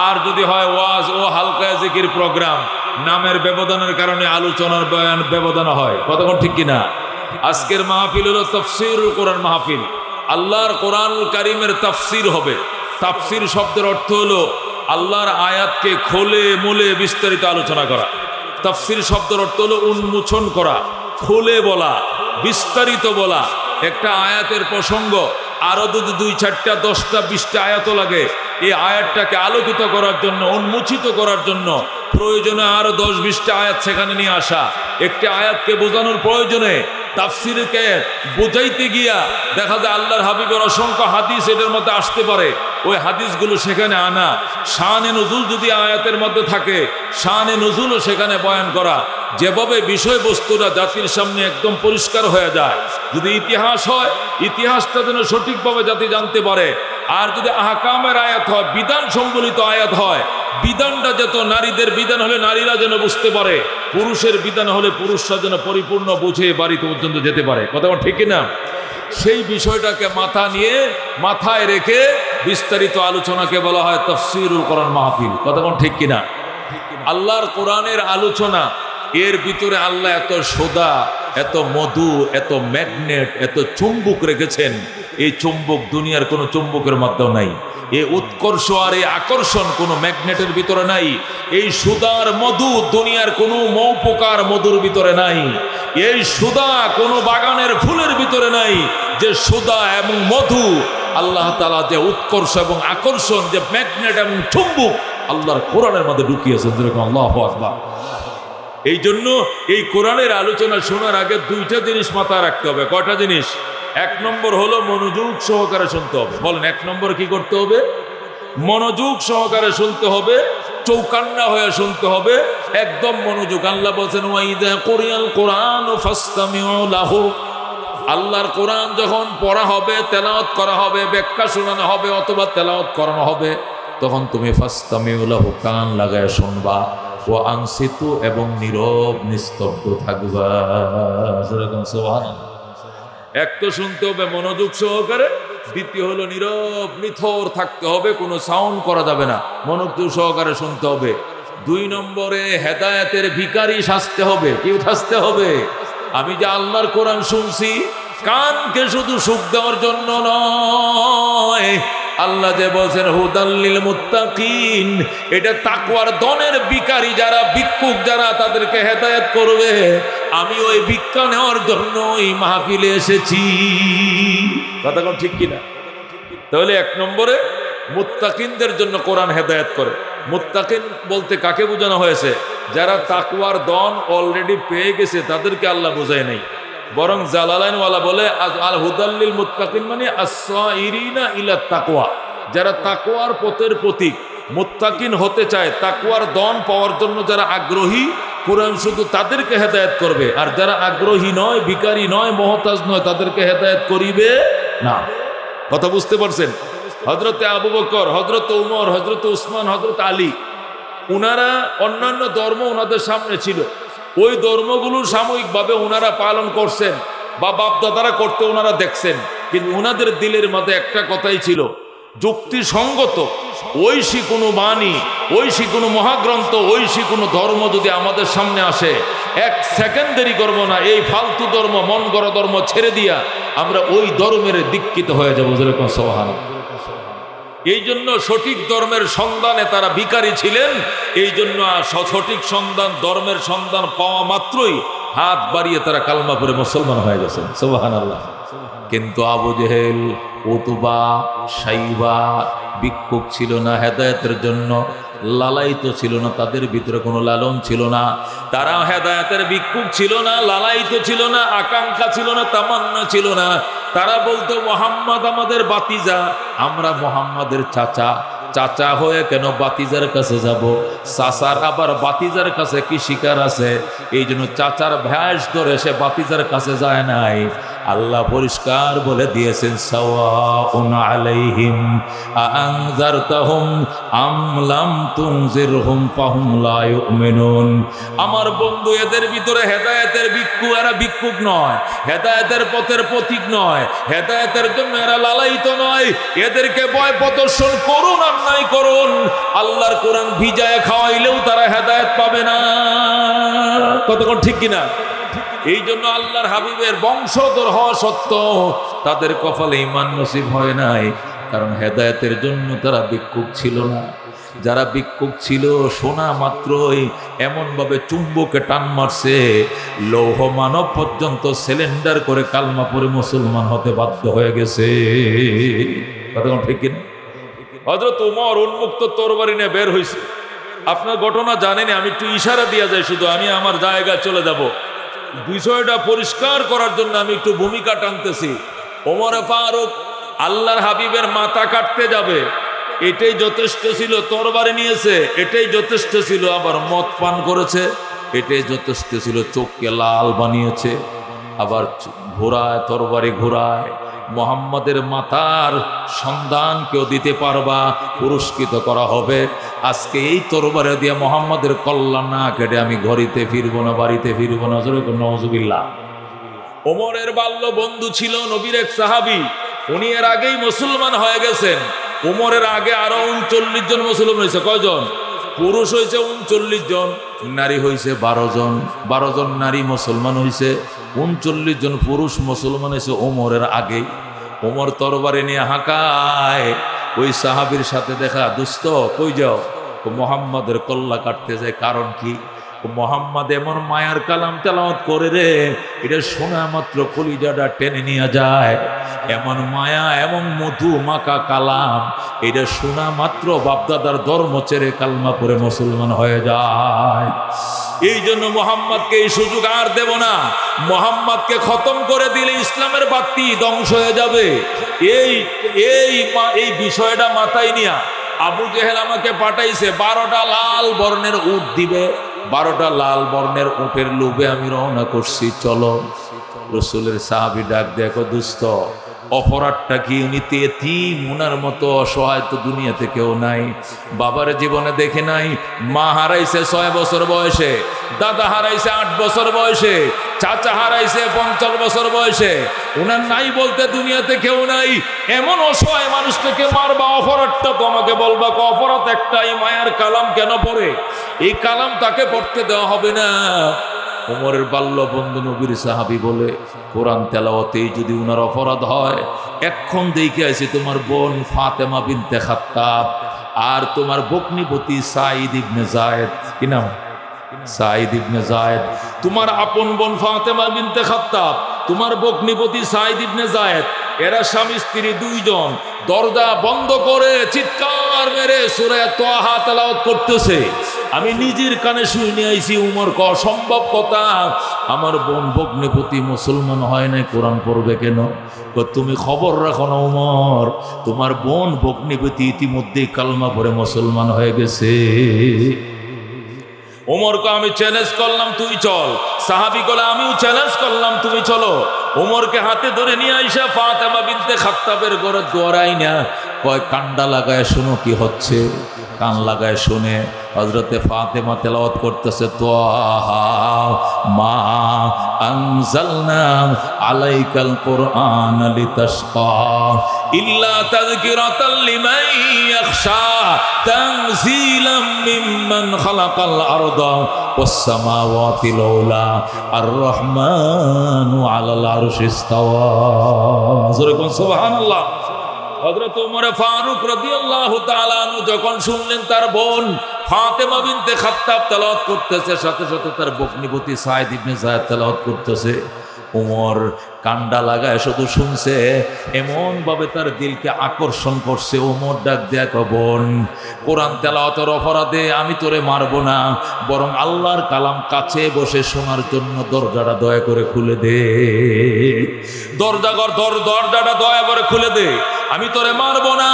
আর যদি হয় ওয়াজ ও হালকা জিকির প্রোগ্রাম, নামের ব্যবধানের কারণে আলোচনার ব্যবধান হয়। কতক্ষণ ঠিক কিনা? আজকের মাহফিল হলো তাফসীরুল কোরআন মাহফিল। আল্লাহর কোরআনুল কারীমের তাফসীর হবে। তাফসীর শব্দের অর্থ হলো আল্লাহর আয়াতকে খোলে মোলে বিস্তারিত আলোচনা করা। তাফসীর শব্দের অর্থ হলো উন্মোচন করা, খুলে বলা, বিস্তারিত বলা। একটা আয়াতের প্রসঙ্গ আরো যদি 2 4টা 10টা 20টা আয়াত লাগে, এই আয়াতটাকে আলোকিত করার জন্য, উন্মোচিত করার জন্য প্রয়োজনে আরো 10-20টা আয়াত সেখানে নিয়ে আসা। একটি আয়াতকে বোঝানোর প্রয়োজনে তাফসীরকে বোঝাইতে গিয়া দেখা যায় আল্লাহর হাবিবের অসংখ্য হাদিস এটার মধ্যে আসতে পারে, ওই হাদিসগুলো সেখানে আনা। শানে নুজুল যদি আয়াতের মধ্যে থাকে, শানে নুজুলও সেখানে বয়ান করা, যেভাবে বিষয়বস্তুটা জাতির সামনে একদম পরিষ্কার হয়ে যায়। যদি ইতিহাস হয়, ইতিহাসটা যেন সঠিকভাবে জাতি জানতে পারে। আর যদি আহকামের আয়াত হয়, বিধান সম্বলিত আয়াত হয়, বিধানটা যত নারীদের বিধান হলে নারীরা যেন বুঝতে পারে, পুরুষের বিধান হলে পুরুষরা যেন পরিপূর্ণ বুঝে বাড়িতে পর্যন্ত যেতে পারে। কথা ঠিক না? সেই বিষয়টাকে মাথায় রেখে বিস্তারিত আলোচনাকে বলা হয় তাফসীরুল কোরআন মাহফিল। কথা ঠিক কিনা? আল্লাহর কোরআনের আলোচনা, এর ভিতরে আল্লাহ এত সোদা, এত মধু, এত ম্যাগনেট, এত চুম্বক রেখেছেন। এই চুম্বক দুনিয়ার কোনো চুম্বকের মধ্যেও নাই। এই উৎকর্ষ আর এই আকর্ষণ কোনো ম্যাগনেটের ভিতরে নাই। এই সুদার মধু দুনিয়ার কোনো মৌপোকার মধুর ভিতরে নাই। এই সুদা কোনো বাগানের ফুলের ভিতরে নাই। যে সুদা এবং মধু, আল্লাহ তাআলা যে উৎকর্ষ এবং আকর্ষণ, যে ম্যাগনেট এবং চুম্বক আল্লাহর কোরআনের মধ্যে ঢুকিয়েছেন। যেরকম আল্লাহু আকবার। এই জন্য এই কোরআনের আলোচনা শোনার আগে দুইটা জিনিস মাথায় রাখতে হবে। কয়টা জিনিস? এক নম্বর হলো মনোযোগ সহকারে শুনতে হবে। বলেন, এক নম্বর কি করতে হবে? মনোযোগ সহকারে শুনতে হবে, চৌকান্না হয়ে শুনতে হবে, একদম মনোযোগ। আল্লাহ বলেন ওয়াইদা কুরিয়াল কুরআন ফাসতামিউ লাহু, আল্লাহর কোরআন যখন পড়া হবে, তেলাওয়াত করা হবে, ব্যাখ্যা শোনানো হবে অথবা তেলাওয়াত করানো হবে, তখন তুমি ফাসতামিউ লাহু, কান লাগায় শুনবা, ও আনসিতু, এবং নীরব নিস্তব্ধ থাকবা। সুবহানাল্লাহ। এক তো শুনতে হবে মনোযোগ সহকারে, দ্বিতীয় হলো নীরব নিথর থাকতে হবে, কোনো সাউন্ড করা যাবে না, মনোযোগ সহকারে শুনতে হবে। দুই নম্বরে হেদায়েতের ভিখারি সাজতে হবে। কেউ সাজতে হবে? আমি যে আল্লাহর কোরআন শুনছি, কানকে শুধু সুখ দেওয়ার জন্য নয়, আল্লাহ যে বলছেন হুদাল্লিল মুত্তাকিন, এটা তাকওয়ার দনের ভিখারি যারা, ভিক্ষুক যারা, তাদেরকে হেদায়েত করবে। আমি ওই ভিক্ষা নেওয়ার জন্য এই মাহফিলে এসেছি। কথা কোন ঠিক কিনা? তাহলে এক নম্বরে মুত্তাকিনদের জন্য কোরআন হেদায়েত করে। মুত্তাকিন বলতে কাকে বোঝানো হয়েছে? যারা তাকওয়ার দন অলরেডি পেয়ে গেছে, তাদেরকে আল্লাহ বোঝায় নাই। বরং জালালাইন ওয়ালা বলে আল হুদাল্লিল মুত্তাকিন মানে আস-সাইরিনা ইলা তাকওয়া, যারা তাকওয়ার পথের প্রতীক। মুত্তাকিন হতে চায়, তাকওয়ার দন পাওয়ার জন্য যারা আগ্রহী, কোরআন শুধু তাদেরকে হেদায়েত করবে। আর যারা আগ্রহী নয়, ভিখারি নয়, মহতাজ নয়, তাদেরকে হেদায়েত করিবে না। কথা বুঝতে পারছেন? হযরতে আবু বকর, হযরতে উমর, হযরতে উসমান, হযরত আলী, উনারা অন্যান্য ধর্ম ওনাদের সামনে ছিল, ওই ধর্মগুলো সাময়িকভাবে ওনারা পালন করছেন বা বাপদাদারা করতে ওনারা দেখছেন, কিন্তু ওনাদের দিলের মধ্যে একটা কথাই ছিল, যুক্তিসঙ্গত ঐশী কোনো বাণী, ঐশী কোনো মহাগ্রন্থ, ঐশী কোনো ধর্ম যদি আমাদের সামনে আসে, এক সেকেন্ড দেরি করবো না, এই ফালতু ধর্ম, মন গড়া ধর্ম ছেড়ে দিয়া আমরা ওই ধর্মের দীক্ষিত হয়ে যাবো। সুবহানাল্লাহ। এই জন্য সঠিক ধর্মের সন্ধানে তারা ভিখারি ছিলেন। এই জন্য সঠিক সন্ধান, ধর্মের সন্ধান পাওয়া মাত্রই হাত বাড়িয়ে তারা কালমা পড়ে মুসলমান হয়ে গেছেন। সুবহানাল্লাহ। কিন্তু আবু জেহেল, উতবা, সাইবা ভিক্ষুক ছিল না, হেদায়েতের জন্য লালায়িত ছিল না, তাদের ভিতরে কোনো লালন ছিল না। তারা হেদায়েতের ভিক্ষুক ছিল না, লালায়িত ছিল না, আকাঙ্ক্ষা ছিল না, তামান্না ছিল না। তারা বলতো মুহাম্মদ আমাদের বাতিজা, আমরা মুহাম্মাদের চাচা। চাচা হয়ে কেন বাতিজার কাছে যাব? চাচার আবার বাতিজার কাছে কি শিকার আছে? এই জন্য চাচার ভ্যাস ধরে সে বাতিজার কাছে যায় নাই। আল্লাহ পরিষ্কার বলে দিয়েছেন সাওয়াউন আলাইহিম আনজারতাহুম আম লাম তুনজিরহুম ফাহুম লা ইউমিনুন। আমার বন্ধু, এদের ভিতরে হেদায়েতের ভিক্ষু, এরা ভিক্ষুক নয়, হেদায়েতের পথের পথিক নয়, হেদায়েতের জন্য এরা লালায়িত নয়। এদেরকে ভয় প্রদর্শন করুন আর নাই করুন, আল্লাহর কোরআন ভিজায় খাওয়াইলেও তারা হেদায়েত পাবে না। কতক্ষণ ঠিক কিনা? এই জন্য আল্লাহর হাবিবের বংশধর হওয়া সত্ত্বেও তাদের কপালে ঈমান নসিব হয় নাই, কারণ হেদায়েতের জন্য তারা ভিক্ষুক ছিল না। যারা ভিক্ষুক ছিল, শোনা মাত্রই এমনভাবে চুম্বকে টান মারছে, লৌহ মানব পর্যন্ত সিলিন্ডার করে কালমা পড়ে মুসলমান হতে বাধ্য হয়ে গেছে। কতক্ষণ ঠিক কিনা? হযরত উমর উন্মুক্ত তরবারি নিয়ে বের হয়েছে। আপনার ঘটনা জানেন, আমি একটু ইশারা দিয়া যাই, শুধু আমি আমার জায়গায় চলে যাব। বিষয়টা পরিষ্কার করার জন্য আমি একটু ভূমিকা টানতেছি। ওমর ফারুক আল্লাহর হাবিবের মাথা কাটতে যাবে, এটাই যথেষ্ট ছিল। তরবারি নিয়েছে, এটাই যথেষ্ট ছিল। আবার মদ পান করেছে, এটাই যথেষ্ট ছিল। চোখকে লাল বানিয়েছে, আবার ঘোরায়, তরবারি ঘোরায়। মুহাম্মাদের মাথার সন্ধান কেউ দিতে পারবা, পুরস্কৃত করা হবে। আজকে এই তরবারি দিয়ে মুহাম্মাদের কল্যাণ না কেটে আমি ঘড়িতে ফিরবো না, বাড়িতে ফিরবো না। নাউজুবিল্লাহ। ওমরের বাল্য বন্ধু ছিল নবীর এক সাহাবী, উনি এর আগেই মুসলমান হয়ে গেছেন। ওমরের আগে আরো 39 জন মুসলমান হয়েছে। কয়জন? পুরুষ হয়েছে 39 জন, নারী হয়েছে 12 জন। 12 জন নারী মুসলমান হয়েছে, 39 জন পুরুষ মুসলমান হয়েছে ওমরের আগেই। ওমর তরবারি নিয়ে হাঁকায়, ওই সাহাবীর সাথে দেখা, দোস্ত কই যাও? মুহাম্মাদের কল্লা কাটতে যায়। কারণ কি? মুহাম্মদ এমন মায়ার কালাম তেলাওয়াত করে রে, এটা শোনা মাত্র কলিজাটা টেনে নিয়ে যায়। এমন মায়া, এমন মধু মাখা কালাম, এটা শোনা মাত্র বাপদাদার ধর্ম ছেড়ে কালমা পড়ে মুসলমান হয়ে যায়। এই জন্য মুহাম্মদকে এই সুযোগ আর দেব না। মুহাম্মদকে খতম করে দিলে ইসলামের বাতি ধ্বংস হয়ে যাবে। এই বিষয়টা মাথায় নিয়া আবু জেহেল আমাকে পাঠাইছে 12টা লাল বর্ণের উট দিবে। 12টা লাল বর্ণের উটের লোভে আমি রওনা করছি। চলো। রসুলের সাহাবী ডাক দেখো, দুস্থ অপরাধটা কি? উনি এতিম, উনার মতো অসহায় তো দুনিয়াতে কেউ নাই। বাবার জীবনে দেখে নাই, মা হারাইছে 6 বছর বয়সে, দাদা হারাইছে 8 বছর বয়সে, চাচা হারাইছে 50 বছর বয়সে। উনার নাই বলতে দুনিয়াতে কেউ নাই। এমন অসহায় মানুষটাকে মারবা, অপরাধটা তো আমাকে বলবা। অপরাধ একটাই, মায়ার কালাম কেন পড়ে? এই কালাম তাকে পড়তে দেওয়া হবে না। ওমরের বাল্য বন্ধু নবীর সাহাবী বলে, কোরআন তেলাওয়াতেই যদি উনার অপরাধ হয়, এখন দেখে আছে তোমার বোন ফাতেমা বিনতে খাত্তাব আর তোমার বকনিপতি সাঈদ ইবনে যায়েদ। কি নাম? সাঈদ ইবনে যায়েদ। তোমার আপন বোন ফাতেমা বিনতে খাত্তাব, তোমার বকনিপতি সাঈদ ইবনে যায়েদ, এরা স্বামী স্ত্রী দুইজন দরজা বন্ধ করে চিৎকার মেরে সূরা তাহা তেলাওয়াত করতেছে। আমি নিজের কানে শুনে আইছি। উমর ক অসম্ভব কথা, আমার বোন বগ্নিপতি মুসলমান হয় নাই, কোরআন পড়বে কেন? তুমি খবর রাখো না উমর, তোমার বোন বগ্নিপতি ইতিমধ্যেই কালমা পড়ে মুসলমান হয়ে গেছে। ওমরকে আমি চ্যালেঞ্জ করলাম, তুই চল। সাহাবী বলে, আমিও চ্যালেঞ্জ করলাম, তুমি চলো। ওমরকে হাতে ধরে নিয়ে আইসা ফাতেমা বিনতে খাত্তাবের ঘরে দৌড়াই না, কয় কান্ডা লাগায় শোনো কি হচ্ছে। কান লাগায় শুনে হযরতে ফাতেমা তেলাওয়াত করতেছে, তাহা মা আনজালনা আলাইকাল কুরআন লিতাশকা ইল্লা তাযকিরাতাল লিমান ইয়াখশা তানজিলাম মিম্মান খালাকাল আরদা ওয়াস সামাওয়াতিল উলা আর রহমানু আলাল আরশি ইস্তাওয়া। জোরে কোন সুবহানাল্লাহ। হযরত ওমর ফারুক রাদিয়াল্লাহু তাআলা আনহু যখন শুনলেন তার বোন ফাতেমা বিনতে খাত্তাব তেলাওয়াত করতেছে, সাথে সাথে তার বকনিপতি সাঈদ ইবনে যায়েদ তেলাওয়াত করতেছে, ওমর কান্ডা লাগায় শুধু শুনছে, এমন ভাবে তার দিলকে আকর্ষণ করছে। ওমর ডাক দেয়া, বোন, কোরআন তেলাওয়াতের অপরাধে আমি তোরে মারবো না, বরং আল্লাহর কালাম কাছে বসে শোনার জন্য দরজাটা দয়া করে খুলে দে। দরজাটা দয়া করে খুলে দে, আমি তোরে মারবো না।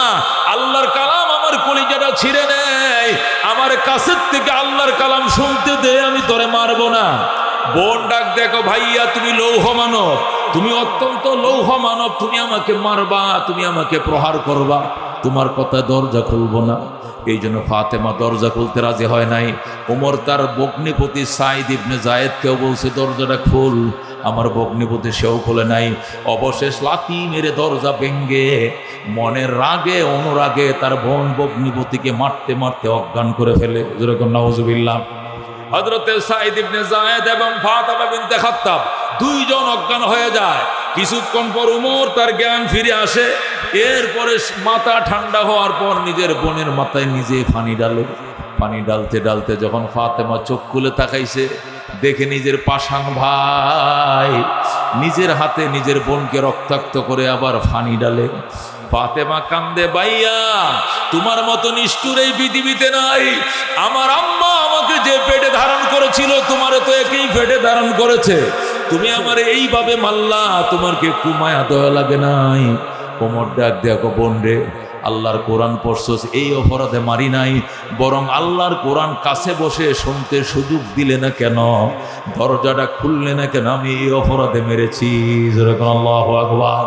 আল্লাহর কালাম আমার কলিজাটা ছিঁড়ে নেয়, আমার কাছের থেকে আল্লাহর কালাম শুনতে দে, আমি তোরে মারবো না। বোন ডাক দেখো, ভাইয়া তুমি লৌহ মানব, তুমি অত্যন্ত লৌহ মানব, তুমি আমাকে মারবা, তুমি আমাকে প্রহার করবা, তোমার কথা দরজা খুলবো না। এই জন্য ফাতেমা দরজা খুলতে রাজি হয় নাই। ওমর তার বগ্নিপতি সাঈদ ইবনে যায়েদকেও বলছে, দরজাটা খুল। আমার বগ্নিপতি সেও খুলে নাই। অবশেষ লাথি মেরে দরজা ভেঙ্গে মনের রাগে অনুরাগে তার বোন বগ্নিপতিকে মারতে মারতে অজ্ঞান করে ফেলে। যেরকম নাউজুবিল্লাহ। হযরতে সাঈদ ইবনে যায়েদ এবং ফাতেমা বিনতে খাত্তাব দুইজন অজ্ঞান হয়ে যায়। কিছুক্ষণ পর উমর তার জ্ঞান ফিরে আসে। এরপরে মাথা ঠান্ডা হওয়ার পর নিজের বোনের মাথায় নিজে পানি ডালে। পানি ডালতে ডালতে যখন ফাতেমা চোখ খুলে তাকাইছে, দেখে নিজের পাষাণ ভাই নিজের হাতে নিজের বোনকে রক্তাক্ত করে আবার পানি ডালে। ফাতেমা কান্দে, ভাইয়া তোমার মতো নিষ্ঠুর এই পৃথিবীতে নাই। আমার আম্মা আমাকে যে পেটে ধারণ করেছিল, তোমারে তো একই পেটে ধারণ করেছে, তুমি আমার এইভাবে মারলা, তোমার কি একটু মায়া দয়া লাগে নাই? ওমর ডাক দেখো, বোন রে, আল্লাহর কোরআন পড়ছস, এই অপরাধে মারি নাই, বরং আল্লাহর কোরআন কাছে বসে শুনতে সুযোগ দিলে না কেন, দরজাটা খুললে না কেন, আমি এই অপরাধে মেরেছি। যেরকম আল্লাহু আকবার।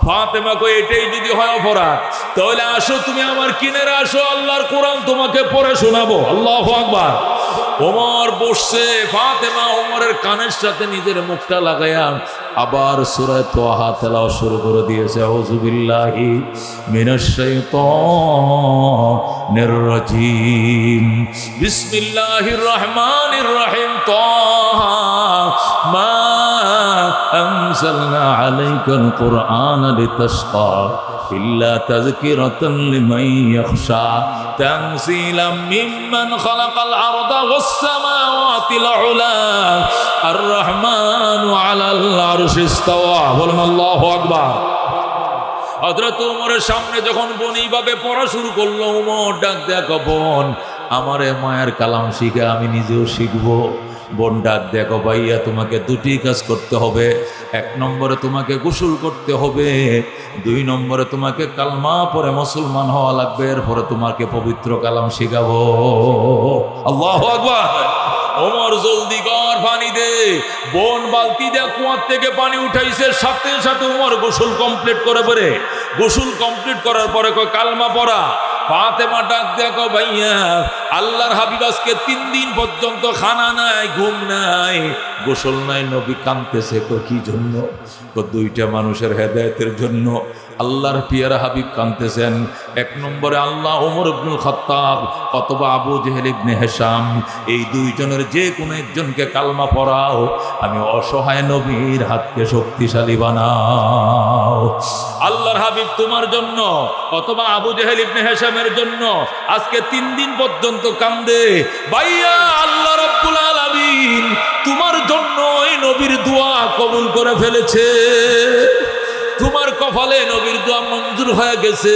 ফাতেমা কই, এটাই যদি হয় অপরাধ, তাহলে আসো তুমি আমার কিনারে আসো, আল্লাহর কোরআন তোমাকে পড়ে শোনাবো। আল্লাহু আকবার। ওমর বসছে, ফাতেমা ওমরের কানের সাথে নিজের মুখটা লাগায়া আবার সূরা তাহা তেলাওয়াত শুরু করে দিয়েছে। আউযু বিল্লাহি মিনাশ শাইতানির রাজীম, বিসমিল্লাহির রহমানির রহিম, তাহা মা أنزلنا عليك القرآن لتشقى إلا تذكرة لمن يخشى تنزيلا ممن خلق الأرض والسماوات العلى الرحمن على العرش استوى বলেন আল্লাহু আকবার। হযরত ওমরের সামনে যখন বোন এইভাবে পড়া শুরু করলো, ওমর ডাক দেয়া, বোন আমারে মায়ের কালাম শিখে আমি নিজেও শিখবো। বোন ডাক দেখো, ভাইয়া তোমাকে দুটি কাজ করতে হবে। এক নম্বরে তোমাকে গোসল করতে হবে, দুই নম্বরে তোমাকে কালমা পরে মুসলমান হওয়া লাগবে, এরপরে তোমাকে পবিত্র কালাম শিখাবো। আল্লাহু আকবার। ওমর জলদি কর পানি দে। বোন বালতি দিয়ে কুয়ার থেকে পানি উঠাইছে, সাথে সাথে ওমর গোসল কমপ্লিট করে পরে, গোসল কমপ্লিট করার পরে কয় কালমা পড়া। ফাতেমা ডাক দেখো, ভাইয়া আল্লাহর হাবিব আজকে 3 দিন পর্যন্ত খানা নাই, ঘুম নাই, গোসল নাই, নবী কাঁদতেছে। কি জন্য? দুইটা মানুষের হেদায়েতের জন্য। আল্লাহর পিয়ারা হাবিব কাঁদতেছেন। এক নম্বরে আল্লাহ ওমর ইবনুল খাত্তাব অথবা আবু জেহেল ইবনে হিশাম, এই দুইজনের যে কোনো একজনকে কালমা পড়াও, আমি অসহায় নবীর হাতকে শক্তিশালী বানাও। আল্লাহর হাবিব তোমার জন্য অথবা আবু জেহেল ইবনে হিশামের জন্য আজকে 3 দিন পর্যন্ত কান্দে। ভাইয়া আল্লাহ রাব্বুল আলামিন তোমার জন্য এই নবীর দোয়া কবুল করে ফেলেছে। তোমার কপালে নবীর দোয়া মঞ্জুর হয়ে গেছে।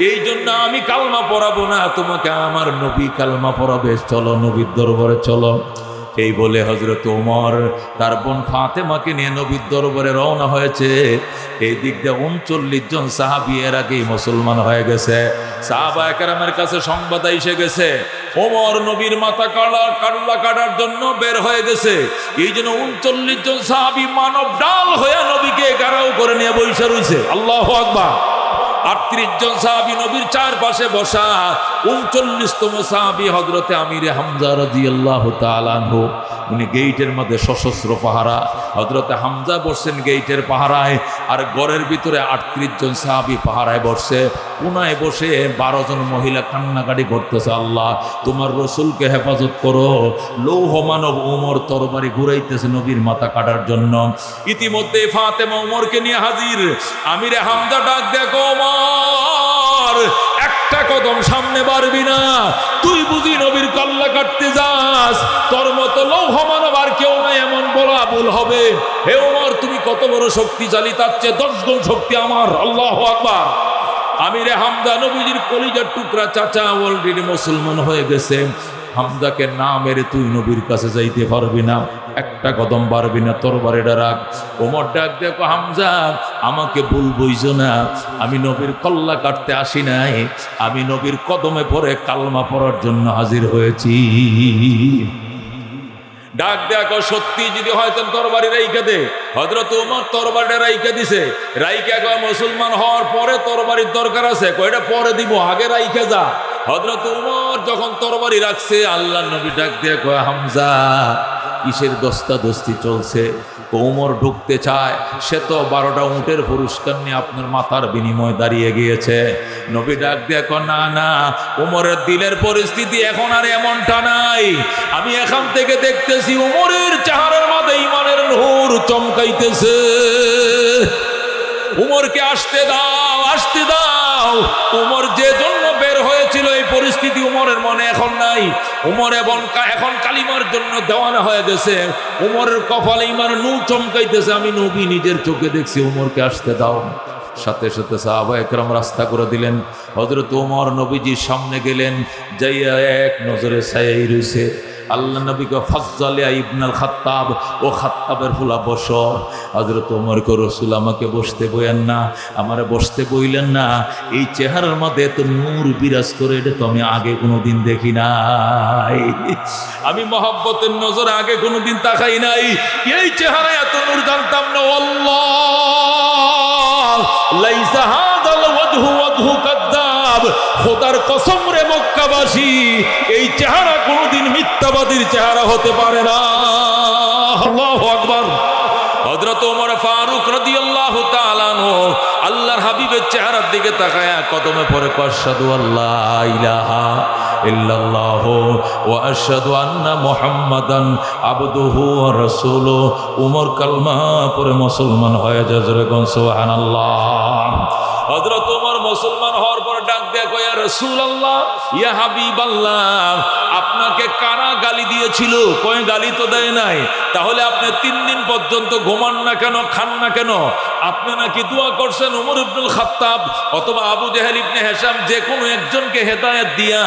এই জন্য আমি কালমা পড়াবো না, তোমাকে আমার নবী কালমা পড়াবে। চলো নবীর দরবারে চলো। এই বলে হযরত ওমর তার বোন ফাতেমাকে নিয়ে নবীর দরবারে রওনা হয়েছে। এই দিক দিয়ে 39 জন সাহাবী এর আগেই মুসলমান হয়ে গেছে। সাহাবায়ে কেরামের কাছে সংবাদ এসে গেছে, ওমর নবীর মাথা কাটার জন্য বের হয়ে গেছে। এই জন্য 39 জন সাহাবী মানব ডাল হয়ে নবীকে ঘেরাও করে নিয়ে বসে রয়েছে। আল্লাহু আকবার। 38 জন সাহাবী নবীর চারপাশে বসা। 39তম সাহাবী হযরতে আমিরে হামজা রাদিয়াল্লাহু তাআলা আনহু, উনি গেইটের মধ্যে সশস্ত্র পাহারা। হযরতে হামজা বসছেন গেইটের পাহারায়, আর ঘরের ভিতরে 38 জন সাহাবী পাহারায় বসছে। কোনায় বসে 12 জন মহিলা কান্নাকাটি করতেছে, আল্লাহ তোমার রসুলকে হেফাজত করো। লৌহ মানব ওমর তরবারি ঘুরাইতেছে নবীর মাথা কাটার জন্য। ইতিমধ্যে ফাতেমা ওমরকে নিয়ে হাজির। আমিরে হামজা ডাক দেখো, ওমর একটা কদম সামনে বাড়বি না, তুই বুঝি নবীর কল্লা কাটতে যাস? তোর মতো লৌহ মানব আর কেউ নাই, এমন বলা ভুল হবে। হে ওমর তুমি কত বড় শক্তিশালী, তার চেয়ে 10 গুণ শক্তি আমার। আল্লাহু আকবার। আমিরে হামজা নবীজির কলিজার টুকরা চাচা অলরেডি মুসলমান হয়ে গেছে। হামজাকে না মেরে তুই নবীর কাছে যাইতে পারবি না, একটা কদম পারবি না, তরবারিটা রাখ। ওমর ডাক দেখো, হামজা আমাকে ভুল বুঝো না, আমি নবীর কল্লা কাটতে আসি নাই, আমি নবীর কদমে পড়ে কালমা পড়ার জন্য হাজির হয়েছি। ডাক দেখো, সত্যি যদি হয়তো তরবারি রাইখা দে। হযরত ওমর তরবারিটা রাইখা দিছে। রাইখা কয় মুসলমান হওয়ার পরে তরবারির দরকার আছে, কয়টা পরে দিব, আগে রাইখা যা। হযরত ওমর যখন তরবারি রাখছে, আল্লাহর নবী ডাক দিয়ে কয়, হামজা কিসের দস্তাদস্তি চলছে? ওমর ঢুকতে চায়, সে তো 12টা উটের পুরস্কার নিয়ে আপনার মাথার বিনিময়ে দাঁড়িয়ে গিয়েছে। নবী ডাক দিয়ে কয়, না না, ওমরের দিলের পরিস্থিতি এখন আর এমনটা নাই। আমি এখান থেকে দেখতেছি ওমরের চেহারার মধ্যে ঈমানের নূর চমকাইতেছে। উমরকে আসতে দাও, আসতে দাও। উমর যে জন্য বের হয়েছিল, এই পরিস্থিতি উমরের মনে এখন নাই। উমর এখন কালিমার জন্য দেওয়ানা হয়ে গেছে। উমরের কপালে ঈমানের নূর চমকাইতেছে। আমি নবী নিজের চোখে দেখছি, উমরকে আসতে দাও। সাথে সাথে সাহাবায়ে কেরাম রাস্তা করে দিলেন। হযরত ওমর নবীজির সামনে গেলেন, যাইয়া এক নজরে ছায়াই রইছে। আল্লাহ নবীকে ফাজ্জালে ইবনুল খাত্তাব, ও খাত্তাবের ফুলা বস। হযরত ওমর কো, রাসূল আমাকে বসতে বইলেন না, আমারে বসতে বইলেন না, এই চেহারার মধ্যে এত নূর বিরাজ করে, এটা তো আমি আগে কোনোদিন দেখি নাই। আমি মহব্বতের নজরে আগে কোনোদিন তাকাই নাই, এই চেহারায় এত নূর জানতাম না। আল্লাহ লাইসা হাযাল ওয়াজহু ওয়াজহু কাযযাব। খোদার কসম রে মক্কাবাসী, এই চেহারা কোনোদিন মিথ্যাবাদীর চেহারা হতে পারে না। আল্লাহু আকবার। হযরত ওমর ফারুক রাদিয়াল্লাহু তাআলা আনহু আল্লাহর হাবিবের চেহারার দিকে তাকায়া কদমে পড়ে আশহাদু আল্লা ইলাহা ইল্লাল্লাহু ওয়া আশহাদু আন্না মুহাম্মাদান আবদুহু ওয়া রাসূলুহু। ওমর কালমা পড়ে মুসলমান হয়ে যায়। জোরে কোন সুবহানাল্লাহ। হযরত ওমর মুসলমান হওয়ার পর ডাক দেয়া কয়, ইয়া রাসূলুল্লাহ, ইয়া হাবিবাল্লাহ, আপনাকে কারা গালি দিয়েছিল? কয় গালি তো দেয় নাই, তাহলে আপনি 3 দিন পর্যন্ত ঘুমান না কেন, খান না কেন? আপনি নাকি দোয়া করছেন ওমর ইবনুল খাত্তাব অথবা আবু জেহেল ইবনে হিশাম যে কোনো একজনকে হেদায়েত দিয়া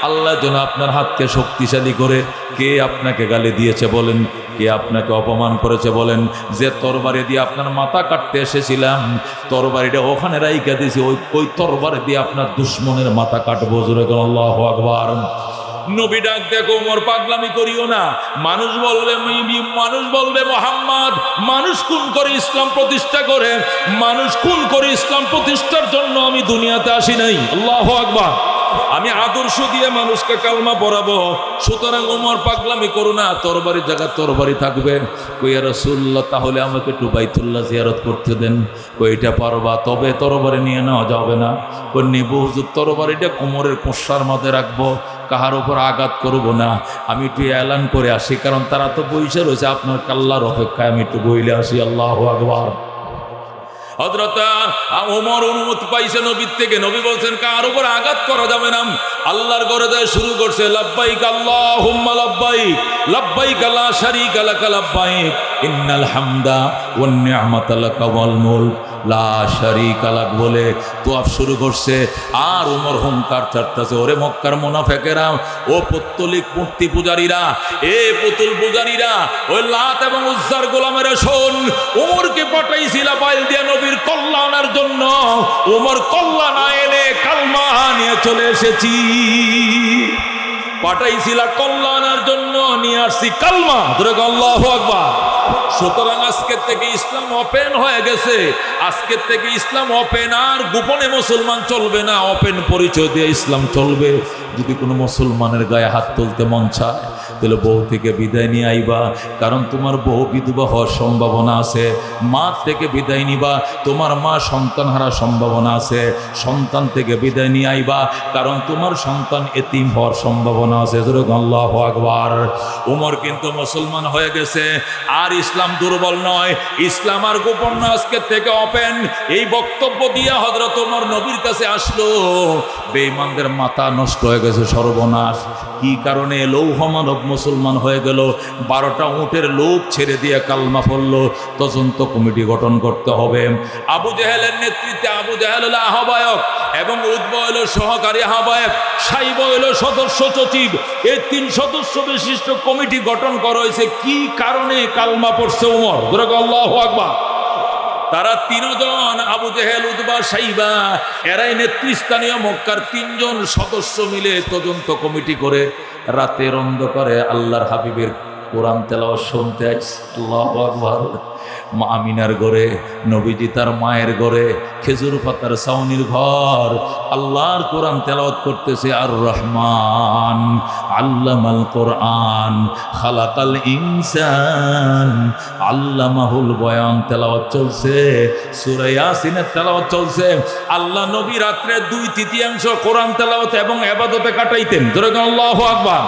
আল্লাহ যেন আপনার হাতকে শক্তিশালী করে। কে আপনাকে গালি দিয়েছে বলেন? কে আপনাকে অপমান করেছে বলেন? যে তরবারি দিয়ে আপনার মাথা কাটতে এসেছিলাম, তরবারিটা ওখানে রাইখা দিয়েছি, ওই তরবারি দিয়ে আপনার দুশ্মনের মাথা কাটবো। জোরে বলেন আল্লাহু আকবার। নবী ডাক দেখো, ওমর পাগলামি করিও না। মানুষ বলবে মোহাম্মদ মানুষ খুন করে ইসলাম প্রতিষ্ঠা করে, মানুষ খুন করে ইসলাম প্রতিষ্ঠার জন্য আমি দুনিয়াতে আসি নাই। আল্লাহু আকবার। আমি আদর্শ দিয়ে মানুষকে কালমা পড়াবো। সুতরাং ওমর পাগলামি করো না, তরবারি জায়গা তরবারি থাকবে। কই ইয়া রাসূলুল্লাহ, তাহলে আমাকে একটু বাইতুল্লাহ জিয়ারত করতে দেন। কই এটা পারবা, তবে তরবারি নিয়ে নেওয়া যাবে না। কই নিবো হুজুর, তরবারিটা কোমরের কোষার মধ্যে রাখবো, কাহার উপর আঘাত করব না। আমি একটু এলান করে আসি, কারণ তারা তো বইসা রয়েছে আপনার কাল্লার অপেক্ষায়। আমি একটু বইলে আসি। আল্লাহু আকবার। হযরত ওমর অনুমতি পাইছে নবীর থেকে। নবী বলছেন কার উপর আঘাত করা যাবে না। আল্লাহর ঘরে যায় শুরু করছে, লাব্বাইক আল্লাহুম্মা লাব্বাইক, লাব্বাইক লা শারীকা লাক লাব্বাইক, ইন্নাল হামদা ওয়ান নি'মাতা লাকা ওয়াল মুলক লা শারীকা লাক বলে তোয়াফ শুরু করছে। আর ওমর হুঙ্কার ছাড়তেছে, ওরে মক্কার মুনাফিকেরা, ও পত্তলিক মূর্তি পূজারীরা, এ পুতুল পূজারীরা, ওই লাত এবং উজ্জার গোলামেরা, শোন, ওমরকে পাঠাইছিল বাইল দিয়া নবীর কল্যাণের জন্য। ওমর কল্যাণ এনে কালমা নিয়ে চলে এসেছি। পাঠাইছিল কল্যাণের জন্য, নিয়ে আসছি কালমা। ধরে আল্লাহু আকবার। সুতরাং আজকের থেকে ইসলাম ওপেন হয়ে গেছে। আজকের থেকে ইসলাম ওপেন, আর গোপনে মুসলমান চলবে না, ওপেন পরিচয় দিয়ে ইসলাম চলবে। যদি কোনো মুসলমানের গায়ে হাত তুলতে মন চায়, তাহলে বউ থেকে বিদায় নিয়ে আইবা, কারণ তোমার বউ বিধবা হওয়ার সম্ভাবনা আছে। মা থেকে বিদায় নিবা, তোমার মা সন্তান হারার সম্ভাবনা আছে। সন্তান থেকে বিদায় নিয়ে আইবা, কারণ তোমার সন্তান এতিম হওয়ার সম্ভাবনা আছে। আল্লাহু আকবার। ওমর কিন্তু মুসলমান হয়ে গেছে, আর ইসলাম দুর্বল নয়, ইসলাম আর গোপন নয়, আজকের থেকে ওপেন। এই বক্তব্য দিয়ে হযরত ওমর নবীর কাছে আসলো। বেঈমানদের মাথা নষ্ট হয়ে গেছে, সর্বনাশ। কি কারণে? লৌহ মানব মুসলমান হয়ে গেল। 12টা উটের লোক ছেড়ে দিয়ে কালমা পড়লো। তদন্ত কমিটি গঠন করতে হবে। আবু জেহেলের নেতৃত্বে, আবু জেহেল হলো আহ্বায়ক এবং উতবা হলো সহকারী আহ্বায়ক, সাইবা হলো সদস্য সচিব। এই 3 সদস্য বিশিষ্ট কমিটি গঠন করা হয়েছে। কি কারণে কালমা পড়ছে ওমর? আল্লাহু আকবার। তারা 3 জন, আবু জেহেল, উতবা, সাইবা, এরাই নেতৃস্থানীয় মক্কার 3 জন সদস্য মিলে তদন্ত কমিটি করে রাতের অন্ধকারে আল্লাহর হাবিবের কোরআন তেলাওয়াত শুনতে আসছে। আল্লাহু আকবার। মা আমিনার ঘরে, নবীজি তার মায়ের ঘরে, খেজুর পাতার ছাউনির ঘর, আল্লাহর কোরআন তেলাওয়াত করতেছে। আর রহমান আল্লামাল কোরআন খালাকাল ইনসান আল্লামাহুল বয়ান তেলাওয়াত চলছে। সূরা ইয়াসিনের তেলাওয়াত চলছে। আল্লাহ নবী রাত্রে 2/3 কোরআন তেলাওয়াত এবং ইবাদতে কাটাইতেন। জোরে আল্লাহু আকবার।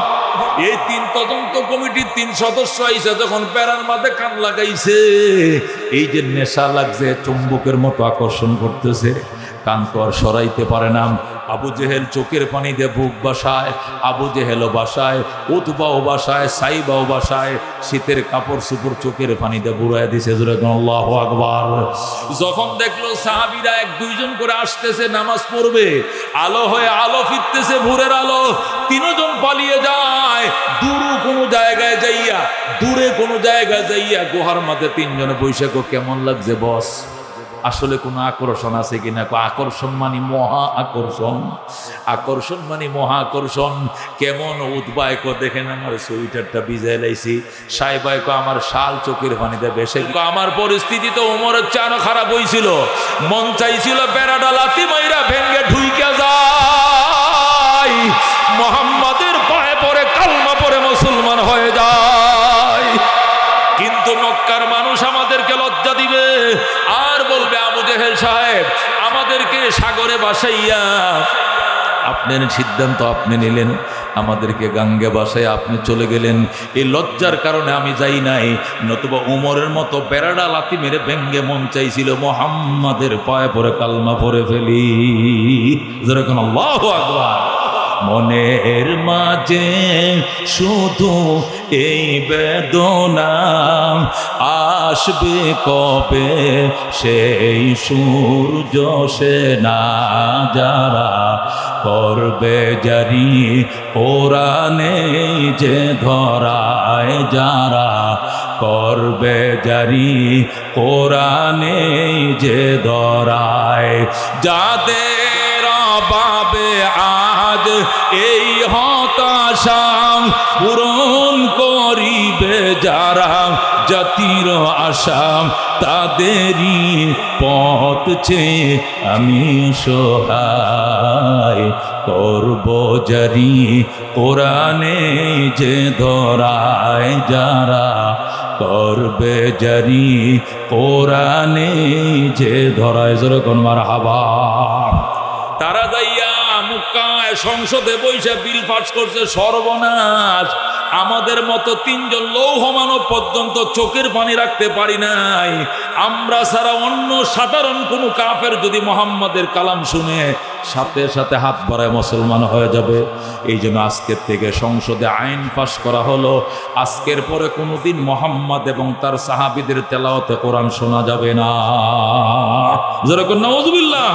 এই 3 তদন্ত কমিটির 3 সদস্য আইসা যখন প্যারার মাঝে কান লাগাইছে, এই যে নেশা লাগছে, চুম্বকের মতো আকর্ষণ করতেছে, কান তো আর সরাইতে পারে না। আবু জেহেল চোখের পানি দিয়ে বুক বাসায়, আবু জেহেলও বাসায়, উতবাও বাসায়, সাইবাও বাসায়, শীতের কাপড় চোপড় চোখের পানি দিয়ে বুড়ায় দিছে। আল্লাহু আকবার। যখন দেখলো সাহাবীরা 1-2 জন করে আসতেছে, নামাজ পড়বে, আলো হয়ে আলো ফিরতেছে, ভোরের আলো, 3 জন পালিয়ে যায়। দূরে কোনো জায়গায় যাইয়া গুহার মধ্যে 3 জনে বৈশাখ। কেমন লাগছে বস? আসলে কোনো আকর্ষণ আছে কিনা? আকর্ষণ মানে মহা আকর্ষণ, আকর্ষণ মানে মহা আকর্ষণ। কেমন? উদ্বায়ক দেখেন আমার সোয়েটারটা ভিজাই লাইছি, সাহেবায়ক আমার শাল চোখের পানিতে বেশে। আমার পরিস্থিতি তো ওমরের চানো খারাপ হয়েছিল, মন চাইছিল বেড়াটা লাথি মাইরা ভেঙ্গে ঢুইকা যায়, মুহাম্মাদের পায়ে পড়ে কালমা পড়ে মুসলমান হয়ে যায়। কিন্তু মক্কার মানুষ আমাদেরকে লজ্জা দিবে আর বলবে, আবু জেহেল সাহেব আমাদেরকে সাগরে বাসাইয়া আপনার সিদ্ধান্ত আপনি নিলেন, আমাদেরকে গাঙ্গে বাসায় আপনি চলে গেলেন। এই লজ্জার কারণে আমি যাই নাই, নতুবা উমরের মতো বেড়াডা লাথি মেরে ভেঙ্গে মন চাইছিল মুহাম্মাদের পায়ে পড়ে কালমা পড়ে ফেলি। যেরকম আল্লাহু আকবার। মনের মাঝে শুধু এই বেদনা, আসবে কবে সেই সূর্য সে না যারা করবে জারি কোরআনে যে ধরায় যারা করবে জারি কোরআনে যে ধরায় যাদের অভাবে আজ এই হতাশা পূরণ করিবে যারা জাতির আশা তাদেরই পথ চেয়ে আমি সহায় করব জারি কোরআনে যে ধরায় যারা করবে জারি কোরআনে যে ধরায় যেরকম মারহাবা। তারা যাইয়া মক্কায় সংসদে বৈশা বিল পাস করছে, সর্বনাশ আমাদের মতো তিনজন লৌহ মানব পর্যন্ত চোখের পানি রাখতে পারি নাই। আমরা ছাড়া অন্য সাধারণ কোনো কাফের যদি মুহাম্মাদের কালাম শুনে সাথে সাথে হাত বাড়ায় মুসলমান হয়ে যাবে। এই জন্য আজকের থেকে সংসদে আইন পাস করা হলো, আজকের পরে কোনোদিন মুহাম্মদ এবং তার সাহাবীদের তেলাওয়াতে কোরআন শোনা যাবে না। যেরকম নাউযুবিল্লাহ।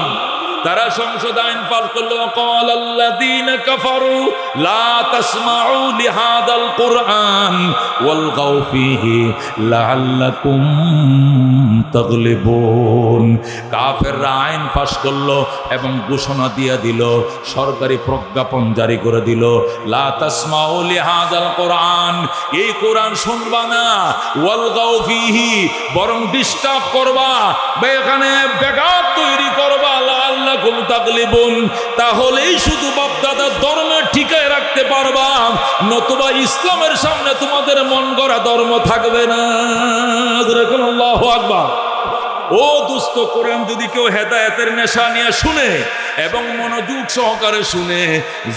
তারা সংসদ আইন পাস করলো, ক্বাল আল্লাযীনা কাফারু লা তাসমাউ লিহাদাল কুরআন ওয়ালগাউ ফীহি লাআল্লাকুম তাগলিবুন। কাফেররা আইন পাস করলো এবং ঘোষণা দিয়ে দিল, সরকারি প্রজ্ঞাপন জারি করে দিল, লা তাসমাউ লিহাদাল কুরআন, এই কোরআন শুনবা না, ওয়ালগাউ ফীহি, বরং ডিস্টার্ব করবা, এখানে ব্যাঘাত তৈরি করবা, লাআল্লাকুম তাগলিবুন, তাহলেই শুধু বাপদাদার ধর্মে ঠিকায় রাখতে পারবা, নতুবা ইসলামের সামনে তোমাদের মন গড়া ধর্ম থাকবে না। আল্লাহু আকবার। ও দোস্ত, কোরআন যদি কেউ হেদায়েতের নেশা নিয়ে শুনে এবং মনোযোগ সহকারে শুনে,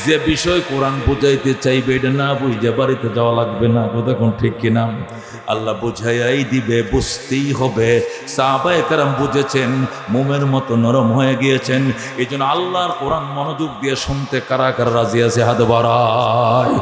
যে বিষয় কোরআন বুঝাইতে চাইবে এটা না বুঝে বাড়িতে যাওয়া লাগবে না। দেখুন ঠিক কিনা? আল্লাহ বুঝাইয়াই দিবে, বুঝতেই হবে। সাহাবায়ে কেরাম বুঝেছেন, মোমের মতো নরম হয়ে গিয়েছেন। এই জন্য আল্লাহর কোরআন মনোযোগ দিয়ে শুনতে কারা কারা রাজি আছে হাত বাড়ায়।